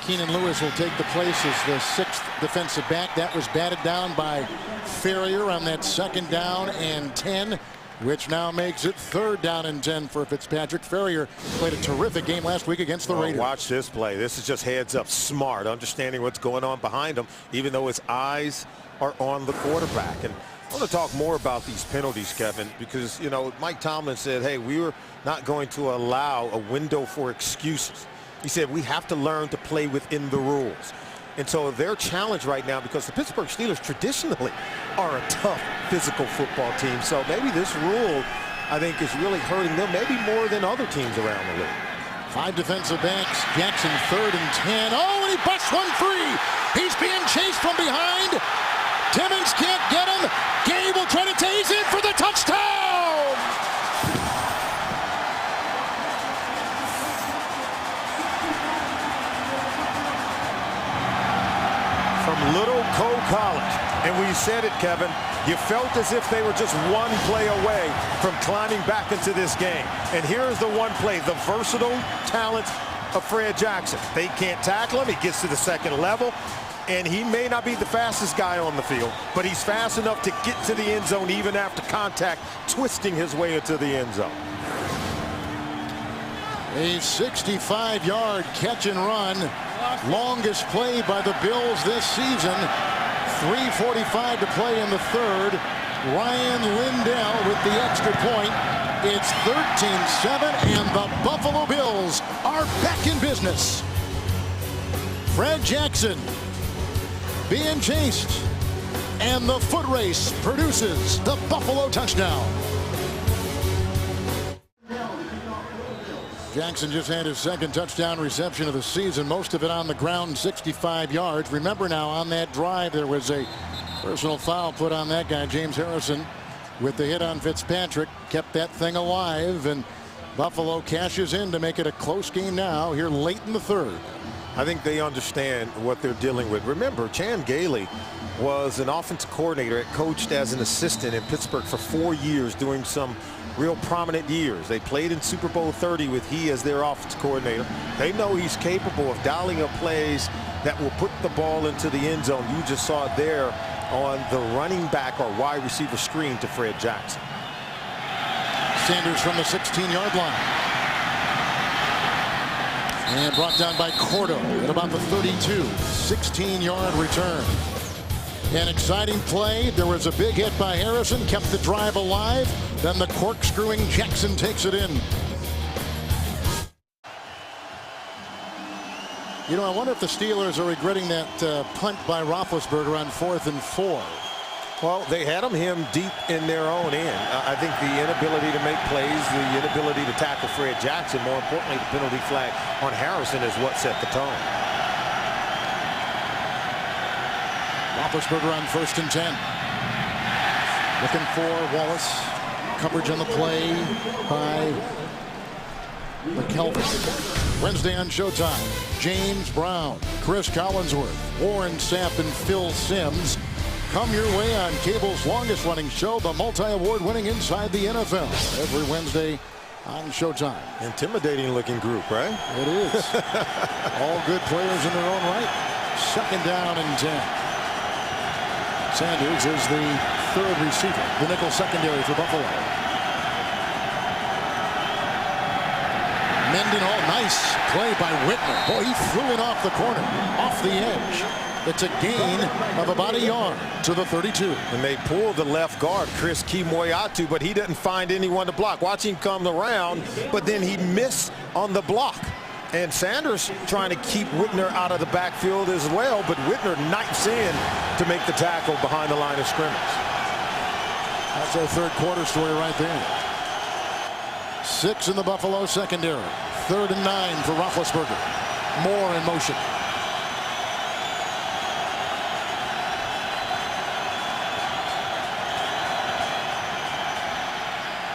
[SPEAKER 1] Keenan Lewis will take the place as the 6th defensive back. That was batted down by Ferrier on that 2nd down and 10, which now makes it 3rd down and 10 for Fitzpatrick. Ferrier played a terrific game last week against the Raiders.
[SPEAKER 2] Watch this play. This is just heads up, smart, understanding what's going on behind him, even though his eyes are on the quarterback. And I want to talk more about these penalties, Kevin, because, you know, Mike Tomlin said, hey, we were not going to allow a window for excuses. He said we have to learn to play within the rules. And so their challenge right now, because the Pittsburgh Steelers traditionally are a tough physical football team. So maybe this rule, I think, is really hurting them, maybe more than other teams around the league.
[SPEAKER 1] 5 defensive backs. Jackson 3rd and 10. Oh, and he busts one free. He's being chased from behind. Timmons can't get him. Gabe will try to tase in for the touchdown.
[SPEAKER 2] From Little Co College. And we said it, Kevin, you felt as if they were just one play away from climbing back into this game. And here's the one play, the versatile talent of Fred Jackson. They can't tackle him. He gets to the second level. And he may not be the fastest guy on the field, but he's fast enough to get to the end zone even after contact, twisting his way into the end zone.
[SPEAKER 1] A 65-yard catch and run. Longest play by the Bills this season. 3:45 to play in the third. Ryan Lindell with the extra point. It's 13-7, and the Buffalo Bills are back in business. Fred Jackson being chased, and the foot race produces the Buffalo touchdown. Jackson just had his second touchdown reception of the season, most of it on the ground, 65 yards. Remember now, on that drive, there was a personal foul put on that guy, James Harrison, with the hit on Fitzpatrick, kept that thing alive, and Buffalo cashes in to make it a close game now here late in the third.
[SPEAKER 2] I think they understand what they're dealing with. Remember, Chan Gailey was an offensive coordinator, coached as an assistant in Pittsburgh for 4 years, doing some real prominent years. They played in Super Bowl 30 with he as their offensive coordinator. They know he's capable of dialing up plays that will put the ball into the end zone. You just saw it there on the running back or wide receiver screen to Fred Jackson.
[SPEAKER 1] Sanders from the 16-yard line. And brought down by Cordo at about the 32. 16-yard return. An exciting play. There was a big hit by Harrison, kept the drive alive. Then the corkscrewing Jackson takes it in. You know, I wonder if the Steelers are regretting that punt by Roethlisberger on 4th and 4.
[SPEAKER 2] Well, they had him deep in their own end. I think the inability to make plays, the inability to tackle Fred Jackson, more importantly, the penalty flag on Harrison is what set the tone.
[SPEAKER 1] Roethlisberger on 1st and 10. Looking for Wallace. Coverage on the play by McKelvin. Wednesday on Showtime. James Brown, Chris Collinsworth, Warren Sapp, and Phil Simms come your way on cable's longest running show, the multi-award winning Inside the NFL. Every Wednesday on Showtime.
[SPEAKER 2] Intimidating looking group, right?
[SPEAKER 1] It is. All good players in their own right. 2nd down and 10. Sanders is the 3rd receiver, the nickel secondary for Buffalo. Mendenhall, nice play by Whitmer. Boy, he flew it off the corner, off the edge. It's a gain of about a yard to the 32.
[SPEAKER 2] And they pulled the left guard, Chris Kemoeatu, but he didn't find anyone to block. Watch him come around, but then he missed on the block. And Sanders trying to keep Whitner out of the backfield as well, but Whitner knifes in to make the tackle behind the line of scrimmage.
[SPEAKER 1] That's our third quarter story right there. 6 in the Buffalo secondary. 3rd and 9 for Roethlisberger. Moore in motion.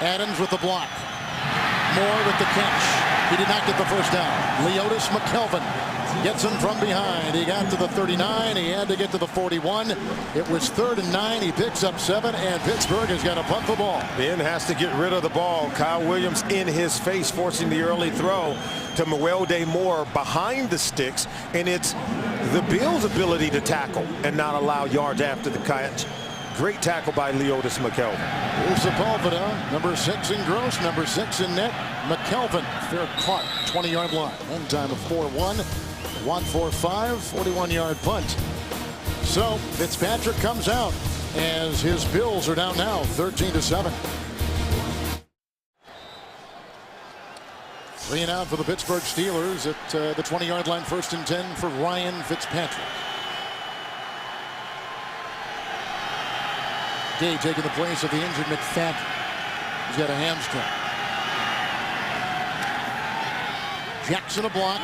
[SPEAKER 1] Adams with the block. Moore with the catch. He did not get the first down. Leotis McKelvin gets him from behind. He got to the 39. He had to get to the 41. It was 3rd and 9. He picks up 7, and Pittsburgh has got to punt the ball.
[SPEAKER 2] Ben has to get rid of the ball. Kyle Williams in his face, forcing the early throw to Mewelde Moore behind the sticks. And it's the Bills' ability to tackle and not allow yards after the catch. Great tackle by Leotis McKelvin.
[SPEAKER 1] Here's Sepulveda, number 6 in gross, number 6 in net. McKelvin, fair caught, 20-yard line. End time of 4-1, 1-4-5, 41-yard punt. So Fitzpatrick comes out as his Bills are down now, 13-7. 3 and out for the Pittsburgh Steelers at the 20-yard line, 1st and 10 for Ryan Fitzpatrick. McKay taking the place of the injured McFadden. He's got a hamstring. Jackson a block.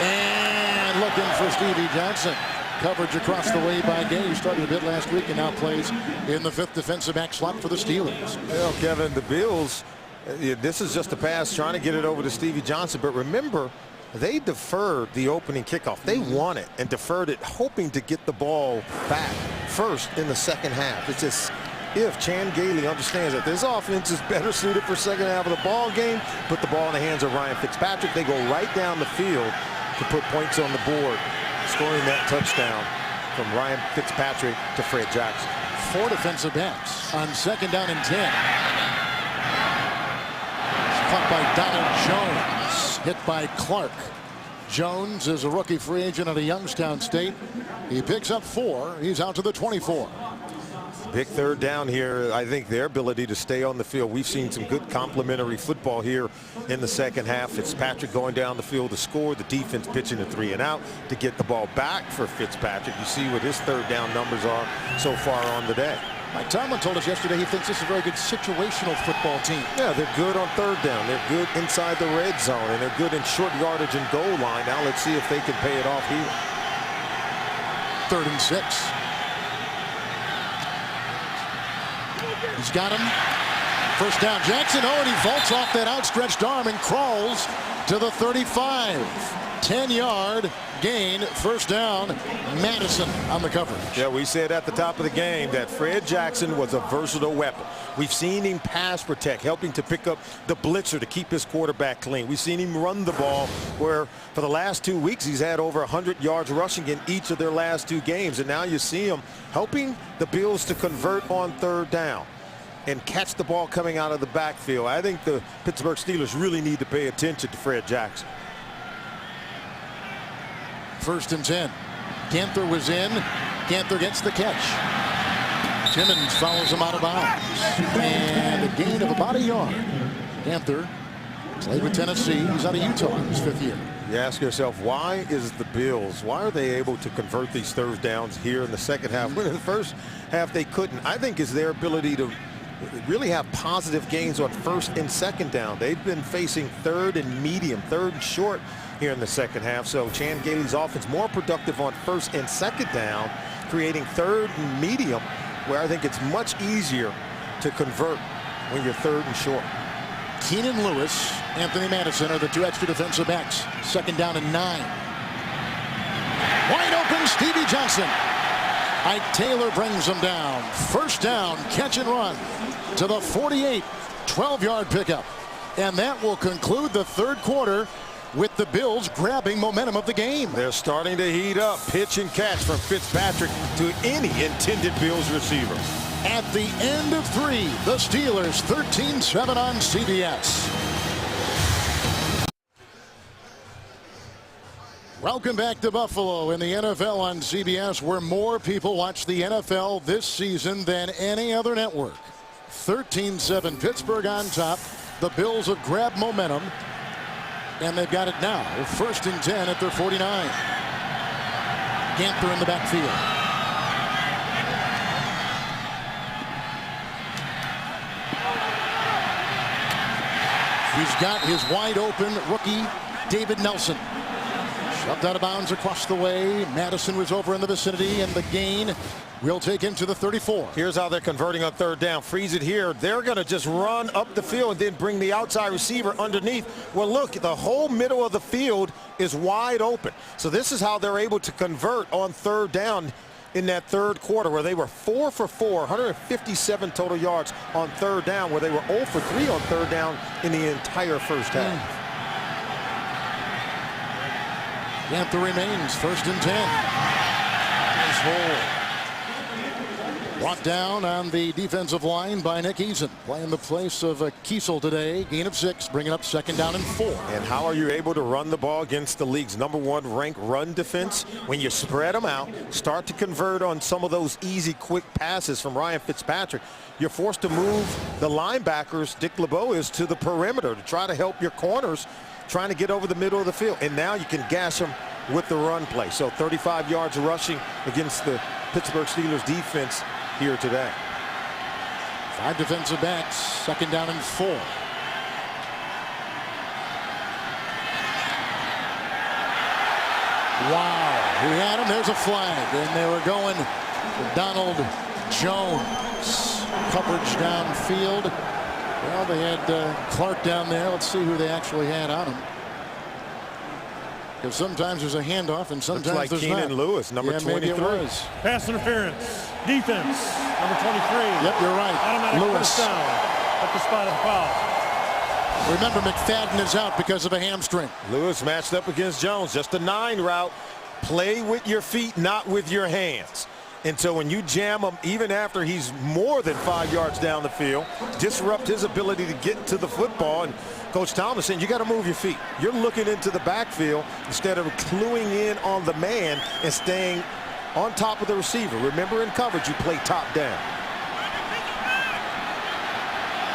[SPEAKER 1] And looking for Stevie Johnson. Coverage across the way by Gay, who started a bit last week and now plays in the 5th defensive back slot for the Steelers.
[SPEAKER 2] Well, Kevin, the Bills, this is just a pass trying to get it over to Stevie Johnson. But remember, they deferred the opening kickoff. They won it and deferred it, hoping to get the ball back first in the second half. It's just if Chan Gailey understands that this offense is better suited for second half of the ball game, put the ball in the hands of Ryan Fitzpatrick. They go right down the field to put points on the board, scoring that touchdown from Ryan Fitzpatrick to Fred Jackson.
[SPEAKER 1] 4 defensive backs on 2nd down and 10. Caught by Donald Jones, hit by Clark. Jones is a rookie free agent out of Youngstown State. He picks up 4. He's out to the 24.
[SPEAKER 2] Big 3rd down here. I think their ability to stay on the field. We've seen some good complementary football here in the second half. Fitzpatrick going down the field to score. The defense pitching a 3 and out to get the ball back for Fitzpatrick. You see what his 3rd down numbers are so far on the day.
[SPEAKER 1] Mike Tomlin told us yesterday he thinks this is a very good situational football team.
[SPEAKER 2] Yeah, they're good on 3rd down. They're good inside the red zone, and they're good in short yardage and goal line. Now let's see if they can pay it off here.
[SPEAKER 1] 3rd and 6. He's got him. 1st down, Jackson. Oh, and he vaults off that outstretched arm and crawls to the 35. 10-yard gain. 1st down. Madison on the coverage.
[SPEAKER 2] Yeah, we said at the top of the game that Fred Jackson was a versatile weapon. We've seen him pass protect, helping to pick up the blitzer to keep his quarterback clean. We've seen him run the ball, where for the last 2 weeks he's had over 100 yards rushing in each of their last 2 games. And now you see him helping the Bills to convert on 3rd down and catch the ball coming out of the backfield. I think the Pittsburgh Steelers really need to pay attention to Fred Jackson.
[SPEAKER 1] 1st and 10. Ganther was in. Ganther gets the catch. Timmons follows him out of bounds. And a gain of about a yard. Ganther played with Tennessee. He's out of Utah in his 5th year.
[SPEAKER 2] You ask yourself, why is the Bills, why are they able to convert these 3rd downs here in the second half? When in the first half they couldn't. I think it's their ability to really have positive gains on 1st and 2nd down. They've been facing 3rd and medium, 3rd and short here in the second half. So Chan Gailey's offense more productive on 1st and 2nd down, creating 3rd and medium, where I think it's much easier to convert when you're 3rd and short.
[SPEAKER 1] Keenan Lewis, Anthony Madison are the 2 extra defensive backs. 2nd down and 9. Wide open, Stevie Johnson. Ike Taylor brings him down. 1st down, catch and run to the 48. 12-yard pickup. And that will conclude the 3rd quarter with the Bills grabbing momentum of the game.
[SPEAKER 2] They're starting to heat up. Pitch and catch from Fitzpatrick to any intended Bills receiver.
[SPEAKER 1] At the end of 3, the Steelers 13-7 on CBS. Welcome back to Buffalo in the NFL on CBS, where more people watch the NFL this season than any other network. 13-7 Pittsburgh on top. The Bills have grabbed momentum, and they've got it now. 1st and 10 at their 49. Ganther in the backfield. He's got his wide open rookie David Nelson. Shoved out of bounds across the way. Madison was over in the vicinity, and the gain will take him to the 34.
[SPEAKER 2] Here's how they're converting on 3rd down. Freeze it here. They're going to just run up the field and then bring the outside receiver underneath. Well, look, the whole middle of the field is wide open. So this is how they're able to convert on 3rd down in that 3rd quarter, where they were 4 for 4, 157 total yards on 3rd down, where they were 0 for 3 on 3rd down in the entire first half.
[SPEAKER 1] Ganther remains 1st and 10. Nice hole. Brought down on the defensive line by Nick Eason, playing the place of Kiesel today. Gain of 6, bringing up 2nd down and 4.
[SPEAKER 2] And how are you able to run the ball against the league's #1 ranked run defense? When you spread them out, start to convert on some of those easy, quick passes from Ryan Fitzpatrick, you're forced to move the linebackers, Dick LeBeau is, to the perimeter to try to help your corners trying to get over the middle of the field. And now you can gash them with the run play. So 35 yards rushing against the Pittsburgh Steelers defense here today.
[SPEAKER 1] 5 defensive backs, 2nd down and 4. Wow, he had him. There's a flag, and they were going Donald Jones. Coverage downfield. Well, they had Clark down there. Let's see who they actually had on him. Because sometimes there's a handoff, and sometimes
[SPEAKER 2] Looks like
[SPEAKER 1] there's
[SPEAKER 2] Keenan
[SPEAKER 1] not.
[SPEAKER 2] Lewis, number 23.
[SPEAKER 1] Maybe it was.
[SPEAKER 3] Pass interference. Defense. Number 23.
[SPEAKER 1] Yep, you're right.
[SPEAKER 3] Automatic
[SPEAKER 1] Lewis.
[SPEAKER 3] first down at the spot of the foul.
[SPEAKER 1] Remember, McFadden is out because of a hamstring.
[SPEAKER 2] Lewis matched up against Jones. Just a 9 route. Play with your feet, not with your hands. And so when you jam him, even after he's more than 5 yards down the field, disrupt his ability to get to the football. And Coach Thomas saying, you got to move your feet. You're looking into the backfield instead of cluing in on the man and staying on top of the receiver. Remember, in coverage, you play top down.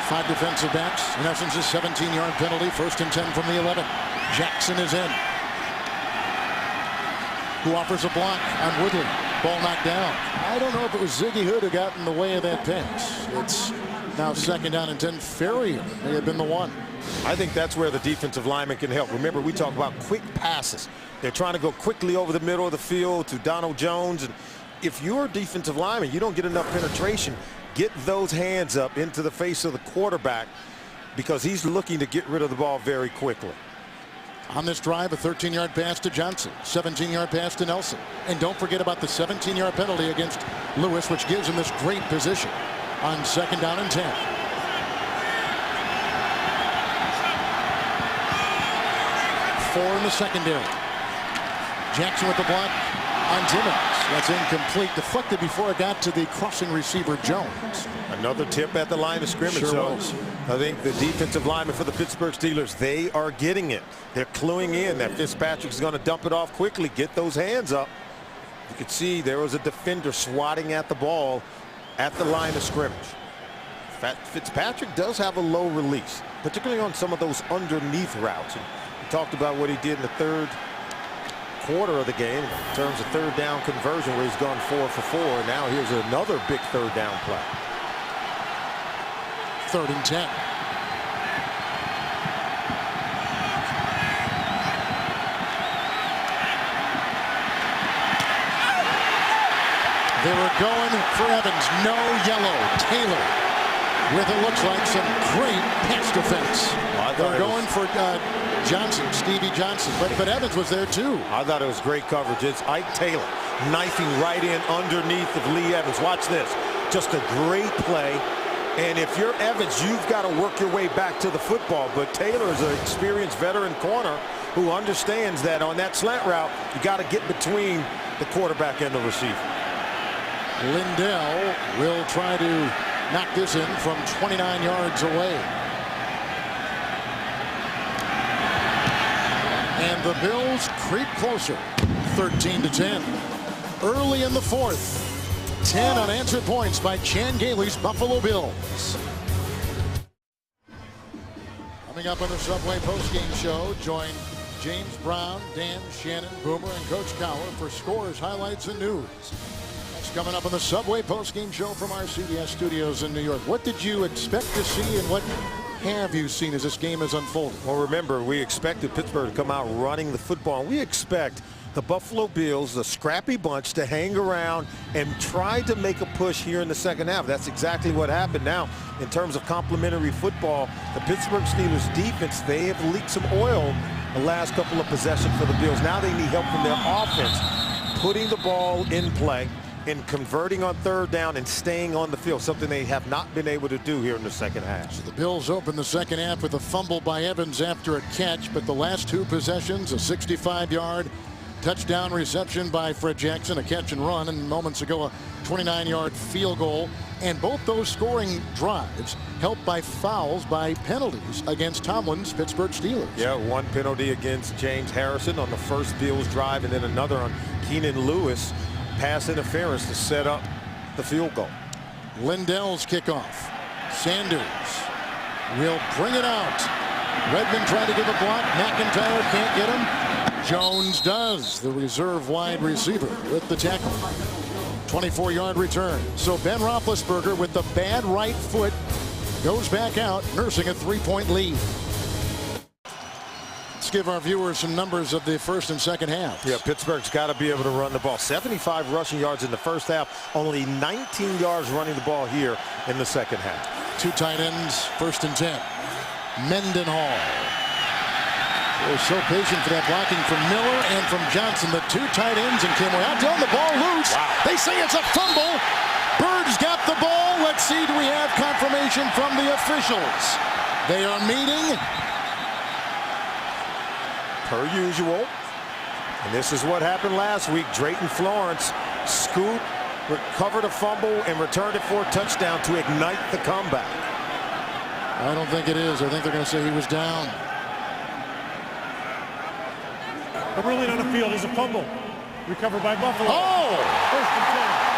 [SPEAKER 1] 5 defensive backs. In essence, a 17-yard penalty. 1st and 10 from the 11. Jackson is in. Who offers a block on Woodley. Ball knocked down. I don't know if it was Ziggy Hood who got in the way of that pass. It's now 2nd down and 10. Ferrier may have been the one.
[SPEAKER 2] I think that's where the defensive lineman can help. Remember, we talk about quick passes. They're trying to go quickly over the middle of the field to Donald Jones. And if you're a defensive lineman, you don't get enough penetration. Get those hands up into the face of the quarterback because he's looking to get rid of the ball very quickly.
[SPEAKER 1] On this drive, a 13-yard pass to Johnson, 17-yard pass to Nelson. And don't forget about the 17-yard penalty against Lewis, which gives him this great position on 2nd down and 10. Four in the secondary. Jackson with the block on Timmons. That's incomplete. Deflected before it got to the crossing receiver, Jones.
[SPEAKER 2] Another tip at the line of scrimmage.
[SPEAKER 1] Sure was.
[SPEAKER 2] I think the defensive lineman for the Pittsburgh Steelers, they are getting it. They're cluing in that Fitzpatrick's going to dump it off quickly, get those hands up. You could see there was a defender swatting at the ball at the line of scrimmage. Fitzpatrick does have a low release, particularly on some of those underneath routes. And we talked about what he did in the 3rd quarter of the game in terms of 3rd down conversion, where he's gone 4 for 4. Now here's another big 3rd down play.
[SPEAKER 1] 3rd and 10. They were going for Evans. No yellow. Taylor with it looks like some great pass defense. They're going for Johnson, Stevie Johnson, but Evans was there too.
[SPEAKER 2] I thought it was great coverage. It's Ike Taylor knifing right in underneath of Lee Evans. Watch this. Just a great play. And if you're Evans, you've got to work your way back to the football. But Taylor is an experienced veteran corner who understands that on that slant route, you got to get between the quarterback and the receiver.
[SPEAKER 1] Lindell will try to knock this in from 29 yards away. And the Bills creep closer, 13-10. Early in the 4th, 10 unanswered points by Chan Gailey's Buffalo Bills. Coming up on the Subway postgame show, join James Brown, Dan, Shannon, Boomer, and Coach Cowher for scores, highlights, and news. That's coming up on the Subway postgame show from our CBS studios in New York. What did you expect to see, and what have you seen as this game has unfolded?
[SPEAKER 2] Well, remember, we expected Pittsburgh to come out running the football. We expect the Buffalo Bills, a scrappy bunch, to hang around and try to make a push here in the 2nd half. That's exactly what happened. Now, in terms of complementary football, the Pittsburgh Steelers defense, they have leaked some oil the last couple of possessions for the Bills. Now they need help from their offense, putting the ball in play and converting on 3rd down and staying on the field, something they have not been able to do here in the 2nd half.
[SPEAKER 1] So the Bills open the 2nd half with a fumble by Evans after a catch, but the last 2 possessions, a 65-yard touchdown reception by Fred Jackson, a catch and run, and moments ago a 29-yard field goal. And both those scoring drives helped by fouls, by penalties against Tomlin's Pittsburgh Steelers.
[SPEAKER 2] Yeah, one penalty against James Harrison on the first Bills drive, and then another on Keenan Lewis. Pass interference to set up the field goal.
[SPEAKER 1] Lindell's kickoff. Sanders will bring it out. Redmond trying to give a block. McIntyre can't get him. Jones does. The reserve wide receiver with the tackle. 24-yard return. So Ben Roethlisberger with the bad right foot goes back out, nursing a 3-point lead. Let's give our viewers some numbers of the first and second half.
[SPEAKER 2] Yeah, Pittsburgh's got to be able to run the ball. 75 rushing yards in the first half, only 19 yards running the ball here in the second half.
[SPEAKER 1] 2 tight ends, first and 10. Mendenhall. They were so patient for that blocking from Miller and from Johnson, the 2 tight ends, and came out telling the ball loose.
[SPEAKER 2] Wow.
[SPEAKER 1] They say it's a fumble. Bird's got the ball. Let's see, do we have confirmation from the officials? They are meeting.
[SPEAKER 2] Per usual. And this is what happened last week. Drayton Florence scooped, recovered a fumble, and returned it for a touchdown to ignite the comeback.
[SPEAKER 1] I don't think it is. I think they're going to say he was down.
[SPEAKER 3] The ruling on the field is a fumble. Recovered by Buffalo.
[SPEAKER 1] Oh!
[SPEAKER 3] First and 10.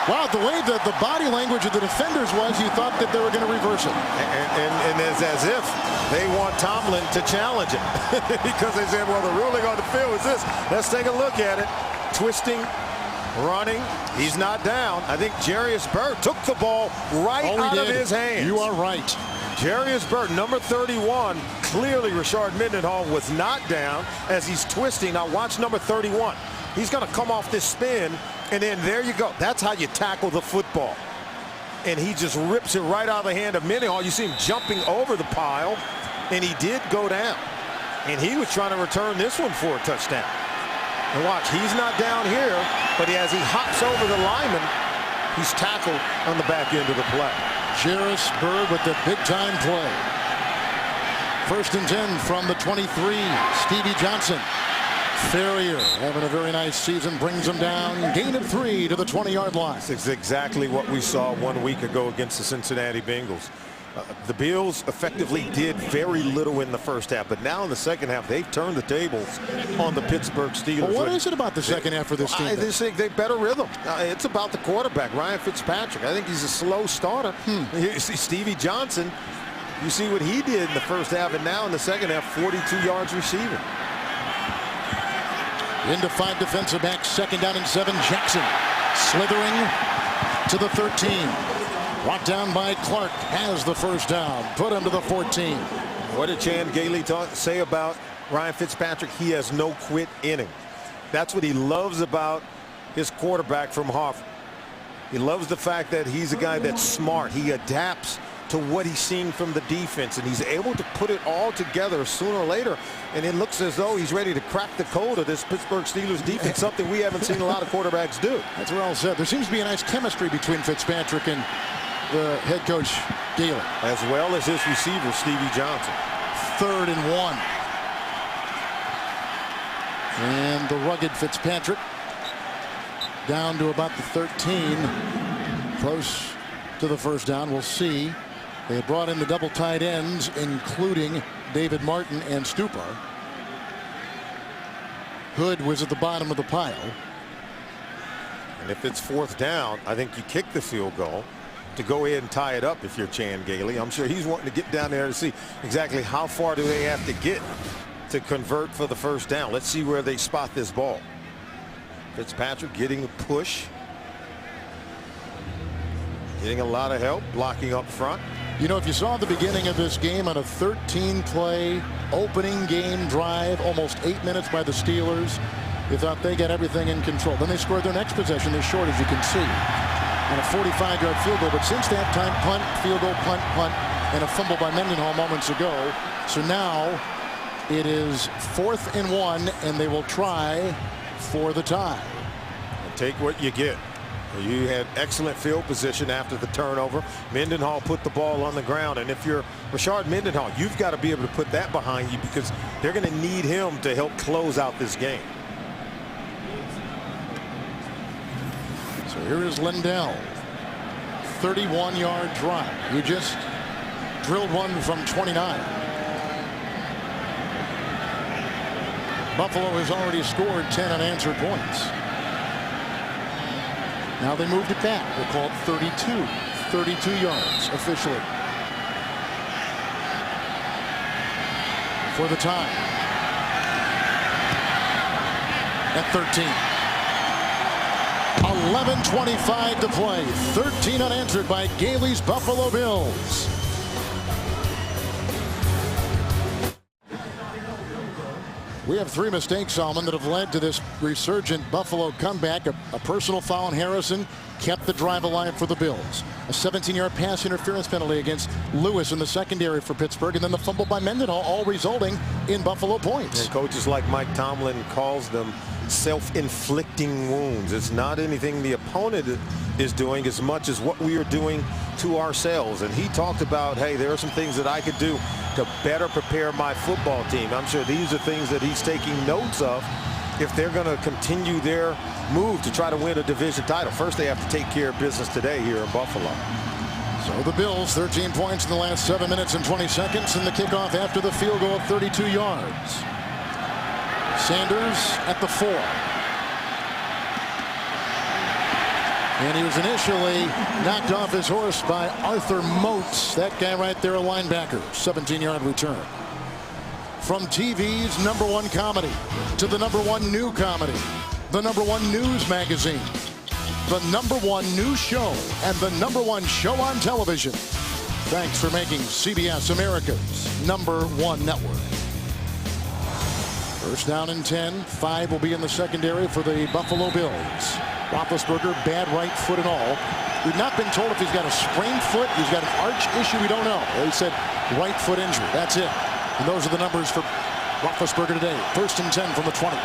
[SPEAKER 1] Wow, the way that the body language of the defenders was, you thought that they were going to reverse it.
[SPEAKER 2] And it's as if they want Tomlin to challenge it. Because they said, well, the ruling on the field is this. Let's take a look at it. Twisting, running. He's not down. I think Jarius Byrd took the ball right out of his hands.
[SPEAKER 1] You are right.
[SPEAKER 2] Jarius Byrd, number 31. Clearly, Rashard Mendenhall was not down as he's twisting. Now watch number 31. He's going to come off this spin, and then there you go. That's how you tackle the football. And he just rips it right out of the hand of Mendenhall. You see him jumping over the pile, and he did go down. And he was trying to return this one for a touchdown. And watch, he's not down here, but as he hops over the lineman, he's tackled on the back end of the play.
[SPEAKER 1] Jarius Byrd with the big-time play. First and 10 from the 23. Stevie Johnson. Ferrier having a very nice season, brings him down. Gain of 3 to the 20-yard line.
[SPEAKER 2] This is exactly what we saw 1 week ago against the Cincinnati Bengals. The Bills effectively did very little in the first half, but now in the second half, they've turned the tables on the Pittsburgh Steelers.
[SPEAKER 1] Well, what is it about the second half for this team?
[SPEAKER 2] I just think they better rhythm. It's about the quarterback, Ryan Fitzpatrick. I think he's a slow starter. You see Stevie Johnson, you see what he did in the first half, and now in the second half, 42 yards receiving.
[SPEAKER 1] Into 5 defensive backs, second down and 7. Jackson slithering to the 13. Brought down by Clark, has the first down, put him to the 14.
[SPEAKER 2] What did Chan Gailey say about Ryan Fitzpatrick? He has no quit in him. That's what he loves about his quarterback from Harvard. He loves the fact that he's a guy that's smart. He adapts to what he's seeing from the defense, and he's able to put it all together sooner or later, and it looks as though he's ready to crack the code of this Pittsburgh Steelers defense, something we haven't seen a lot of quarterbacks do.
[SPEAKER 1] That's well said. There seems to be a nice chemistry between Fitzpatrick and the head coach Gailey,
[SPEAKER 2] as well as his receiver Stevie Johnson.
[SPEAKER 1] 3rd and 1. And the rugged Fitzpatrick down to about the 13, close to the first down. We'll see. They had brought in the double tight ends, including David Martin and Stupar. Hood was at the bottom of the pile.
[SPEAKER 2] And if it's 4th down, I think you kick the field goal to go ahead and tie it up if you're Chan Gailey. I'm sure he's wanting to get down there to see exactly how far do they have to get to convert for the first down. Let's see where they spot this ball. Fitzpatrick getting a push. Getting a lot of help, blocking up front.
[SPEAKER 1] You know, if you saw the beginning of this game on a 13-play opening game drive, almost 8 minutes by the Steelers, you thought they got everything in control. Then they scored their next possession. They're short, as you can see, on a 45-yard field goal. But since that time, punt, field goal, punt, and a fumble by Mendenhall moments ago. So now it is 4th and 1, and they will try for the tie.
[SPEAKER 2] And take what you get. You had excellent field position after the turnover. Mendenhall put the ball on the ground, and if you're Rashard Mendenhall, you've got to be able to put that behind you because they're going to need him to help close out this game.
[SPEAKER 1] So here is Lindell. 31-yard drive. He just drilled one from 29. Buffalo has already scored 10 unanswered points. Now they moved it back. They called 32. 32 yards officially. For the tie. At 13. A 11:25 to play. 13 unanswered by Gailey's Buffalo Bills. We have 3 mistakes, Solomon, that have led to this resurgent Buffalo comeback. A personal foul on Harrison kept the drive alive for the Bills. A 17-yard pass interference penalty against Lewis in the secondary for Pittsburgh, and then the fumble by Mendenhall, all resulting in Buffalo points.
[SPEAKER 2] And coaches like Mike Tomlin calls them self-inflicting wounds. It's not anything the opponent is doing as much as what we are doing to ourselves. And he talked about, hey, there are some things that I could do to better prepare my football team. I'm sure these are things that he's taking notes of if they're going to continue their move to try to win a division title. First, they have to take care of business today here in Buffalo.
[SPEAKER 1] So the Bills, 13 points in the last 7 minutes and 20 seconds, and the kickoff after the field goal of 32 yards. Sanders at the 4. And he was initially knocked off his horse by Arthur Moats. That guy right there, a linebacker. 17-yard return. From TV's #1 comedy to the #1 new comedy, the #1 news magazine, the #1 news show, and the #1 show on television. Thanks for making CBS America's #1 network. First down and 10. 5 will be in the secondary for the Buffalo Bills. Roethlisberger, bad right foot and all. We've not been told if he's got a sprained foot, he's got an arch issue, we don't know. They said right foot injury, that's it. And those are the numbers for Roethlisberger today. First and 10 from the 20.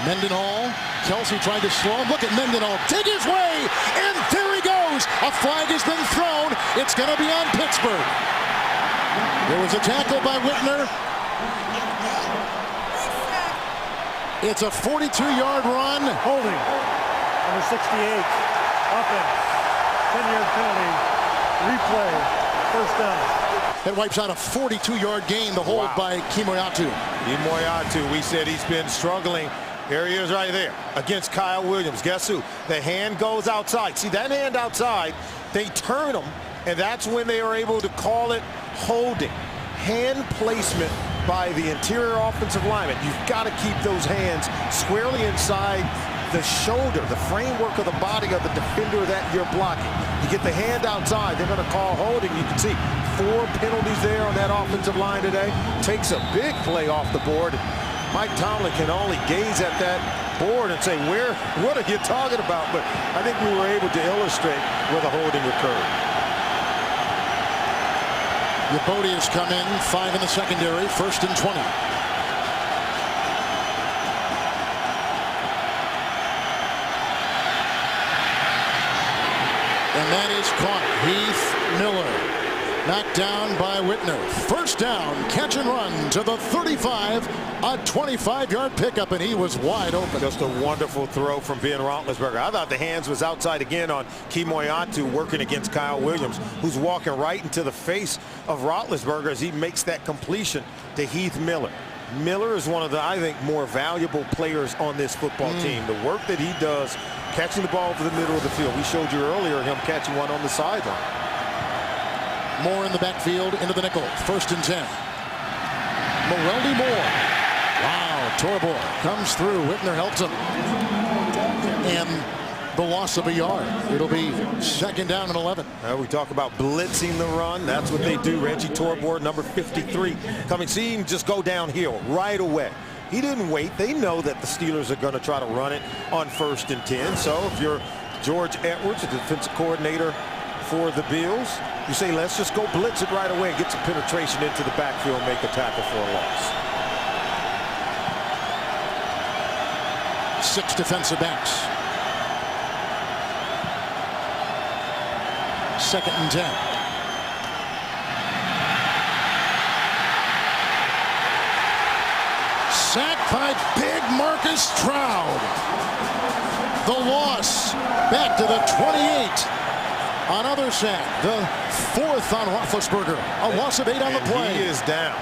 [SPEAKER 1] Mendenhall, Kelsey tried to slow him. Look at Mendenhall dig his way, and there he goes. A flag has been thrown. It's going to be on Pittsburgh. There was a tackle by Whitner. It's a 42-yard run.
[SPEAKER 3] Holding. Number 68. Offense. 10-yard penalty. Replay. First down.
[SPEAKER 1] That wipes out a 42-yard gain. The hold by Kemoeatu.
[SPEAKER 2] Kemoeatu, we said he's been struggling. There he is right there against Kyle Williams. Guess who? The hand goes outside. See that hand outside? They turn him, and that's when they are able to call it holding. Hand placement by the interior offensive lineman. You've got to keep those hands squarely inside the shoulder, the framework of the body of the defender that you're blocking. You get the hand outside, they're going to call holding. You can see 4 penalties there on that offensive line today. Takes a big play off the board. Mike Tomlin can only gaze at that board and say, what are you talking about? But I think we were able to illustrate where the holding occurred.
[SPEAKER 1] Yabodi has come in, 5 in the secondary, first and 20. And that is caught. Heath Miller knocked down by Whitner. First down, catch and run to the 35. A 25-yard pickup, and he was wide open.
[SPEAKER 2] Just a wonderful throw from Ben Roethlisberger. I thought the hands was outside again on Kemoeatu working against Kyle Williams, who's walking right into the face of Roethlisberger as he makes that completion to Heath Miller. Miller is one of the, I think, more valuable players on this football team. The work that he does catching the ball over the middle of the field. We showed you earlier him catching one on the sideline.
[SPEAKER 1] Moore in the backfield into the nickel. First and 10. Moreldi Moore. Wow, Torbor comes through. Whitner helps him. And the loss of a yard. It'll be second down and 11.
[SPEAKER 2] We talk about blitzing the run. That's what they do. Reggie Torbor, number 53, coming. See him just go downhill right away. He didn't wait. They know that the Steelers are going to try to run it on first and 10. So if you're George Edwards, the defensive coordinator for the Bills, you say, let's just go blitz it right away and get some penetration into the backfield and make a tackle for a loss.
[SPEAKER 1] 6 defensive backs. Second and 10. Sacked by big Marcus Stroud. The loss back to the 28. Another sack, the 4th on Roethlisberger. A loss of 8 on the play.
[SPEAKER 2] He is down.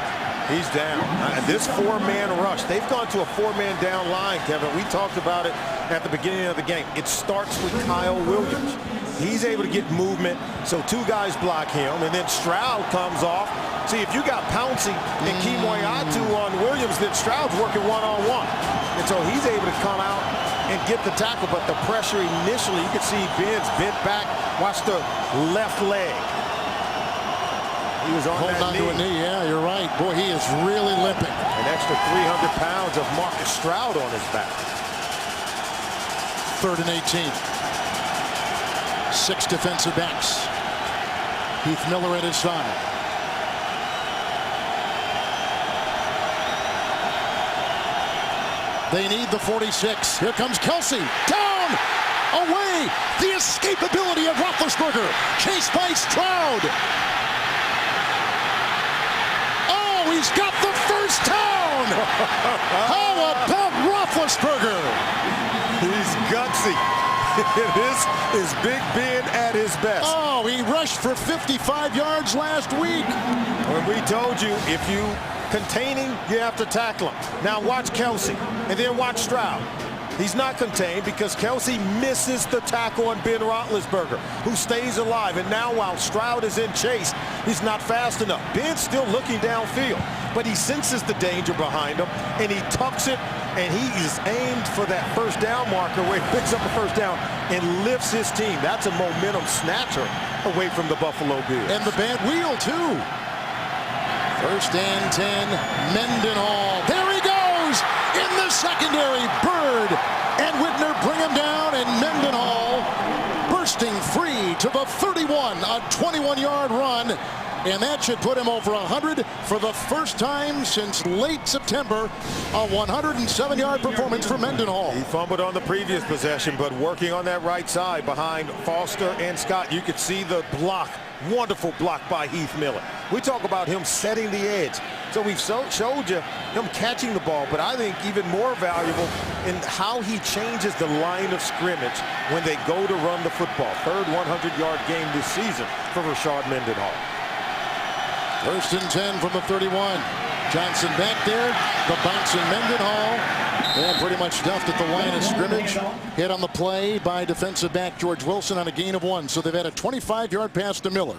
[SPEAKER 2] He's down. This 4-man rush, they've gone to a 4-man down line, Kevin. We talked about it at the beginning of the game. It starts with Kyle Williams. He's able to get movement, so 2 guys block him, and then Stroud comes off. See, if you got Pouncey and Kemoeatu on Williams, then Stroud's working one-on-one. And so he's able to come out and get the tackle, but the pressure initially, you can see Ben's bent back. Watch the left leg. He was on
[SPEAKER 1] Holding
[SPEAKER 2] that
[SPEAKER 1] on to a knee. Yeah, you're right. Boy, he is really limping.
[SPEAKER 2] An extra 300 pounds of Marcus Stroud on his back.
[SPEAKER 1] 3rd and 18. 6 defensive backs. Heath Miller at his side. They need the 46. Here comes Kelsey. Down! Away! The escapability of Roethlisberger. Chased by Stroud. Oh, he's got the first down! How about Roethlisberger?
[SPEAKER 2] He's gutsy. This is Big Ben at his best.
[SPEAKER 1] Oh, he rushed for 55 yards last week.
[SPEAKER 2] When we told you, if you containing, you have to tackle him. Now watch Kelsey, and then watch Stroud. He's not contained because Kelsey misses the tackle on Ben Roethlisberger, who stays alive. And now while Stroud is in chase, he's not fast enough. Ben's still looking downfield, but he senses the danger behind him, and he tucks it, and he is aimed for that first down marker where he picks up the first down and lifts his team. That's a momentum snatcher away from the Buffalo Bills.
[SPEAKER 1] And the bad wheel, too. 1st and 10, Mendenhall. There he goes in the secondary. Bird and Whitner bring him down, and Mendenhall bursting free to the 31, a 21-yard run. And that should put him over 100 for the first time since late September. A 107-yard performance for Mendenhall.
[SPEAKER 2] He fumbled on the previous possession, but working on that right side behind Foster and Scott. You could see the block. Wonderful block by Heath Miller. We talk about him setting the edge. So we've showed you him catching the ball, but I think even more valuable in how he changes the line of scrimmage when they go to run the football. 3rd 100-yard game this season for Rashard Mendenhall.
[SPEAKER 1] 1st and 10 from the 31. Johnson back there. The bouncing Mendenhall. And pretty much stuffed at the line of scrimmage. Hit on the play by defensive back George Wilson on a gain of 1. So they've had a 25-yard pass to Miller.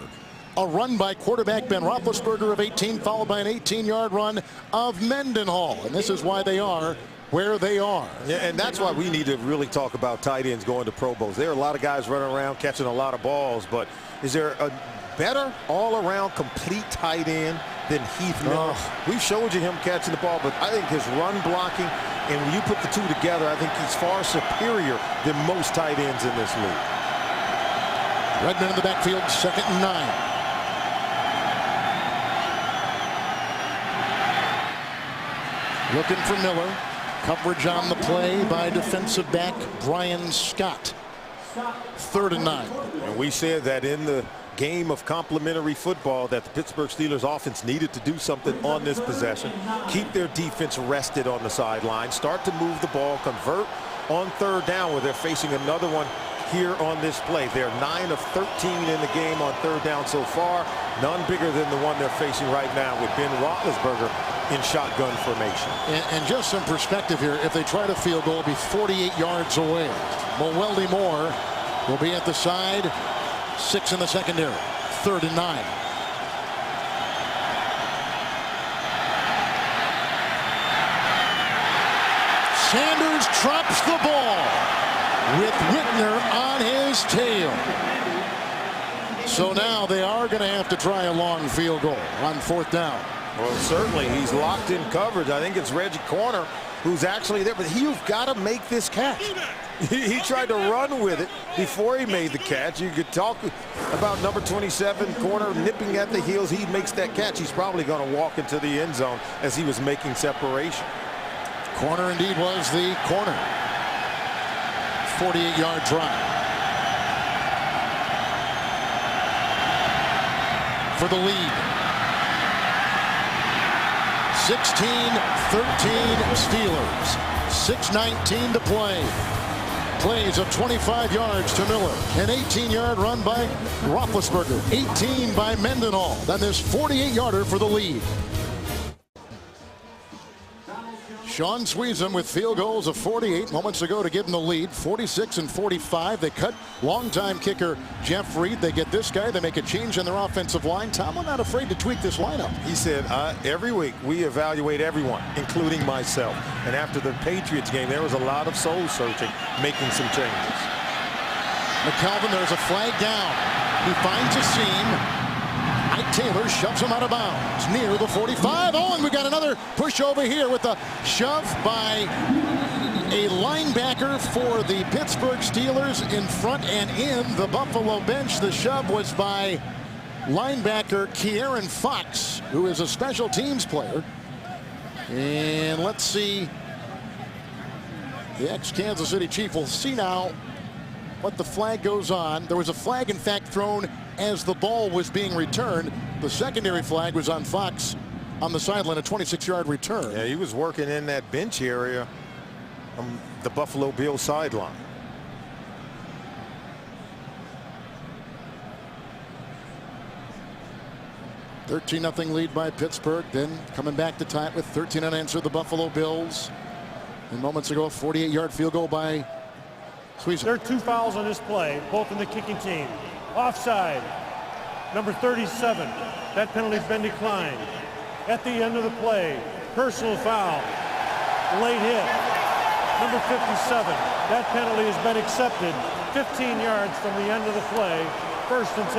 [SPEAKER 1] A run by quarterback Ben Roethlisberger of 18, followed by an 18-yard run of Mendenhall. And this is why they are where they are.
[SPEAKER 2] Yeah, and that's why we need to really talk about tight ends going to Pro Bowls. There are a lot of guys running around catching a lot of balls, but is there a better all-around complete tight end than Heath Miller? We've showed you him catching the ball, but I think his run blocking, and when you put the two together, I think he's far superior than most tight ends in this league.
[SPEAKER 1] Redmond in the backfield, 2nd and 9. Looking for Miller. Coverage on the play by defensive back Brian Scott. 3rd and 9.
[SPEAKER 2] And we said that in the game of complementary football that the Pittsburgh Steelers offense needed to do something on this possession. Keep their defense rested on the sideline. Start to move the ball. Convert on 3rd down where they're facing another one here on this play. They're 9 of 13 in the game on 3rd down so far. None bigger than the one they're facing right now with Ben Roethlisberger in shotgun formation.
[SPEAKER 1] And just some perspective here. If they try to field goal, it'll be 48 yards away. Mowelde Moore will be at the side. 6 in the secondary. 3rd and 9. Sanders drops the ball with Whitner on his tail. So now they are going to have to try a long field goal on 4th down.
[SPEAKER 2] Well, certainly he's locked in coverage. I think it's Reggie Corner who's actually there, but you've got to make this catch. He tried to run with it before he made the catch. You could talk about number 27, Corner, nipping at the heels. He makes that catch. He's probably going to walk into the end zone as he was making separation.
[SPEAKER 1] Corner indeed was the corner. 48-yard drive. For the lead. 16-13 Steelers. 6:19 to play. Plays of 25 yards to Miller. An 18-yard run by Roethlisberger. 18 by Mendenhall. Then this 48-yarder for the lead. Sean Sweezum with field goals of 48 moments ago to give them the lead. 46 and 45. They cut longtime kicker Jeff Reed. They get this guy. They make a change in their offensive line. Tomlin not afraid to tweak this lineup.
[SPEAKER 2] He said every week we evaluate everyone, including myself. And after the Patriots game, there was a lot of soul searching, making some changes.
[SPEAKER 1] McKelvin, there's a flag down. He finds a seam. Mike Taylor shoves him out of bounds near the 45. Oh, and we got another push over here with a shove by a linebacker for the Pittsburgh Steelers in front and in the Buffalo bench. The shove was by linebacker Kieran Fox, who is a special teams player. And let's see. The ex-Kansas City Chief will see now what the flag goes on. There was a flag, in fact, thrown as the ball was being returned. The secondary flag was on Fox on the sideline, a 26-yard return.
[SPEAKER 2] Yeah, he was working in that bench area on the Buffalo Bills sideline.
[SPEAKER 1] $13-0 lead by Pittsburgh. Then coming back to tie it with 13 unanswered, the Buffalo Bills. And moments ago, a 48-yard field goal by Sweezum.
[SPEAKER 3] There are 2 fouls on this play, both in the kicking team. Offside, number 37. That penalty's been declined. At the end of the play, personal foul, late hit. Number 57. That penalty has been accepted. 15 yards from the end of the play. 1st and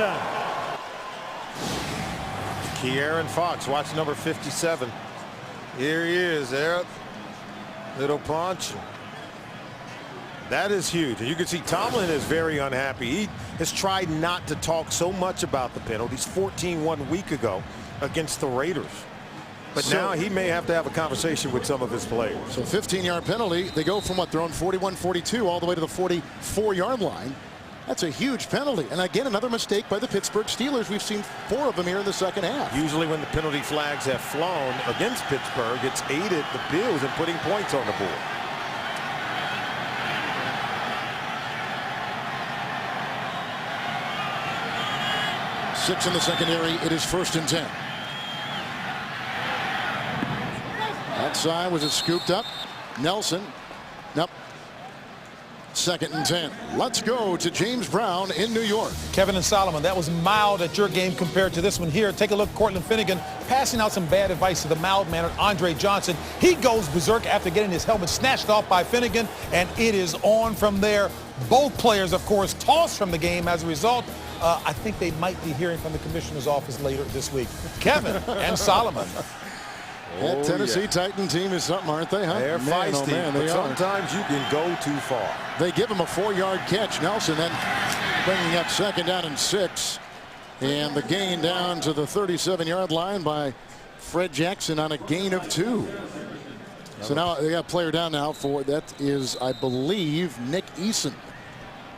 [SPEAKER 3] 10.
[SPEAKER 2] Kieran Fox, watch number 57. Here he is there. Little punch. That is huge. And you can see Tomlin is very unhappy. He has tried not to talk so much about the penalties. 14 1 week ago against the Raiders. But now he may have to have a conversation with some of his players.
[SPEAKER 1] So 15-yard penalty. They go from what, they're on 41-42 all the way to the 44-yard line. That's a huge penalty. And again, another mistake by the Pittsburgh Steelers. We've seen 4 of them here in the second half.
[SPEAKER 2] Usually when the penalty flags have flown against Pittsburgh, it's aided the Bills in putting points on the board.
[SPEAKER 1] Six in the secondary. It is 1st and 10. Outside, was it scooped up? Nelson. Nope. 2nd and 10. Let's go to James Brown in New York.
[SPEAKER 4] Kevin and Solomon, that was mild at your game compared to this one here. Take a look, Cortland Finnegan passing out some bad advice to the mild-mannered Andre Johnson. He goes berserk after getting his helmet snatched off by Finnegan, and it is on from there. Both players, of course, tossed from the game as a result. I think they might be hearing from the commissioner's office later this week. Kevin and Solomon.
[SPEAKER 1] That Tennessee Titan team is something, aren't they? Huh?
[SPEAKER 2] They're feisty, but sometimes you can go too far.
[SPEAKER 1] They give him a 4-yard catch. Nelson then bringing up 2nd down and 6. And the gain down to the 37-yard line by Fred Jackson on a gain of 2. So now they got a player down now for, that is, I believe, Nick Eason,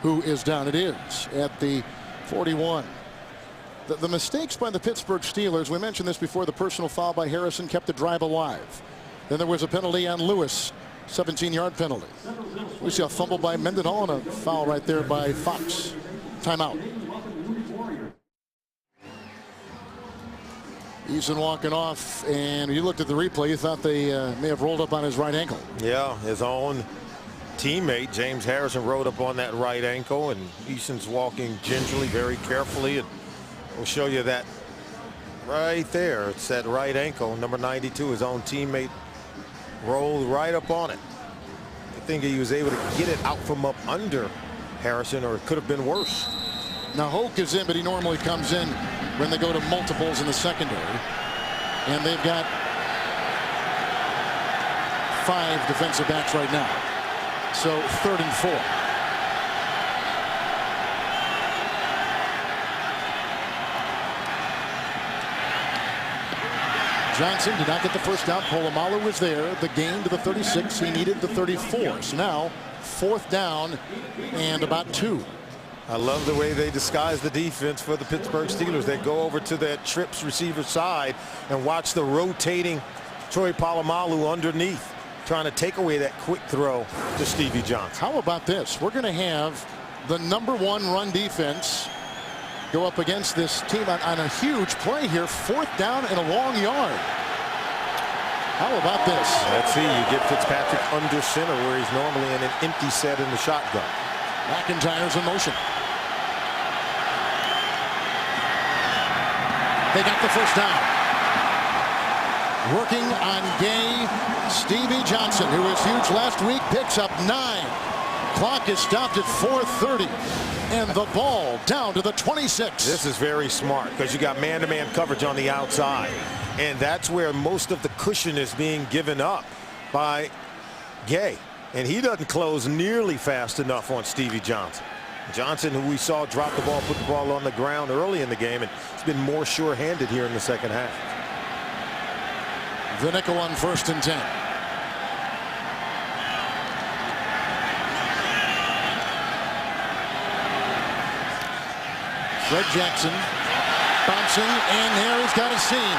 [SPEAKER 1] who is down. It is at the 41. The mistakes by the Pittsburgh Steelers, we mentioned this before, the personal foul by Harrison kept the drive alive. Then there was a penalty on Lewis, 17-yard penalty. We see a fumble by Mendenhall and a foul right there by Fox. Timeout. Eason walking off, and you looked at the replay, you thought they may have rolled up on his right ankle.
[SPEAKER 2] Yeah, his own teammate James Harrison rode up on that right ankle, and Eason's walking gingerly, very carefully, and we'll show you that right there. It's that right ankle, number 92, his own teammate rolled right up on it. I think he was able to get it out from up under Harrison, or it could have been worse.
[SPEAKER 1] Now Hoke is in, but he normally comes in when they go to multiples in the secondary. And they've got 5 defensive backs right now. So 3rd and 4. Johnson did not get the first down. Polamalu was there. The gain to the 36. He needed the 34. So now 4th down and about 2.
[SPEAKER 2] I love the way they disguise the defense for the Pittsburgh Steelers. They go over to that trips receiver side and watch the rotating Troy Polamalu underneath, trying to take away that quick throw to Stevie Johnson.
[SPEAKER 1] How about this? We're going to have the #1 run defense go up against this team on a huge play here. 4th down and a long yard. How about this?
[SPEAKER 2] Let's see, you get Fitzpatrick under center where he's normally in an empty set in the shotgun.
[SPEAKER 1] McIntyre's in motion. They got the first down. Working on Gay, Stevie Johnson, who was huge last week, picks up 9. Clock is stopped at 4:30. And the ball down to the 26.
[SPEAKER 2] This is very smart because you got man-to-man coverage on the outside. And that's where most of the cushion is being given up by Gay. And he doesn't close nearly fast enough on Stevie Johnson. Johnson, who we saw drop the ball, put the ball on the ground early in the game, and it's been more sure-handed here in the second half.
[SPEAKER 1] The nickel on 1st and 10. Fred Jackson bouncing, and here he's got a seam.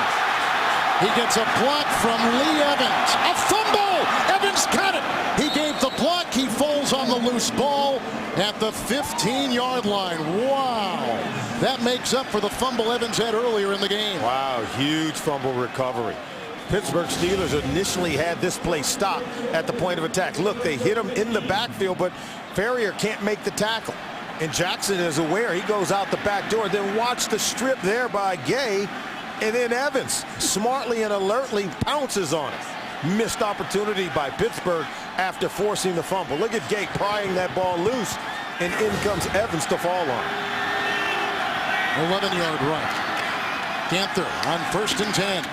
[SPEAKER 1] He gets a block from Lee Evans. A fumble! Evans got it! He gave the block. He falls on the loose ball at the 15-yard line. Wow! That makes up for the fumble Evans had earlier in the game.
[SPEAKER 2] Wow, huge fumble recovery. Pittsburgh Steelers initially had this play stopped at the point of attack. Look, they hit him in the backfield, but Ferrier can't make the tackle. And Jackson is aware. He goes out the back door. Then watch the strip there by Gay. And then Evans smartly and alertly pounces on it. Missed opportunity by Pittsburgh after forcing the fumble. Look at Gay prying that ball loose. And in comes Evans to fall on.
[SPEAKER 1] 11-yard run. Ganther on 1st and 10.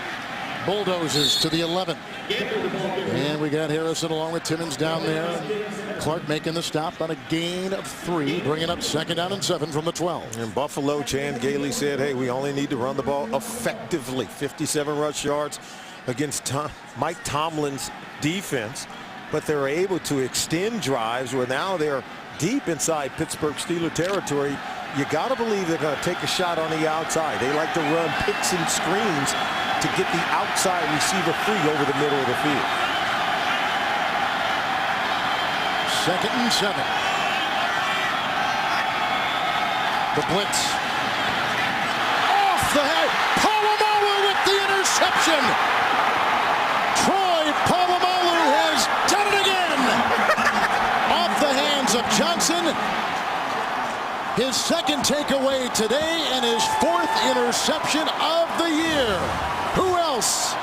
[SPEAKER 1] Bulldozes to the 11. And we got Harrison along with Timmons down there. Clark making the stop on a gain of 3, bringing up 2nd down and 7 from the 12.
[SPEAKER 2] In Buffalo, Chan Gailey said, hey, we only need to run the ball effectively. 57 rush yards against Mike Tomlin's defense. But they're able to extend drives where now they're deep inside Pittsburgh Steeler territory. You got to believe they're going to take a shot on the outside. They like to run picks and screens to get the outside receiver free over the middle of the field.
[SPEAKER 1] 2nd and 7. The blitz. Off the head. Polamalu with the interception. Troy Polamalu has done it again. Off the hands of Johnson. His 2nd takeaway today and his 4th interception of the year. Who else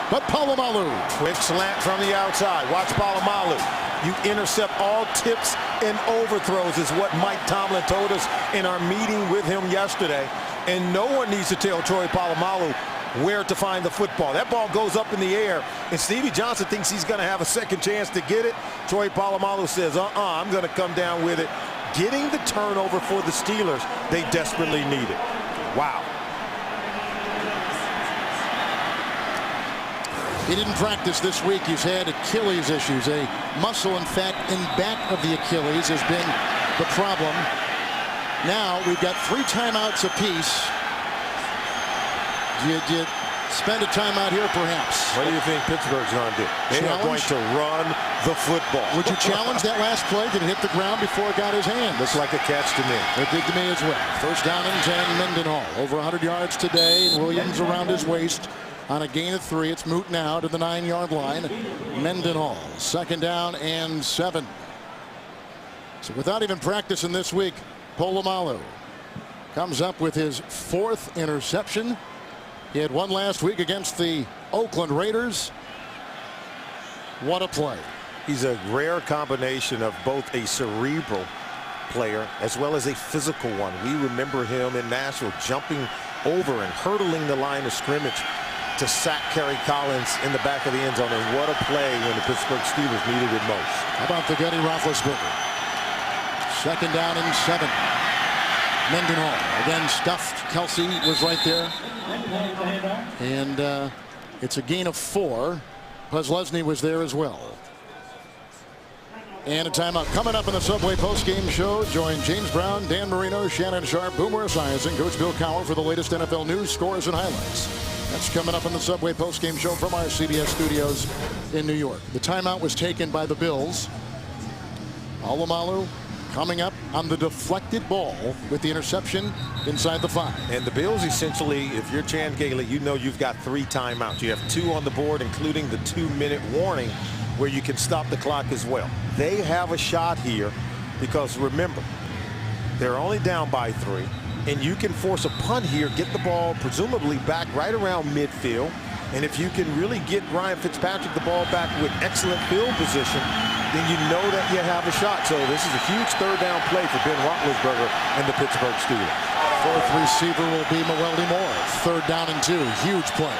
[SPEAKER 1] but Polamalu?
[SPEAKER 2] Quick slant from the outside. Watch Polamalu. You intercept all tips and overthrows is what Mike Tomlin told us in our meeting with him yesterday. And no one needs to tell Troy Polamalu where to find the football. That ball goes up in the air, and Stevie Johnson thinks he's going to have a second chance to get it. Troy Polamalu says, I'm going to come down with it. Getting the turnover for the Steelers, they desperately need it. Wow.
[SPEAKER 1] He didn't practice this week. He's had Achilles issues. A muscle, in fact, in back of the Achilles has been the problem. Now we've got 3 timeouts apiece. Do you spend a timeout here, perhaps?
[SPEAKER 2] What do you think Pittsburgh's going to do? They are going to run the football.
[SPEAKER 1] Would you challenge that last play? Did it hit the ground before it got his hand?
[SPEAKER 2] Looks like a catch to me.
[SPEAKER 1] It did to me as well. 1st down and 10, Mendenhall. Over 100 yards today. Williams around his waist on a gain of 3. It's Moot now to the 9-yard line. Mendenhall, 2nd down and 7. So without even practicing this week, Polamalu comes up with his 4th interception. He had one last week against the Oakland Raiders. What a play.
[SPEAKER 2] He's a rare combination of both a cerebral player as well as a physical one. We remember him in Nashville jumping over and hurdling the line of scrimmage to sack Kerry Collins in the back of the end zone. And what a play when the Pittsburgh Steelers needed it most.
[SPEAKER 1] How about the Gutty Roethlisberger? 2nd down and 7. Mendenhall again stuffed. Kelsey was right there. And it's a gain of 4. Posluszny was there as well. And a timeout coming up in the Subway postgame show. Join James Brown, Dan Marino, Shannon Sharp, Boomer Esiason, Coach Bill Cowher for the latest NFL news, scores, and highlights. That's coming up in the Subway postgame show from our CBS studios in New York. The timeout was taken by the Bills. Polamalu coming up on the deflected ball with the interception inside the 5.
[SPEAKER 2] And the Bills essentially, if you're Chan Gailey, you know you've got 3 timeouts. You have 2 on the board, including the 2-minute warning where you can stop the clock as well. They have a shot here because remember, they're only down by 3, and you can force a punt here, get the ball presumably back right around midfield. And if you can really get Ryan Fitzpatrick the ball back with excellent field position, then you know that you have a shot. So this is a huge 3rd down play for Ben Roethlisberger and the Pittsburgh Steelers.
[SPEAKER 1] 4th receiver will be Mewelde Moore. 3rd down and 2. Huge play.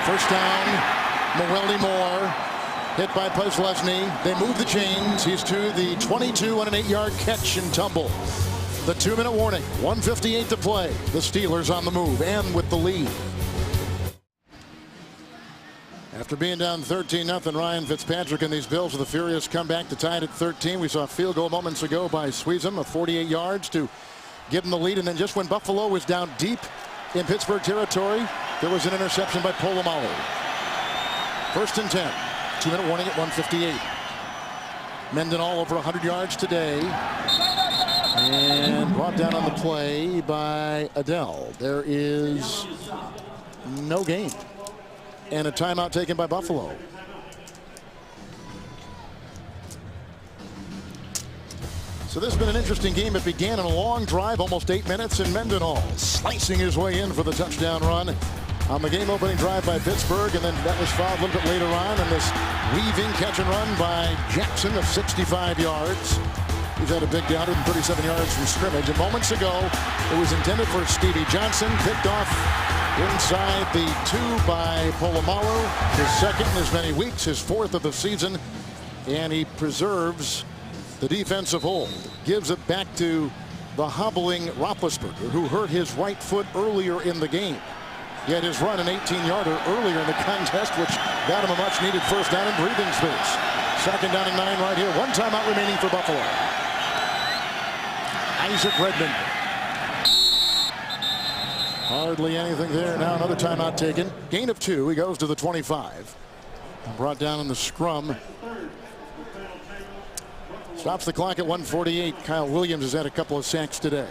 [SPEAKER 1] First down, Mewelde Moore. Hit by Posluszny. They move the chains. He's to the 22 on an 8-yard catch and tumble. The 2-minute warning. 1:58 to play. The Steelers on the move and with the lead. After being down 13-0, Ryan Fitzpatrick and these Bills with a furious comeback to tie it at 13. We saw a field goal moments ago by Sweezum of 48 yards to give them the lead. And then just when Buffalo was down deep in Pittsburgh territory, there was an interception by Polamalu. 1st and 10. 2-minute warning at 1:58. Mendenhall over 100 yards today. And brought down on the play by Adele. There is no gain. And a timeout taken by Buffalo. So this has been an interesting game. It began in a long drive, almost 8 minutes, and Mendenhall slicing his way in for the touchdown run on the game-opening drive by Pittsburgh, and then that was fouled a little bit later on, and this weaving catch and run by Jackson of 65 yards. He's had a big day, 137 yards from scrimmage. And moments ago, it was intended for Stevie Johnson, picked off inside the 2 by Polamalu. His 2nd in as many weeks, his 4th of the season, and he preserves the defensive hold. Gives it back to the hobbling Roethlisberger, who hurt his right foot earlier in the game. He had his run an 18-yarder earlier in the contest, which got him a much-needed 1st down and breathing space. 2nd down and 9 right here. 1 timeout remaining for Buffalo. Isaac Redmond. Hardly anything there. Now another timeout taken. Gain of 2. He goes to the 25. Brought down in the scrum. Stops the clock at 1:48. Kyle Williams has had a couple of sacks today.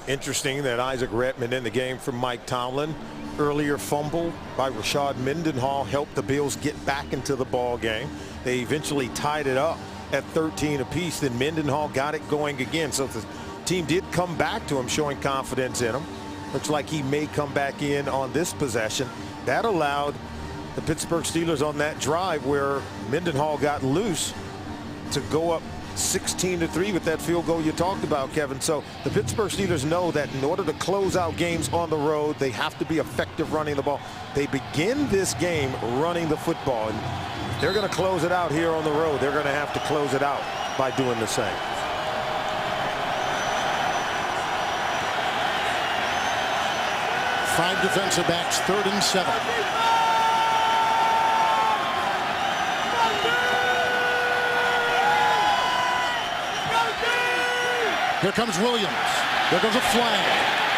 [SPEAKER 2] Interesting that Isaac Redmond in the game from Mike Tomlin. Earlier fumble by Rashad Mendenhall helped the Bills get back into the ball game. They eventually tied it up at 13 apiece. Then Mendenhall got it going again. So the team did come back to him, showing confidence in him. Looks like he may come back in on this possession. That allowed the Pittsburgh Steelers on that drive where Mendenhall got loose to go up 16-3 with that field goal you talked about, Kevin. So the Pittsburgh Steelers know that in order to close out games on the road, they have to be effective running the ball. They begin this game running the football, and if they're going to close it out here on the road, they're going to have to close it out by doing the same.
[SPEAKER 1] Five defensive backs, 3rd and 7. Here comes Williams. There goes a flag.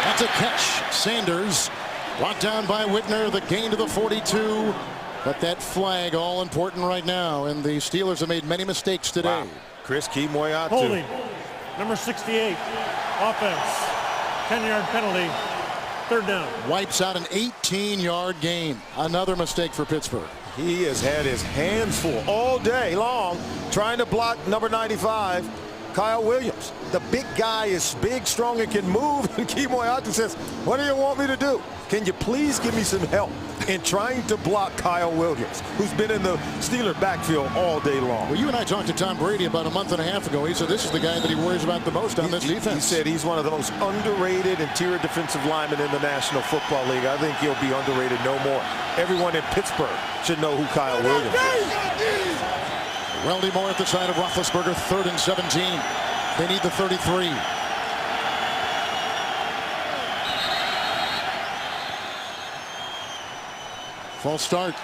[SPEAKER 1] That's a catch. Sanders brought down by Whitner. The gain to the 42. But that flag all important right now. And the Steelers have made many mistakes today.
[SPEAKER 2] Wow. Chris Kemoeatu.
[SPEAKER 3] Holding. Number 68. Offense. 10-yard penalty. 3rd down.
[SPEAKER 1] Wipes out an 18-yard gain. Another mistake for Pittsburgh.
[SPEAKER 2] He has had his hands full all day long trying to block number 95. Kyle Williams. The big guy is big, strong, and can move. And Kemoeatu says, what do you want me to do? Can you please give me some help in trying to block Kyle Williams, who's been in the Steeler backfield all day long?
[SPEAKER 1] Well, you and I talked to Tom Brady about a month and a half ago. He said this is the guy that he worries about the most on this defense.
[SPEAKER 2] He said he's one of the most underrated interior defensive linemen in the National Football League. I think he'll be underrated no more. Everyone in Pittsburgh should know who Kyle Williams is.
[SPEAKER 1] Mewelde Moore at the side of Roethlisberger, 3rd and 17. They need the 33. False start.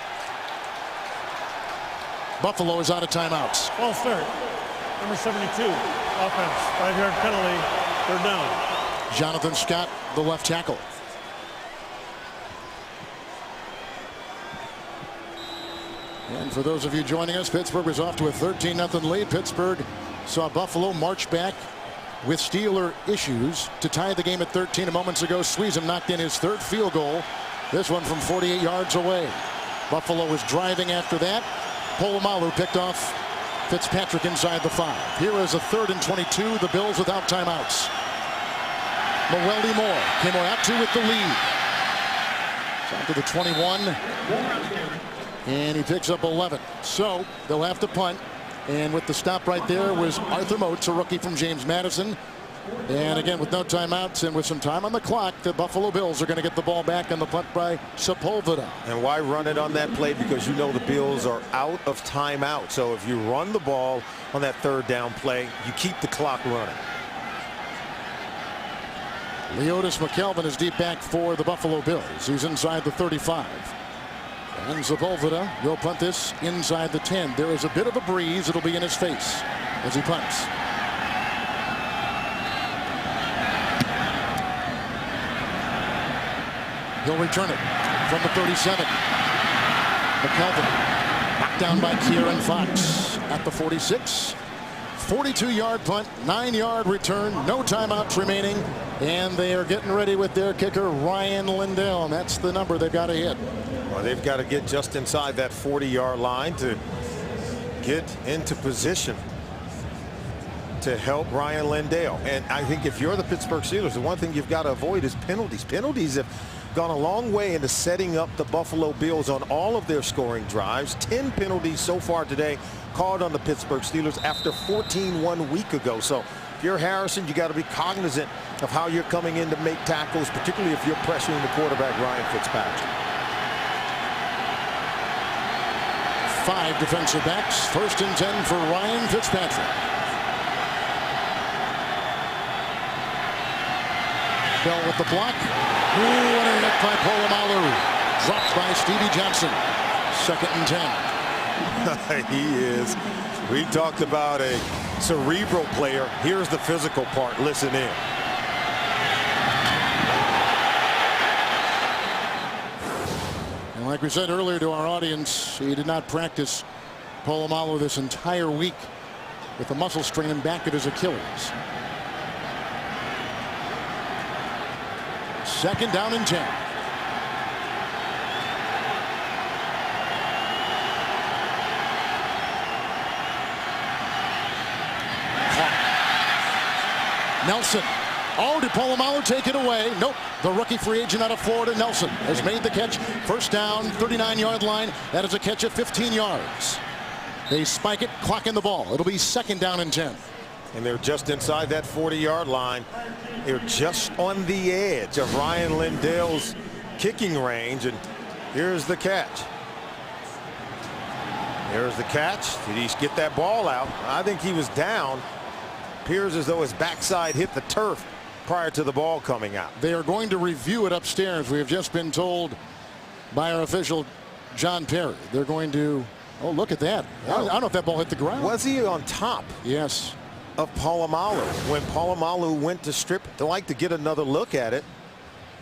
[SPEAKER 1] Buffalo is out of timeouts.
[SPEAKER 3] False start. Number 72. Offense. 5-yard penalty. 3rd down.
[SPEAKER 1] Jonathan Scott, the left tackle. And for those of you joining us, Pittsburgh was off to a 13-0 lead. Pittsburgh saw Buffalo march back with Steeler issues to tie the game at 13 moments ago. Sweezum knocked in his third field goal. This one from 48 yards away. Buffalo was driving after that. Polamalu picked off Fitzpatrick inside the 5. Here is a 3rd and 22. The Bills without timeouts. Mewelde Moore came out to with the lead. Down to the 21. And he picks up 11. So they'll have to punt. And with the stop right there was Arthur Moats, a rookie from James Madison. And again, with no timeouts and with some time on the clock, the Buffalo Bills are going to get the ball back on the punt by Sepulveda.
[SPEAKER 2] And why run it on that play? Because you know the Bills are out of timeout. So if you run the ball on that 3rd down play, you keep the clock running.
[SPEAKER 1] Leotis McKelvin is deep back for the Buffalo Bills. He's inside the 35. And Sepulveda will punt this inside the 10. There is a bit of a breeze. It'll be in his face as he punts. He'll return it from the 37. McKelvin knocked down by Kieran Fox at the 46. 42-yard punt, 9-yard return, no timeouts remaining, and they are getting ready with their kicker, Ryan Lindell, and that's the number they've got to hit.
[SPEAKER 2] Well, they've got to get just inside that 40-yard line to get into position to help Ryan Lindell. And I think if you're the Pittsburgh Steelers, the one thing you've got to avoid is penalties. Penalties have gone a long way into setting up the Buffalo Bills on all of their scoring drives. 10 penalties so far today called on the Pittsburgh Steelers after 14 1 week ago. So if you're Harrison, you got to be cognizant of how you're coming in to make tackles, particularly if you're pressuring the quarterback, Ryan Fitzpatrick.
[SPEAKER 1] 5 defensive backs. 1st and 10 for Ryan Fitzpatrick. Bell with the block. Ooh, what a hit by Polamalu. Dropped by Stevie Johnson. 2nd and 10.
[SPEAKER 2] He is. We talked about a cerebral player. Here's the physical part. Listen in.
[SPEAKER 1] And like we said earlier to our audience, he did not practice Polamalu this entire week with a muscle strain in back of his Achilles. 2nd down and 10. Nelson. Oh, did Polamalu take it away? Nope. The rookie free agent out of Florida, Nelson, has made the catch. 1st down, 39-yard line. That is a catch of 15 yards. They spike it, clocking the ball. It'll be 2nd down and 10.
[SPEAKER 2] And they're just inside that 40-yard line. They're just on the edge of Ryan Lindell's kicking range. And here's the catch. There's the catch. Did he get that ball out? I think he was down. Appears as though his backside hit the turf prior to the ball coming out.
[SPEAKER 1] They are going to review it upstairs. We have just been told by our official, John Perry. They're going to, oh, look at that. I don't know if that ball hit the ground.
[SPEAKER 2] Was he on top?
[SPEAKER 1] Yes.
[SPEAKER 2] Of Polamalu. When Polamalu went to strip, they like to get another look at it.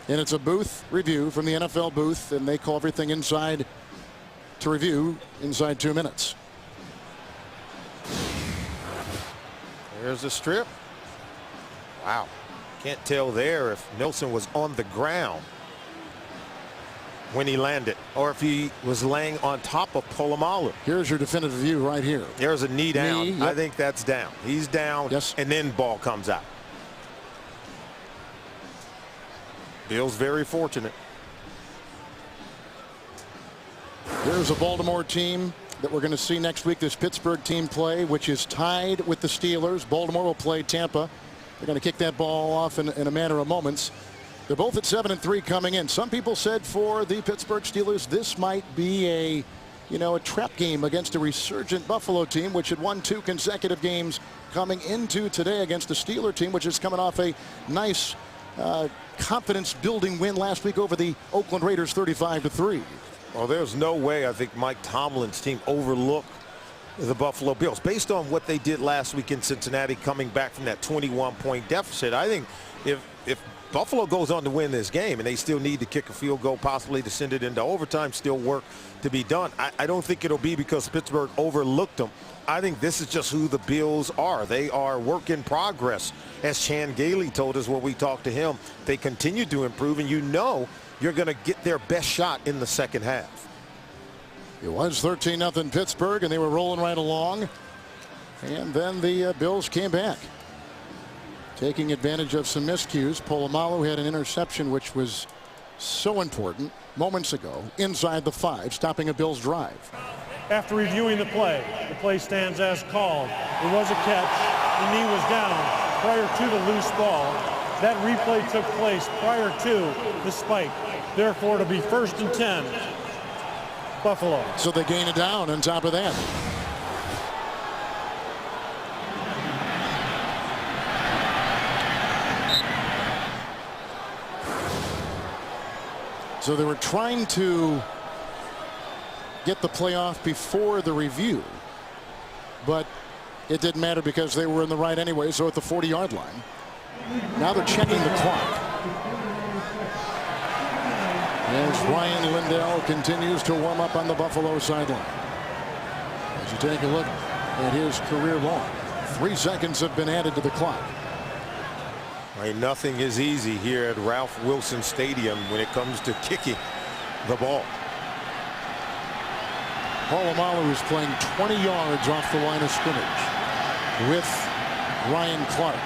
[SPEAKER 1] And it's a booth review from the NFL booth, and they call everything inside to review inside 2 minutes.
[SPEAKER 2] There's the strip. Wow. Can't tell there if Nelson was on the ground when he landed or if he was laying on top of Polamalu.
[SPEAKER 1] Here's your definitive view right here.
[SPEAKER 2] There's a knee down.
[SPEAKER 1] Yep.
[SPEAKER 2] I think that's down. He's down.
[SPEAKER 1] Yes.
[SPEAKER 2] And then ball comes out. Bill's very fortunate.
[SPEAKER 1] There's a Baltimore team that we're going to see next week, this Pittsburgh team play, which is tied with the Steelers. Baltimore will play Tampa. They're going to kick that ball off in a matter of moments. They're both at 7-3 coming in. Some people said for the Pittsburgh Steelers, this might be a trap game against a resurgent Buffalo team, which had won 2 consecutive games coming into today against the Steeler team, which is coming off a nice confidence-building win last week over the Oakland Raiders, 35-3.
[SPEAKER 2] Well, there's no way I think Mike Tomlin's team overlooked the Buffalo Bills based on what they did last week in Cincinnati, coming back from that 21-point deficit. I think if if Buffalo goes on to win this game and they still need to kick a field goal, possibly to send it into overtime, still work to be done. I don't think it'll be because Pittsburgh overlooked them. I think this is just who the Bills are. They are work in progress. As Chan Gailey told us when we talked to him, they continue to improve, and you know you're going to get their best shot in the second half.
[SPEAKER 1] It was 13-0 Pittsburgh, and they were rolling right along. And then the Bills came back, taking advantage of some miscues. Polamalu had an interception which was so important moments ago inside the 5, stopping a Bills drive.
[SPEAKER 3] After reviewing the play stands as called. It was a catch. The knee was down prior to the loose ball. That replay took place prior to the spike. Therefore, it'll be 1st and 10, Buffalo.
[SPEAKER 1] So they gain it down on top of that. So they were trying to get the playoff before the review, but it didn't matter because they were in the right anyway. So at the 40-yard line, now they're checking the clock as Ryan Lindell continues to warm up on the Buffalo sideline. As you take a look at his career long, 3 seconds have been added to the clock.
[SPEAKER 2] Right, nothing is easy here at Ralph Wilson Stadium when it comes to kicking the ball.
[SPEAKER 1] Polamalu is playing 20 yards off the line of scrimmage with Ryan Clark.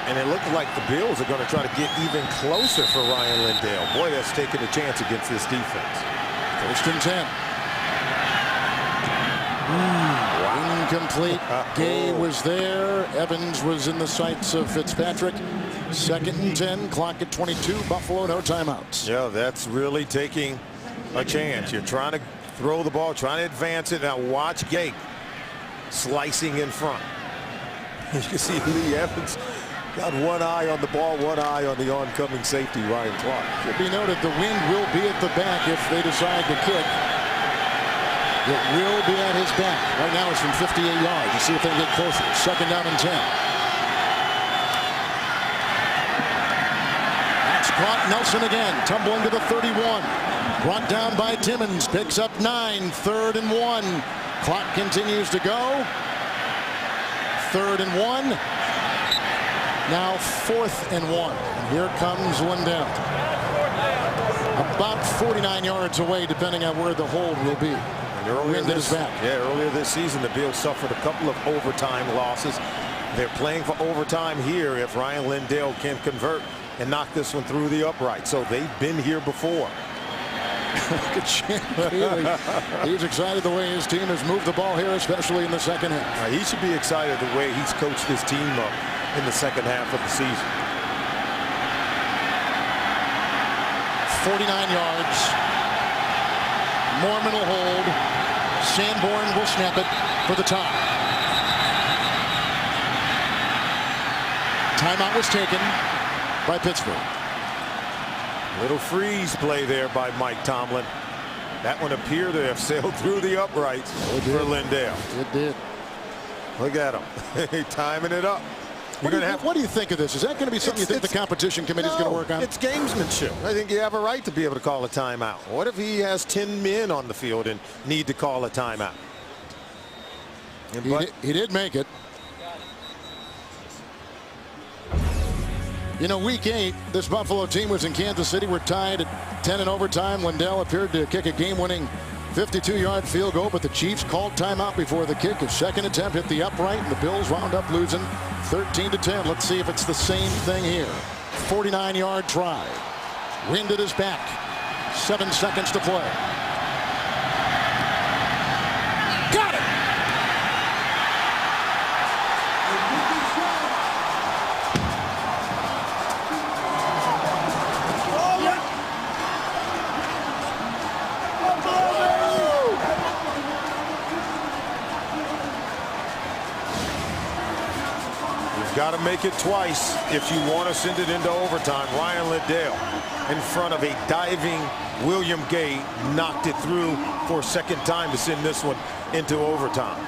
[SPEAKER 2] And it looks like the Bills are going to try to get even closer for Ryan Lindell. Boy, that's taking a chance against this defense.
[SPEAKER 1] 1st and 10. Incomplete. Gay was there. Evans was in the sights of Fitzpatrick. 2nd and 10. Clock at 22. Buffalo, no timeouts.
[SPEAKER 2] Yeah, that's really taking a chance. You're trying to throw the ball, trying to advance it. Now watch Gay slicing in front. You can see Lee Evans got one eye on the ball, one eye on the oncoming safety, Ryan Clark.
[SPEAKER 1] Should be noted the wind will be at the back if they decide to kick. It will be at his back. Right now it's from 58 yards. You see if they can get closer. 2nd down and 10. That's caught. Nelson again. Tumbling to the 31. Brought down by Timmons. Picks up 9. 3rd and 1. Clock continues to go. 3rd and 1. Now 4th and 1. And here comes Lindell. About 49 yards away, depending on where the hold will be.
[SPEAKER 2] Earlier this season, the Bills suffered a couple of overtime losses. They're playing for overtime here if Ryan Lindell can convert and knock this one through the upright. So they've been here before.
[SPEAKER 1] Look at Chan Gailey. He's excited the way his team has moved the ball here, especially in the second half.
[SPEAKER 2] He should be excited the way he's coached his team up in the second half of the season.
[SPEAKER 1] 49 yards. Mormon will hold. Sanborn will snap it for the tie. Timeout was taken by Pittsburgh.
[SPEAKER 2] Little freeze play there by Mike Tomlin. That one appeared to have sailed through the uprights for Lindell.
[SPEAKER 1] It did.
[SPEAKER 2] Look at him. Timing it up.
[SPEAKER 1] What do you think of this? Is that going to be something you think the competition committee is going to work on?
[SPEAKER 2] It's gamesmanship. I think you have a right to be able to call a timeout. What if he has 10 men on the field and need to call a timeout?
[SPEAKER 1] He did make it. You know, week 8, this Buffalo team was in Kansas City. We're tied at 10 in overtime. Lindell appeared to kick a game-winning 52-yard field goal, but the Chiefs called timeout before the kick. His second attempt hit the upright, and the Bills wound up losing 13-10. Let's see if it's the same thing here. 49-yard try. Wind at his back. 7 seconds to play. Got it!
[SPEAKER 2] Got to make it twice if you want to send it into overtime. Ryan Lindell in front of a diving William Gay knocked it through for a second time to send this one into overtime.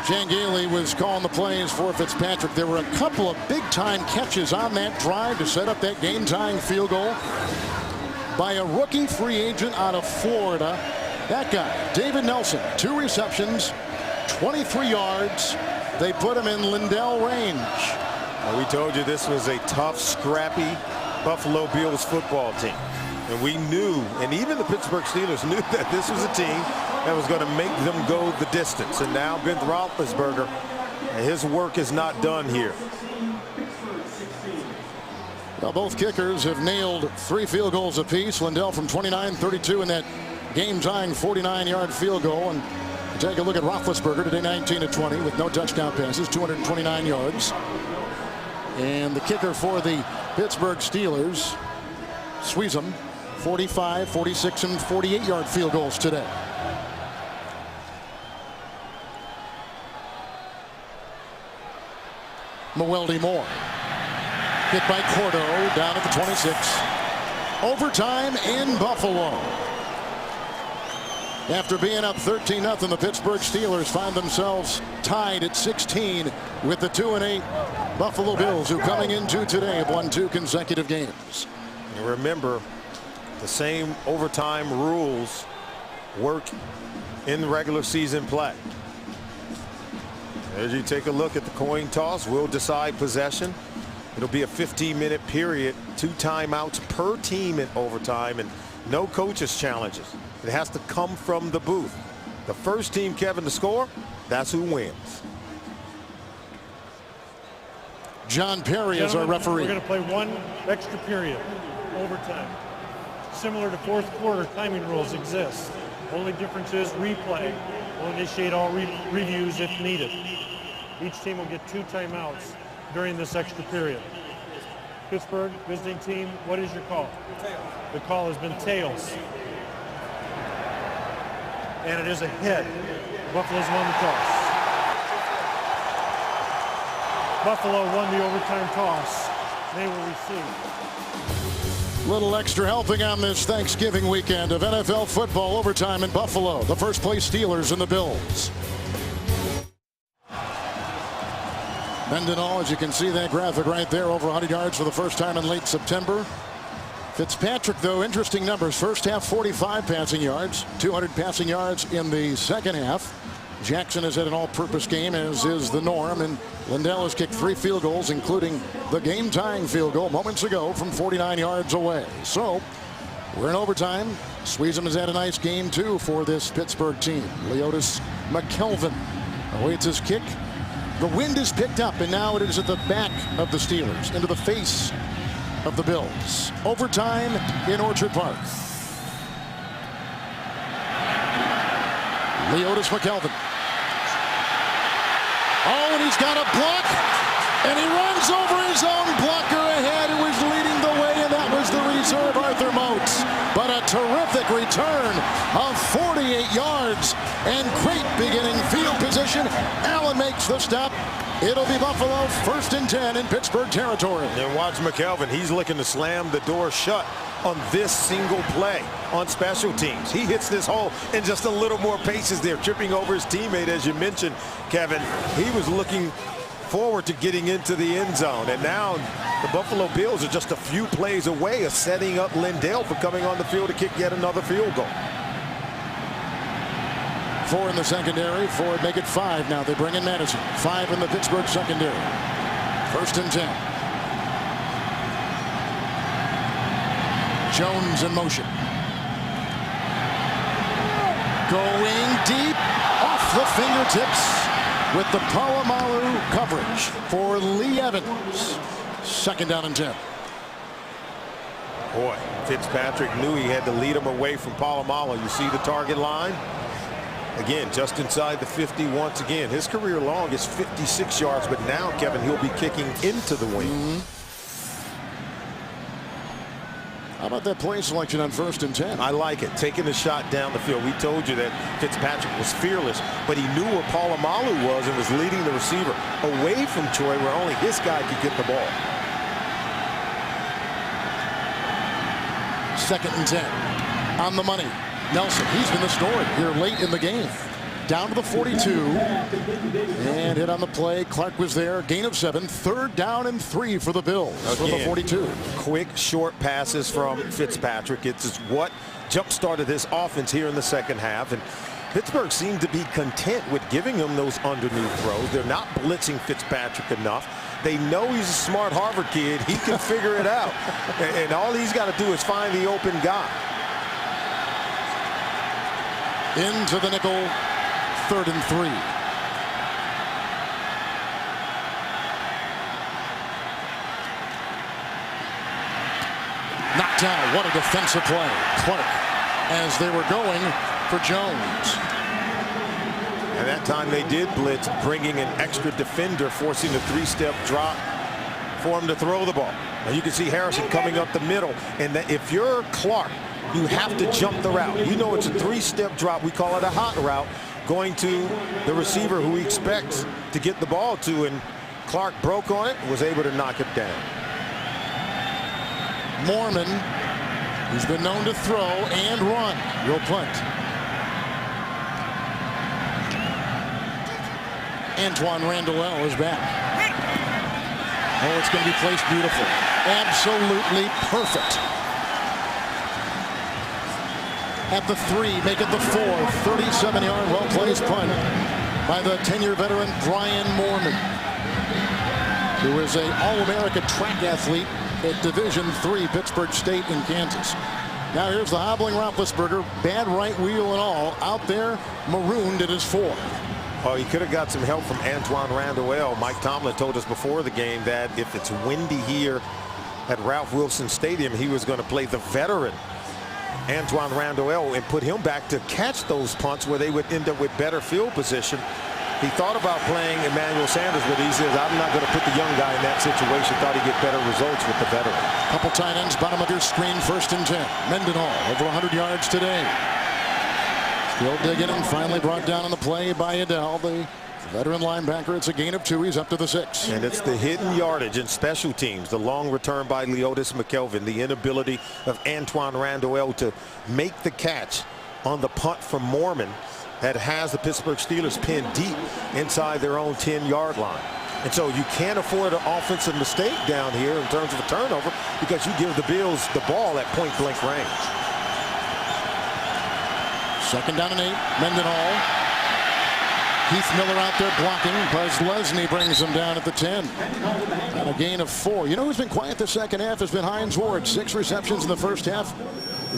[SPEAKER 1] Jan Gailey was calling the plays for Fitzpatrick. There were a couple of big-time catches on that drive to set up that game-tying field goal by a rookie free agent out of Florida. That guy, David Nelson, 2 receptions, 23 yards. They put him in Lindell range.
[SPEAKER 2] Well, we told you this was a tough, scrappy Buffalo Bills football team. And we knew, and even the Pittsburgh Steelers knew that this was a team that was going to make them go the distance. And now Ben Roethlisberger, his work is not done here.
[SPEAKER 1] Well, both kickers have nailed 3 field goals apiece. Lindell from 29-32 in that game-tying 49-yard field goal. And take a look at Roethlisberger today, 19-20 with no touchdown passes, 229 yards. And the kicker for the Pittsburgh Steelers, Sweezum, 45, 46, and 48-yard field goals today. Mewelde Moore. Hit by Cordo down at the 26. Overtime in Buffalo. After being up 13-0, the Pittsburgh Steelers find themselves tied at 16 with the 2-8 Buffalo Bills, who coming into today have won 2 consecutive games.
[SPEAKER 2] And remember, the same overtime rules work in regular season play. As you take a look at the coin toss, we'll decide possession. It'll be a 15-minute period, 2 timeouts per team in overtime, and no coaches challenges. It has to come from the booth. The first team, Kevin, to score, that's who wins.
[SPEAKER 1] John Perry is our referee.
[SPEAKER 3] We're going to play 1 extra period, overtime. Similar to fourth quarter, timing rules exist. Only difference is replay will initiate all reviews if needed. Each team will get 2 timeouts during this extra period. Pittsburgh, visiting team, what is your call? Tails. The call has been tails. And it is a hit. Buffalo's won the toss. Buffalo won the overtime toss. They will receive.
[SPEAKER 1] Little extra helping on this Thanksgiving weekend of NFL football overtime in Buffalo. The first place Steelers and the Bills. Mendenhall, as you can see that graphic right there, over 100 yards for the first time in late September. Fitzpatrick, though, interesting numbers. First half, 45 passing yards, 200 passing yards in the second half. Jackson has had an all-purpose game, as is the norm, and Lindell has kicked 3 field goals, including the game-tying field goal moments ago from 49 yards away. So we're in overtime. Sweezum has had a nice game, too, for this Pittsburgh team. Leotis McKelvin awaits his kick. The wind is picked up, and now it is at the back of the Steelers, into the face of the Bills. Overtime in Orchard Park. Leotis McKelvin. Oh, and he's got a block, and he runs over his own blocker ahead, who was leading the way, and that was the reserve Arthur Moats. But a terrific return of 48 yards and great beginning field position. Allen makes the stop. It'll be Buffalo 1st and 10 in Pittsburgh territory.
[SPEAKER 2] And watch McKelvin. He's looking to slam the door shut on this single play on special teams. He hits this hole in just a little more paces there, tripping over his teammate, as you mentioned, Kevin. He was looking forward to getting into the end zone, and now the Buffalo Bills are just a few plays away of setting up Lindell for coming on the field to kick yet another field goal.
[SPEAKER 1] 4 in the secondary. 4 make it 5 now. They bring in Madison. 5 in the Pittsburgh secondary. 1st and 10. Jones in motion. Going deep off the fingertips with the Polamalu coverage for Lee Evans. 2nd down and 10.
[SPEAKER 2] Boy, Fitzpatrick knew he had to lead him away from Polamalu. You see the target line? Again, just inside the 50 once again. His career long is 56 yards, but now, Kevin, he'll be kicking into the wing.
[SPEAKER 1] How about that play selection on 1st and 10?
[SPEAKER 2] I like it. Taking a shot down the field. We told you that Fitzpatrick was fearless, but he knew where Polamalu was and was leading the receiver away from Troy, where only his guy could get the ball.
[SPEAKER 1] 2nd and 10. On the money. Nelson, he's been the story here late in the game. down to the 42 and hit on the play. Clark was there. Gain of 7. 3rd down and 3 for the Bills from the 42.
[SPEAKER 2] Quick, short passes from Fitzpatrick. It's what jump-started this offense here in the second half. And Pittsburgh seemed to be content with giving him those underneath throws. They're not blitzing Fitzpatrick enough. They know he's a smart Harvard kid. He can figure it out. And all he's got to do is find the open guy.
[SPEAKER 1] Into the nickel, 3rd and 3. Knocked down. What a defensive play. Clark as they were going for Jones.
[SPEAKER 2] And that time they did blitz, bringing an extra defender, forcing the 3-step drop for him to throw the ball. Now you can see Harrison coming up the middle. And if you're Clark, you have to jump the route. You know it's a 3-step drop. We call it a hot route, going to the receiver who he expects to get the ball to. And Clark broke on it, was able to knock it down.
[SPEAKER 1] Mormon, who's been known to throw and run, will punt. Antoine Randall is back. Oh, it's going to be placed beautiful. Absolutely perfect. At the 3, make it the 4. 37-yard well-placed punt by the 10-year veteran Brian Mormon, who is an All-America track athlete at Division III Pittsburgh State in Kansas. Now here's the hobbling Roethlisberger, bad right wheel and all, out there marooned at his 4.
[SPEAKER 2] Oh, he could have got some help from Antoine Randall. Mike Tomlin told us before the game that if it's windy here at Ralph Wilson Stadium, he was going to play the veteran Antoine Randall and put him back to catch those punts where they would end up with better field position. He thought about playing Emmanuel Sanders, but he says, I'm not going to put the young guy in that situation. Thought he'd get better results with the veteran.
[SPEAKER 1] Couple tight ends, bottom of your screen, 1st and 10. Mendenhall over 100 yards today. Still digging and finally brought down on the play by Adele, the veteran linebacker. It's a gain of 2. He's up to the 6.
[SPEAKER 2] And it's the hidden yardage in special teams. The long return by Leotis McKelvin. The inability of Antoine Randall to make the catch on the punt from Mormon that has the Pittsburgh Steelers pinned deep inside their own 10-yard line. And so you can't afford an offensive mistake down here in terms of a turnover because you give the Bills the ball at point-blank range.
[SPEAKER 1] 2nd down and 8. Mendenhall. Heath Miller out there blocking. Buzz Lesney brings him down at the 10. And a gain of 4. You know who's been quiet the second half has been Hines Ward. 6 receptions in the first half.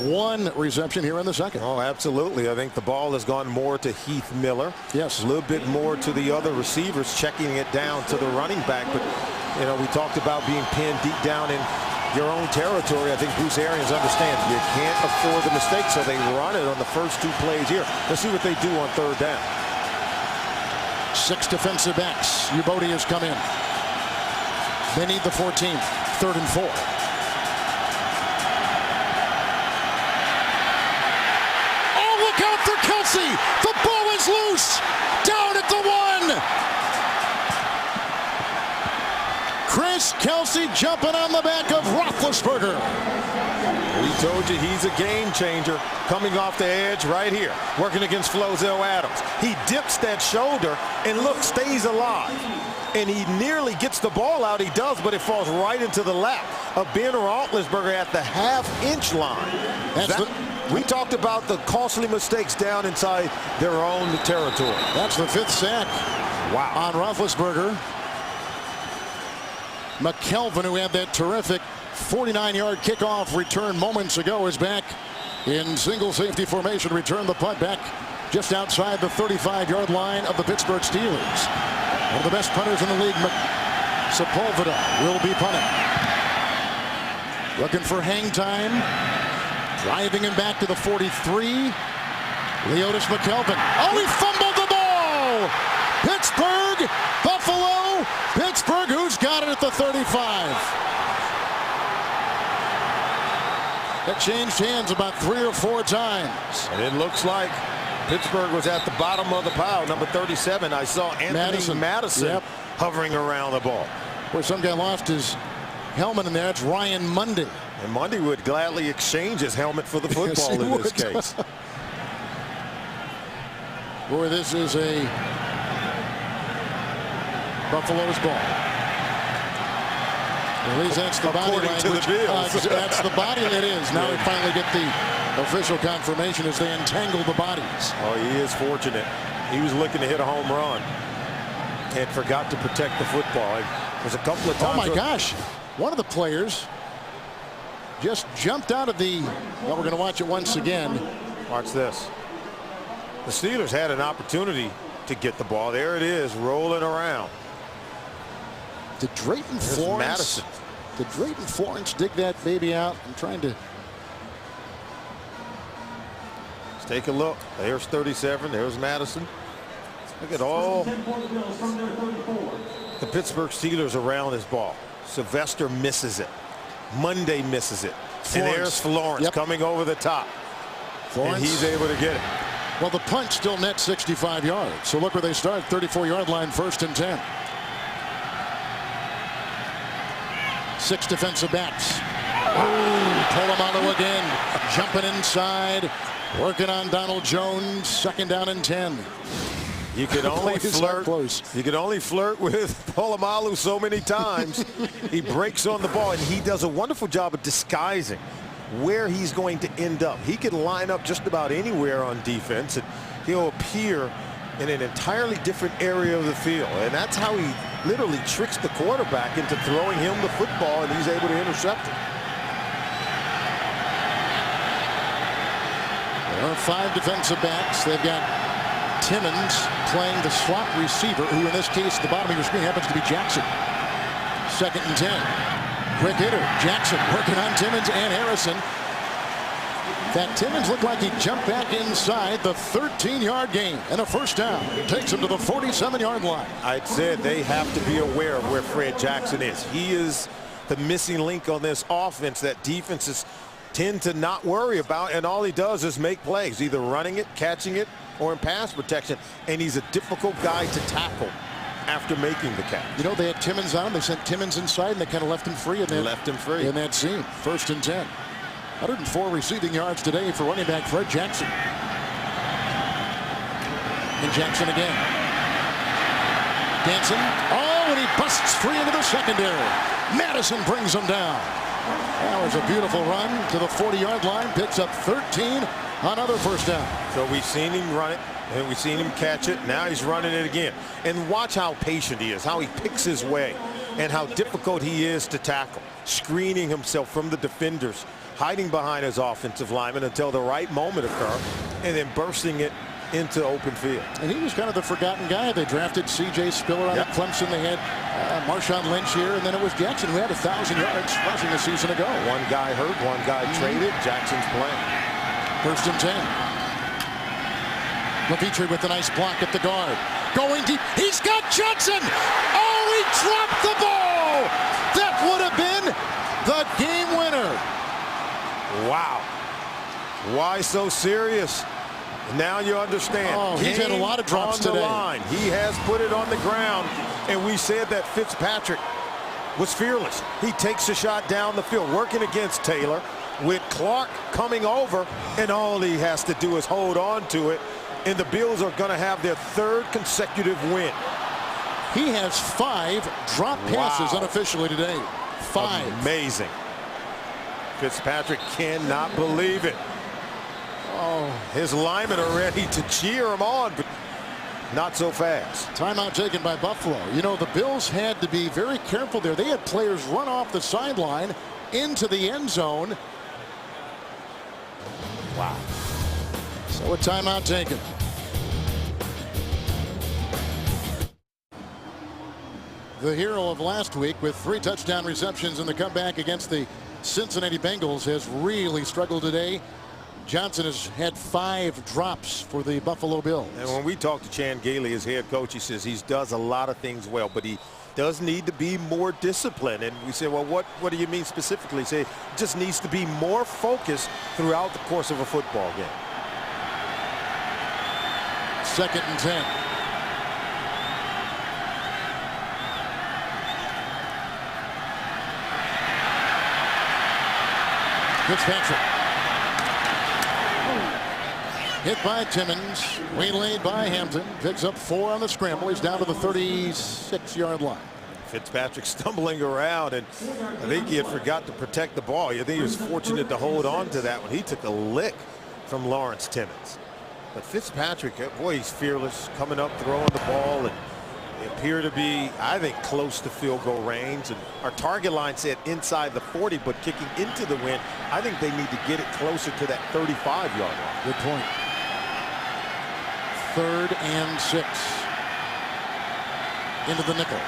[SPEAKER 1] 1 reception here in the second.
[SPEAKER 2] Oh, absolutely. I think the ball has gone more to Heath Miller.
[SPEAKER 1] Yes.
[SPEAKER 2] A little bit more to the other receivers, checking it down to the running back. But, you know, we talked about being pinned deep down in your own territory. I think Bruce Arians understands you can't afford the mistake, so they run it on the first 2 plays here. Let's see what they do on 3rd down.
[SPEAKER 1] 6 defensive backs. Ubodi has come in. They need the 14th. 3rd and 4. Oh, look out for Kelsey. The ball is loose. Down at the 1. Chris Kelsey jumping on the back of Roethlisberger.
[SPEAKER 2] We told you he's a game changer coming off the edge right here, working against Flozell Adams. He dips that shoulder and look, stays alive. And he nearly gets the ball out. He does, but it falls right into the lap of Ben Roethlisberger at the half-inch line. We talked about the costly mistakes down inside their own territory.
[SPEAKER 1] That's the 5th sack.
[SPEAKER 2] Wow.
[SPEAKER 1] On Roethlisberger. McKelvin, who had that terrific 49-yard kickoff return moments ago, is back in single safety formation. Return the punt back just outside the 35-yard line of the Pittsburgh Steelers. One of the best punters in the league, Sepulveda, will be punting. Looking for hang time. Driving him back to the 43. Leotis McKelvin. Oh, he fumbled the ball! Pittsburgh, Buffalo, Pittsburgh, who's got it at the 35. That changed hands about 3 or 4 times.
[SPEAKER 2] And it looks like Pittsburgh was at the bottom of the pile. Number 37, I saw Anthony Madison hovering around the ball.
[SPEAKER 1] Where some guy lost his helmet in there. It's Ryan Mundy.
[SPEAKER 2] And Mundy would gladly exchange his helmet for the football in this case.
[SPEAKER 1] Boy, this is a Buffalo's ball. At least that's the body
[SPEAKER 2] According to the
[SPEAKER 1] language.
[SPEAKER 2] Bills.
[SPEAKER 1] That's the body it is. Now we finally get the official confirmation as they entangle the bodies.
[SPEAKER 2] Oh, he is fortunate. He was looking to hit a home run and forgot to protect the football. There's a couple of times.
[SPEAKER 1] Oh my gosh. One of the players just jumped out of the, well, we're going to watch it once again.
[SPEAKER 2] Watch this. The Steelers had an opportunity to get the ball. There it is, rolling around.
[SPEAKER 1] Did Drayton
[SPEAKER 2] There's
[SPEAKER 1] Florence,
[SPEAKER 2] Madison.
[SPEAKER 1] did Drayton Florence dig that baby out? I'm trying to.
[SPEAKER 2] Let's take a look. There's 37. There's Madison. Look at all the Pittsburgh Steelers around this ball. Sylvester misses it. Monday misses it. And there's Florence coming over the top.
[SPEAKER 1] Florence.
[SPEAKER 2] And he's able to get it.
[SPEAKER 1] Well, the punt still net 65 yards. So look where they start. 34-yard line, 1st and 10. 6 defensive backs. Polamalu again. Jumping inside. Working on Donald Jones. 2nd down and 10.
[SPEAKER 2] You can only flirt.
[SPEAKER 1] Close.
[SPEAKER 2] You can only flirt with Polamalu so many times. He breaks on the ball, and he does a wonderful job of disguising where he's going to end up. He can line up just about anywhere on defense, and he'll appear in an entirely different area of the field. And that's how he literally tricks the quarterback into throwing him the football, and he's able to intercept it.
[SPEAKER 1] There are 5 defensive backs. They've got Timmons playing the slot receiver, who in this case at the bottom of your screen happens to be Jackson. 2nd and 10. Quick hitter. Jackson working on Timmons and Harrison. That Timmons looked like he jumped back inside the 13-yard gain and a 1st down. Takes him to the 47-yard line.
[SPEAKER 2] I said they have to be aware of where Fred Jackson is. He is the missing link on this offense that defenses tend to not worry about, and all he does is make plays, either running it, catching it, or in pass protection, and he's a difficult guy to tackle after making the catch.
[SPEAKER 1] You know, they had Timmons on. They sent Timmons inside, and they kind of left him free in that scene. 1st and 10. 104 receiving yards today for running back Fred Jackson. And Jackson again. Danson. Oh, and he busts free into the secondary. Madison brings him down. That was a beautiful run to the 40-yard line. Picks up 13. Another 1st down.
[SPEAKER 2] So we've seen him run it, and we've seen him catch it. Now he's running it again. And watch how patient he is, how he picks his way, and how difficult he is to tackle. Screening himself from the defenders, hiding behind his offensive lineman until the right moment occurs, and then bursting it into open field.
[SPEAKER 1] And he was kind of the forgotten guy. They drafted C.J. Spiller out of Clemson. They had Marshawn Lynch here, and then it was Jackson who had 1,000 yards rushing a season ago.
[SPEAKER 2] One guy hurt, one guy traded. Jackson's playing.
[SPEAKER 1] 1st and 10. LaVitre with a nice block at the guard. Going deep. He's got Johnson. Oh, he dropped the ball. That would have been the game winner.
[SPEAKER 2] Wow. Why so serious? Now you understand.
[SPEAKER 1] Oh, he's had a lot of drops
[SPEAKER 2] on the
[SPEAKER 1] today.
[SPEAKER 2] line. He has put it on the ground, and we said that Fitzpatrick was fearless. He takes a shot down the field, working against Taylor, with Clark coming over, and all he has to do is hold on to it, and the Bills are going to have their 3rd consecutive win.
[SPEAKER 1] He has 5 drop passes unofficially today. 5.
[SPEAKER 2] Amazing. Fitzpatrick cannot believe it. Oh, his linemen are ready to cheer him on, but not so fast.
[SPEAKER 1] Timeout taken by Buffalo. You know, the Bills had to be very careful there. They had players run off the sideline into the end zone.
[SPEAKER 2] Wow.
[SPEAKER 1] So a timeout taken. The hero of last week with 3 touchdown receptions in the comeback against the Cincinnati Bengals has really struggled today. Johnson has had 5 drops for the Buffalo Bills.
[SPEAKER 2] And when we talk to Chan Gailey, his head coach, he says he does a lot of things well, but he does need to be more disciplined. And we say, well, what do you mean specifically? He said, just needs to be more focused throughout the course of a football game.
[SPEAKER 1] 2nd and 10. Fitzpatrick. Hit by Timmons, waylaid by Hampton, picks up 4 on the scramble. He's down to the 36-yard line.
[SPEAKER 2] Fitzpatrick stumbling around, and I think he had forgot to protect the ball. I think he was fortunate to hold on to that one. He took a lick from Lawrence Timmons. But Fitzpatrick, boy, he's fearless, coming up, throwing the ball, and they appear to be, I think, close to field goal range. And our target line said inside the 40, but kicking into the wind, I think they need to get it closer to that 35-yard line.
[SPEAKER 1] Good point. 3rd and 6. Into the nickel.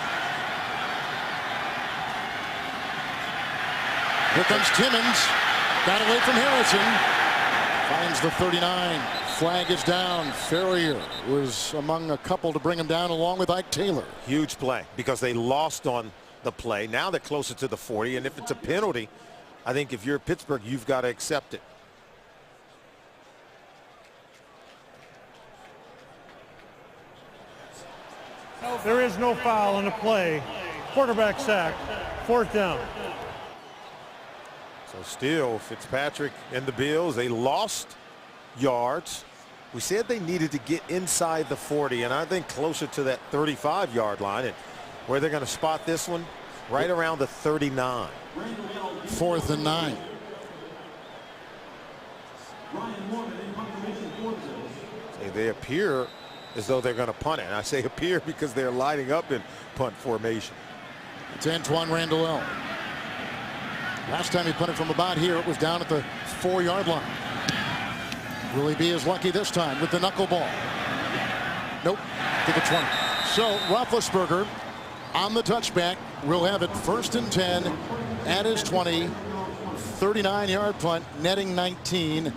[SPEAKER 1] Here comes Timmons. Got away from Harrison. Finds the 39. Flag is down. Ferrier was among a couple to bring him down, along with Ike Taylor.
[SPEAKER 2] Huge play because they lost on the play. Now they're closer to the 40, and if it's a penalty, I think if you're Pittsburgh, you've got to accept it.
[SPEAKER 3] There is no foul on the play. Quarterback sack. 4th down.
[SPEAKER 2] So still, Fitzpatrick and the Bills, they lost yards. We said they needed to get inside the 40, and I think closer to that 35-yard line. And where they're going to spot this one, right around the 39.
[SPEAKER 1] 4th and 9.
[SPEAKER 2] They appear as though they're going to punt it. And I say appear because they're lining up in punt formation.
[SPEAKER 1] It's Antoine Randall. Last time he punted from about here, it was down at the 4-yard line. Will he be as lucky this time with the knuckleball? Nope, to the 20. So Roethlisberger on the touchback will have it 1st and 10 at his 20. 39-yard punt, netting 19.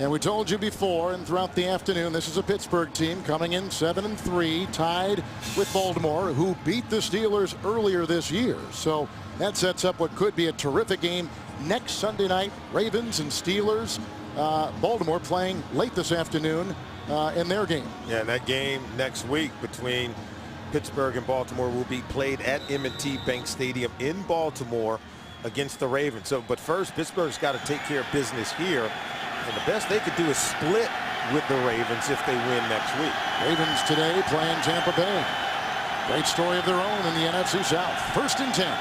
[SPEAKER 1] And we told you before and throughout the afternoon, this is a Pittsburgh team coming in 7-3, tied with Baltimore, who beat the Steelers earlier this year. So that sets up what could be a terrific game next Sunday night. Ravens and Steelers. Baltimore playing late this afternoon in their game.
[SPEAKER 2] Yeah, and that game next week between Pittsburgh and Baltimore will be played at M&T Bank Stadium in Baltimore against the Ravens. So, but first, Pittsburgh's got to take care of business here. And the best they could do is split with the Ravens if they win next week.
[SPEAKER 1] Ravens today playing Tampa Bay. Great story of their own in the NFC South. 1st and 10.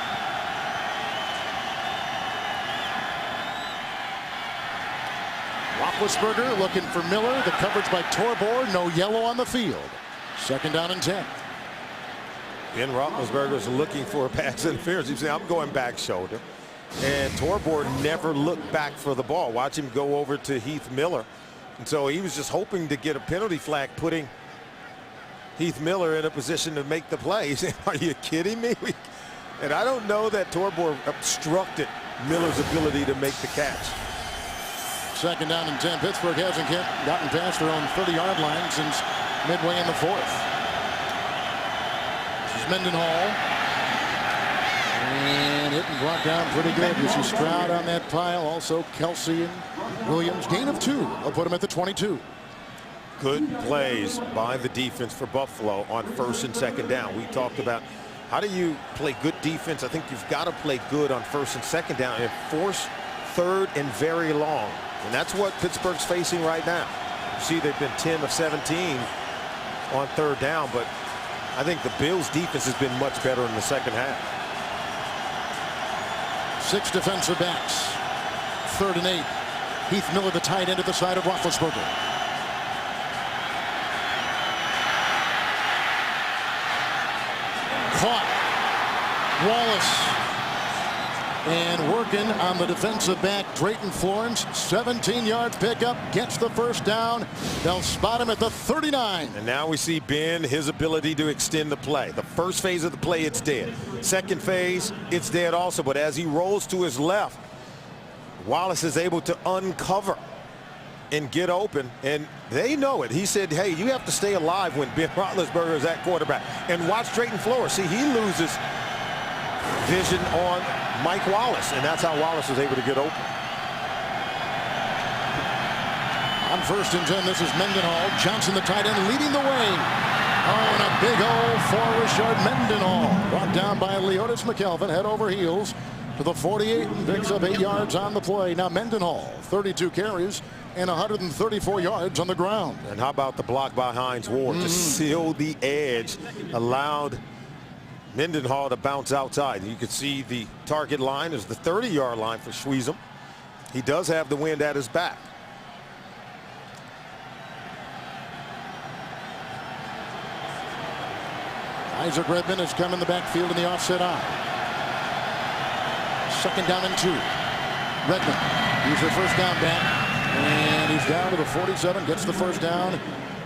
[SPEAKER 1] Roethlisberger looking for Miller. The coverage by Torbor. No yellow on the field. 2nd down and 10.
[SPEAKER 2] Ben Roethlisberger is looking for a pass interference. He's saying, I'm going back shoulder. And Torbor never looked back for the ball. Watch him go over to Heath Miller. And so he was just hoping to get a penalty flag, putting Heath Miller in a position to make the play. He's saying, are you kidding me? And I don't know that Torbor obstructed Miller's ability to make the catch.
[SPEAKER 1] 2nd down and 10. Pittsburgh hasn't gotten past their own 30-yard line since midway in the 4th. This is Mendenhall. And hit and brought down pretty good. You see Stroud on that pile. Also Kelsey and Williams. Gain of 2. They'll put him at the 22.
[SPEAKER 2] Good plays by the defense for Buffalo on 1st and 2nd down. We talked about how do you play good defense. I think you've got to play good on 1st and 2nd down and force 3rd and very long. And that's what Pittsburgh's facing right now. You see they've been 10 of 17 on 3rd down, but I think the Bills defense has been much better in the 2nd half.
[SPEAKER 1] 6 defensive backs. 3rd and 8. Heath Miller, the tight end, at the side of Roethlisberger. Caught. Wallace. And working on the defensive back, Drayton Florence. 17-yard pickup. Gets the 1st down. They'll spot him at the 39.
[SPEAKER 2] And now we see Ben, his ability to extend the play. The first phase of the play, it's dead. Second phase, it's dead also. But as he rolls to his left, Wallace is able to uncover and get open. And they know it. He said, hey, you have to stay alive when Ben Roethlisberger is at quarterback. And watch Drayton Florence. See, he loses vision on Mike Wallace, and that's how Wallace was able to get open.
[SPEAKER 1] On 1st and 10, this is Mendenhall. Johnson, the tight end, leading the way. Oh, and a big hole for Rashard Mendenhall. Brought down by Leotis McKelvin, head over heels to the 48, and picks up 8 yards on the play. Now Mendenhall, 32 carries, and 134 yards on the ground.
[SPEAKER 2] And how about the block by Hines Ward to seal the edge, allowed Mendenhall to bounce outside. You can see the target line is the 30-yard line for Schweizum. He does have the wind at his back.
[SPEAKER 1] Isaac Redmond has come in the backfield in the offset eye. Second down and 2. Redmond, he's their first down back. And he's down to the 47, gets the first down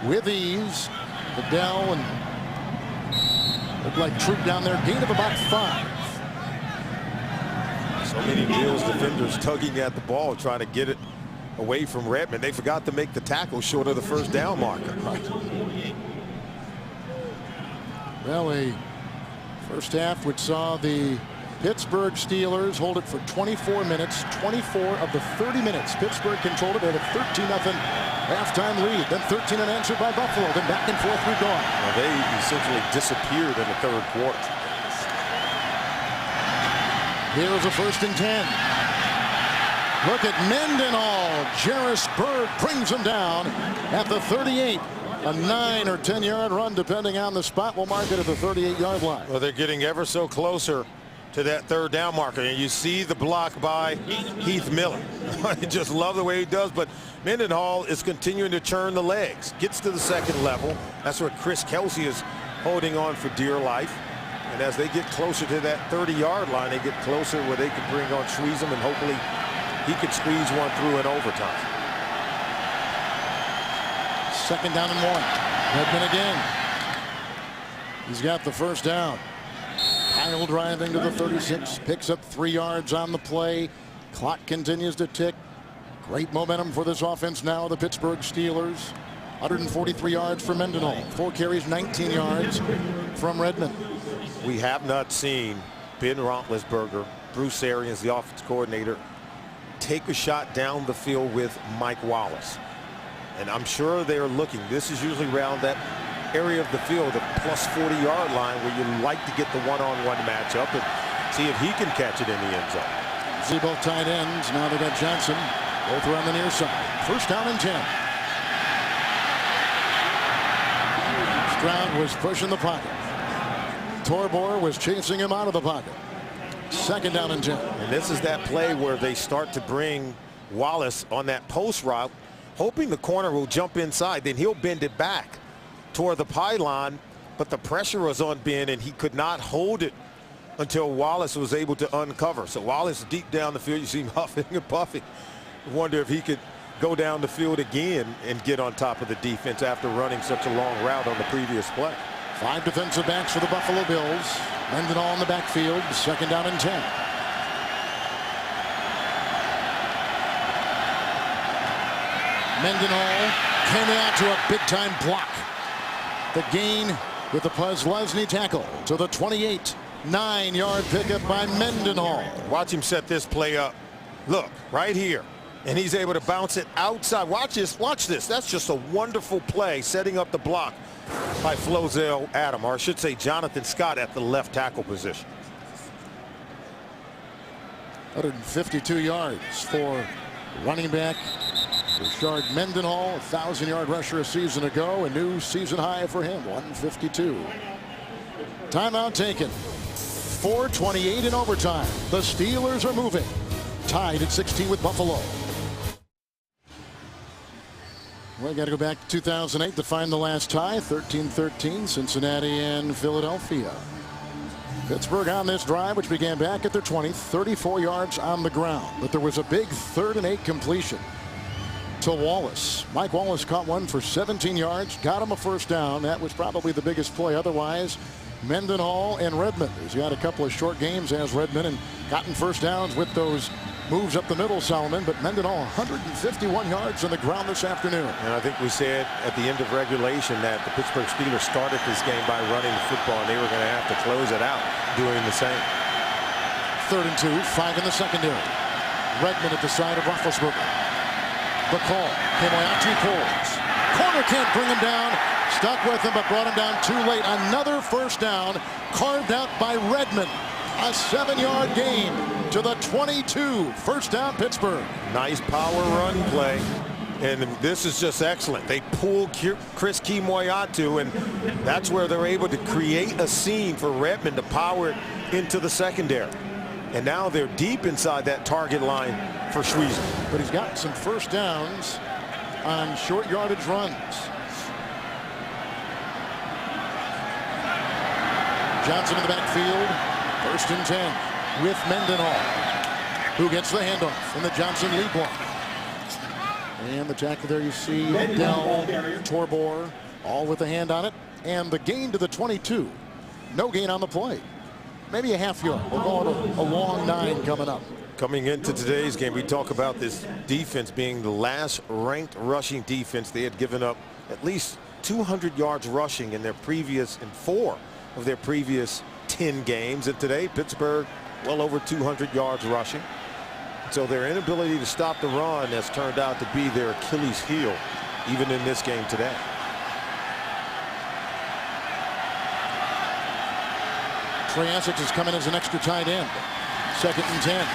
[SPEAKER 1] with ease. Adele and look like Troop down there, gain of about 5.
[SPEAKER 2] So many Bills defenders tugging at the ball, trying to get it away from Redmond. They forgot to make the tackle short of the first down marker.
[SPEAKER 1] Well, a first half which saw the Pittsburgh Steelers hold it for 24 minutes. 24 of the 30 minutes Pittsburgh controlled it. They had a 13-0 halftime lead. Then 13 unanswered by Buffalo. Then back and forth we've gone.
[SPEAKER 2] Well, they essentially disappeared in the third quarter.
[SPEAKER 1] Here's a 1st and 10. Look at Mendenhall. Jarris Berg brings him down at the 38. A 9 or 10-yard run, depending on the spot. We'll mark it at the 38-yard line.
[SPEAKER 2] Well, they're getting ever so closer to that third down marker, and you see the block by Heath Miller. I just love the way he does, but Mendenhall is continuing to churn the legs. Gets to the second level. That's where Chris Kelsey is holding on for dear life. And as they get closer to that 30-yard line, they get closer where they can bring on Schweizum, and hopefully he can squeeze one through in overtime.
[SPEAKER 1] Second down and 1. Redmond again. He's got the first down. Kyle driving to the 36, picks up 3 yards on the play. Clock continues to tick. Great momentum for this offense now, the Pittsburgh Steelers. 143 yards for Mendenhall. 4 carries, 19 yards from Redmond.
[SPEAKER 2] We have not seen Ben Roethlisberger, Bruce Arians, the offense coordinator, take a shot down the field with Mike Wallace. And I'm sure they're looking. This is usually around that area of the field, the plus 40-yard line, where you like to get the one-on-one matchup and see if he can catch it in the end zone.
[SPEAKER 1] See both tight ends. Now they got Johnson. Both are on the near side. First down and 10. Stroud was pushing the pocket. Torbor was chasing him out of the pocket. Second down and 10.
[SPEAKER 2] And this is that play where they start to bring Wallace on that post route, hoping the corner will jump inside. Then he'll bend it back toward the pylon, but the pressure was on Ben, and he could not hold it until Wallace was able to uncover. So Wallace deep down the field, you see him huffing and puffing. Wonder if he could go down the field again and get on top of the defense after running such a long route on the previous play.
[SPEAKER 1] 5 defensive backs for the Buffalo Bills. Mendenhall in the backfield. Second down and 10. Mendenhall came out to a big-time block. The gain with the Posluszny tackle to the 28. 9-yard pickup by Mendenhall.
[SPEAKER 2] Watch him set this play up. Look, right here. And he's able to bounce it outside. Watch this. Watch this. That's just a wonderful play, setting up the block by Flozell Adam, or I should say Jonathan Scott, at the left tackle position.
[SPEAKER 1] 152 yards for running back Rashard Mendenhall. 1,000-yard rusher a season ago. A new season high for him. 152. Timeout taken. 4:28 in overtime. The Steelers are moving. Tied at 16 with Buffalo. We got to go back to 2008 to find the last tie. 13-13, Cincinnati and Philadelphia. Pittsburgh on this drive, which began back at their 20, 34 yards on the ground. But there was a big 3rd and 8 completion to Wallace. Mike Wallace caught one for 17 yards, got him a first down. That was probably the biggest play. Otherwise, Mendenhall and Redmond. He's got a couple of short games as Redmond and gotten first downs with those moves up the middle, Solomon. But Mendenhall 151 yards on the ground this afternoon.
[SPEAKER 2] And I think we said at the end of regulation that the Pittsburgh Steelers started this game by running the football, and they were going to have to close it out doing the same.
[SPEAKER 1] 3rd and 2, 5 in the secondary. Redmond at the side of Roethlisberger. The call. Kemoeatu pulls. Corner can't bring him down. Stuck with him, but brought him down too late. Another first down carved out by Redmond. A 7-yard gain to the 22. First down, Pittsburgh.
[SPEAKER 2] Nice power run play. And this is just excellent. They pull Chris Kemoeatu, and that's where they're able to create a scene for Redmond to power it into the secondary. And now they're deep inside that target line for Schweezer.
[SPEAKER 1] But he's got some first downs on short yardage runs. Johnson in the backfield. 1st and 10 with Mendenhall, who gets the handoff in the Johnson lead block. And the tackle there, you see Dell, Torbor, all with a hand on it. And the gain to the 22. No gain on the play. Maybe a half yard. We'll call it a long 9 coming up.
[SPEAKER 2] Coming into today's game, we talk about this defense being the last ranked rushing defense. They had given up at least 200 yards rushing in 4 of their previous 10 games. And today, Pittsburgh well over 200 yards rushing. So their inability to stop the run has turned out to be their Achilles heel, even in this game today.
[SPEAKER 1] Trey Essex is coming as an extra tight end. 2nd and 10.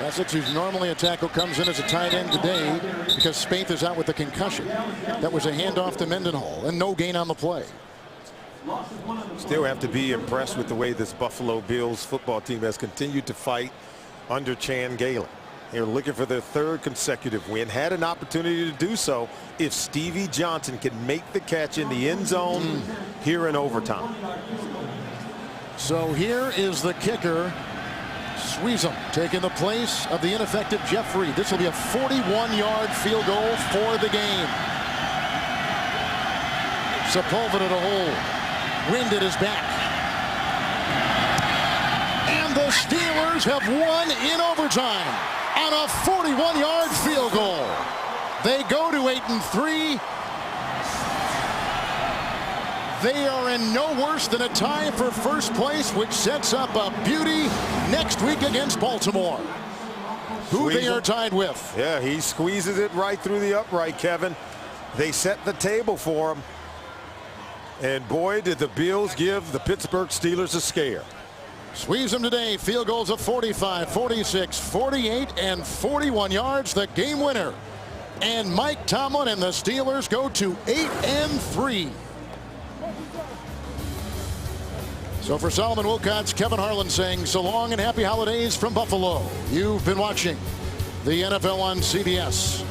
[SPEAKER 1] Essex, who's normally a tackle, comes in as a tight end today because Spaeth is out with a concussion. That was a handoff to Mendenhall, and no gain on the play.
[SPEAKER 2] Still have to be impressed with the way this Buffalo Bills football team has continued to fight under Chan Gailey. They're looking for their 3rd consecutive win. Had an opportunity to do so if Stevie Johnson can make the catch in the end zone here in overtime.
[SPEAKER 1] So here is the kicker, Schweezer, taking the place of the ineffective Jeff Reed. This will be a 41-yard field goal for the game. Sepulveda to hold. Wind at his back. And the Steelers have won in overtime on a 41-yard field goal. They go to 8-3. They are in no worse than a tie for first place, which sets up a beauty next week against Baltimore, who they are tied with.
[SPEAKER 2] Yeah, he squeezes it right through the upright, Kevin. They set the table for him. And boy, did the Bills give the Pittsburgh Steelers a scare.
[SPEAKER 1] Squeeze them today. Field goals of 45, 46, 48, and 41 yards. The game winner. And Mike Tomlin and the Steelers go to 8-3. So for Solomon Wilcots, Kevin Harlan saying so long and happy holidays from Buffalo. You've been watching the NFL on CBS.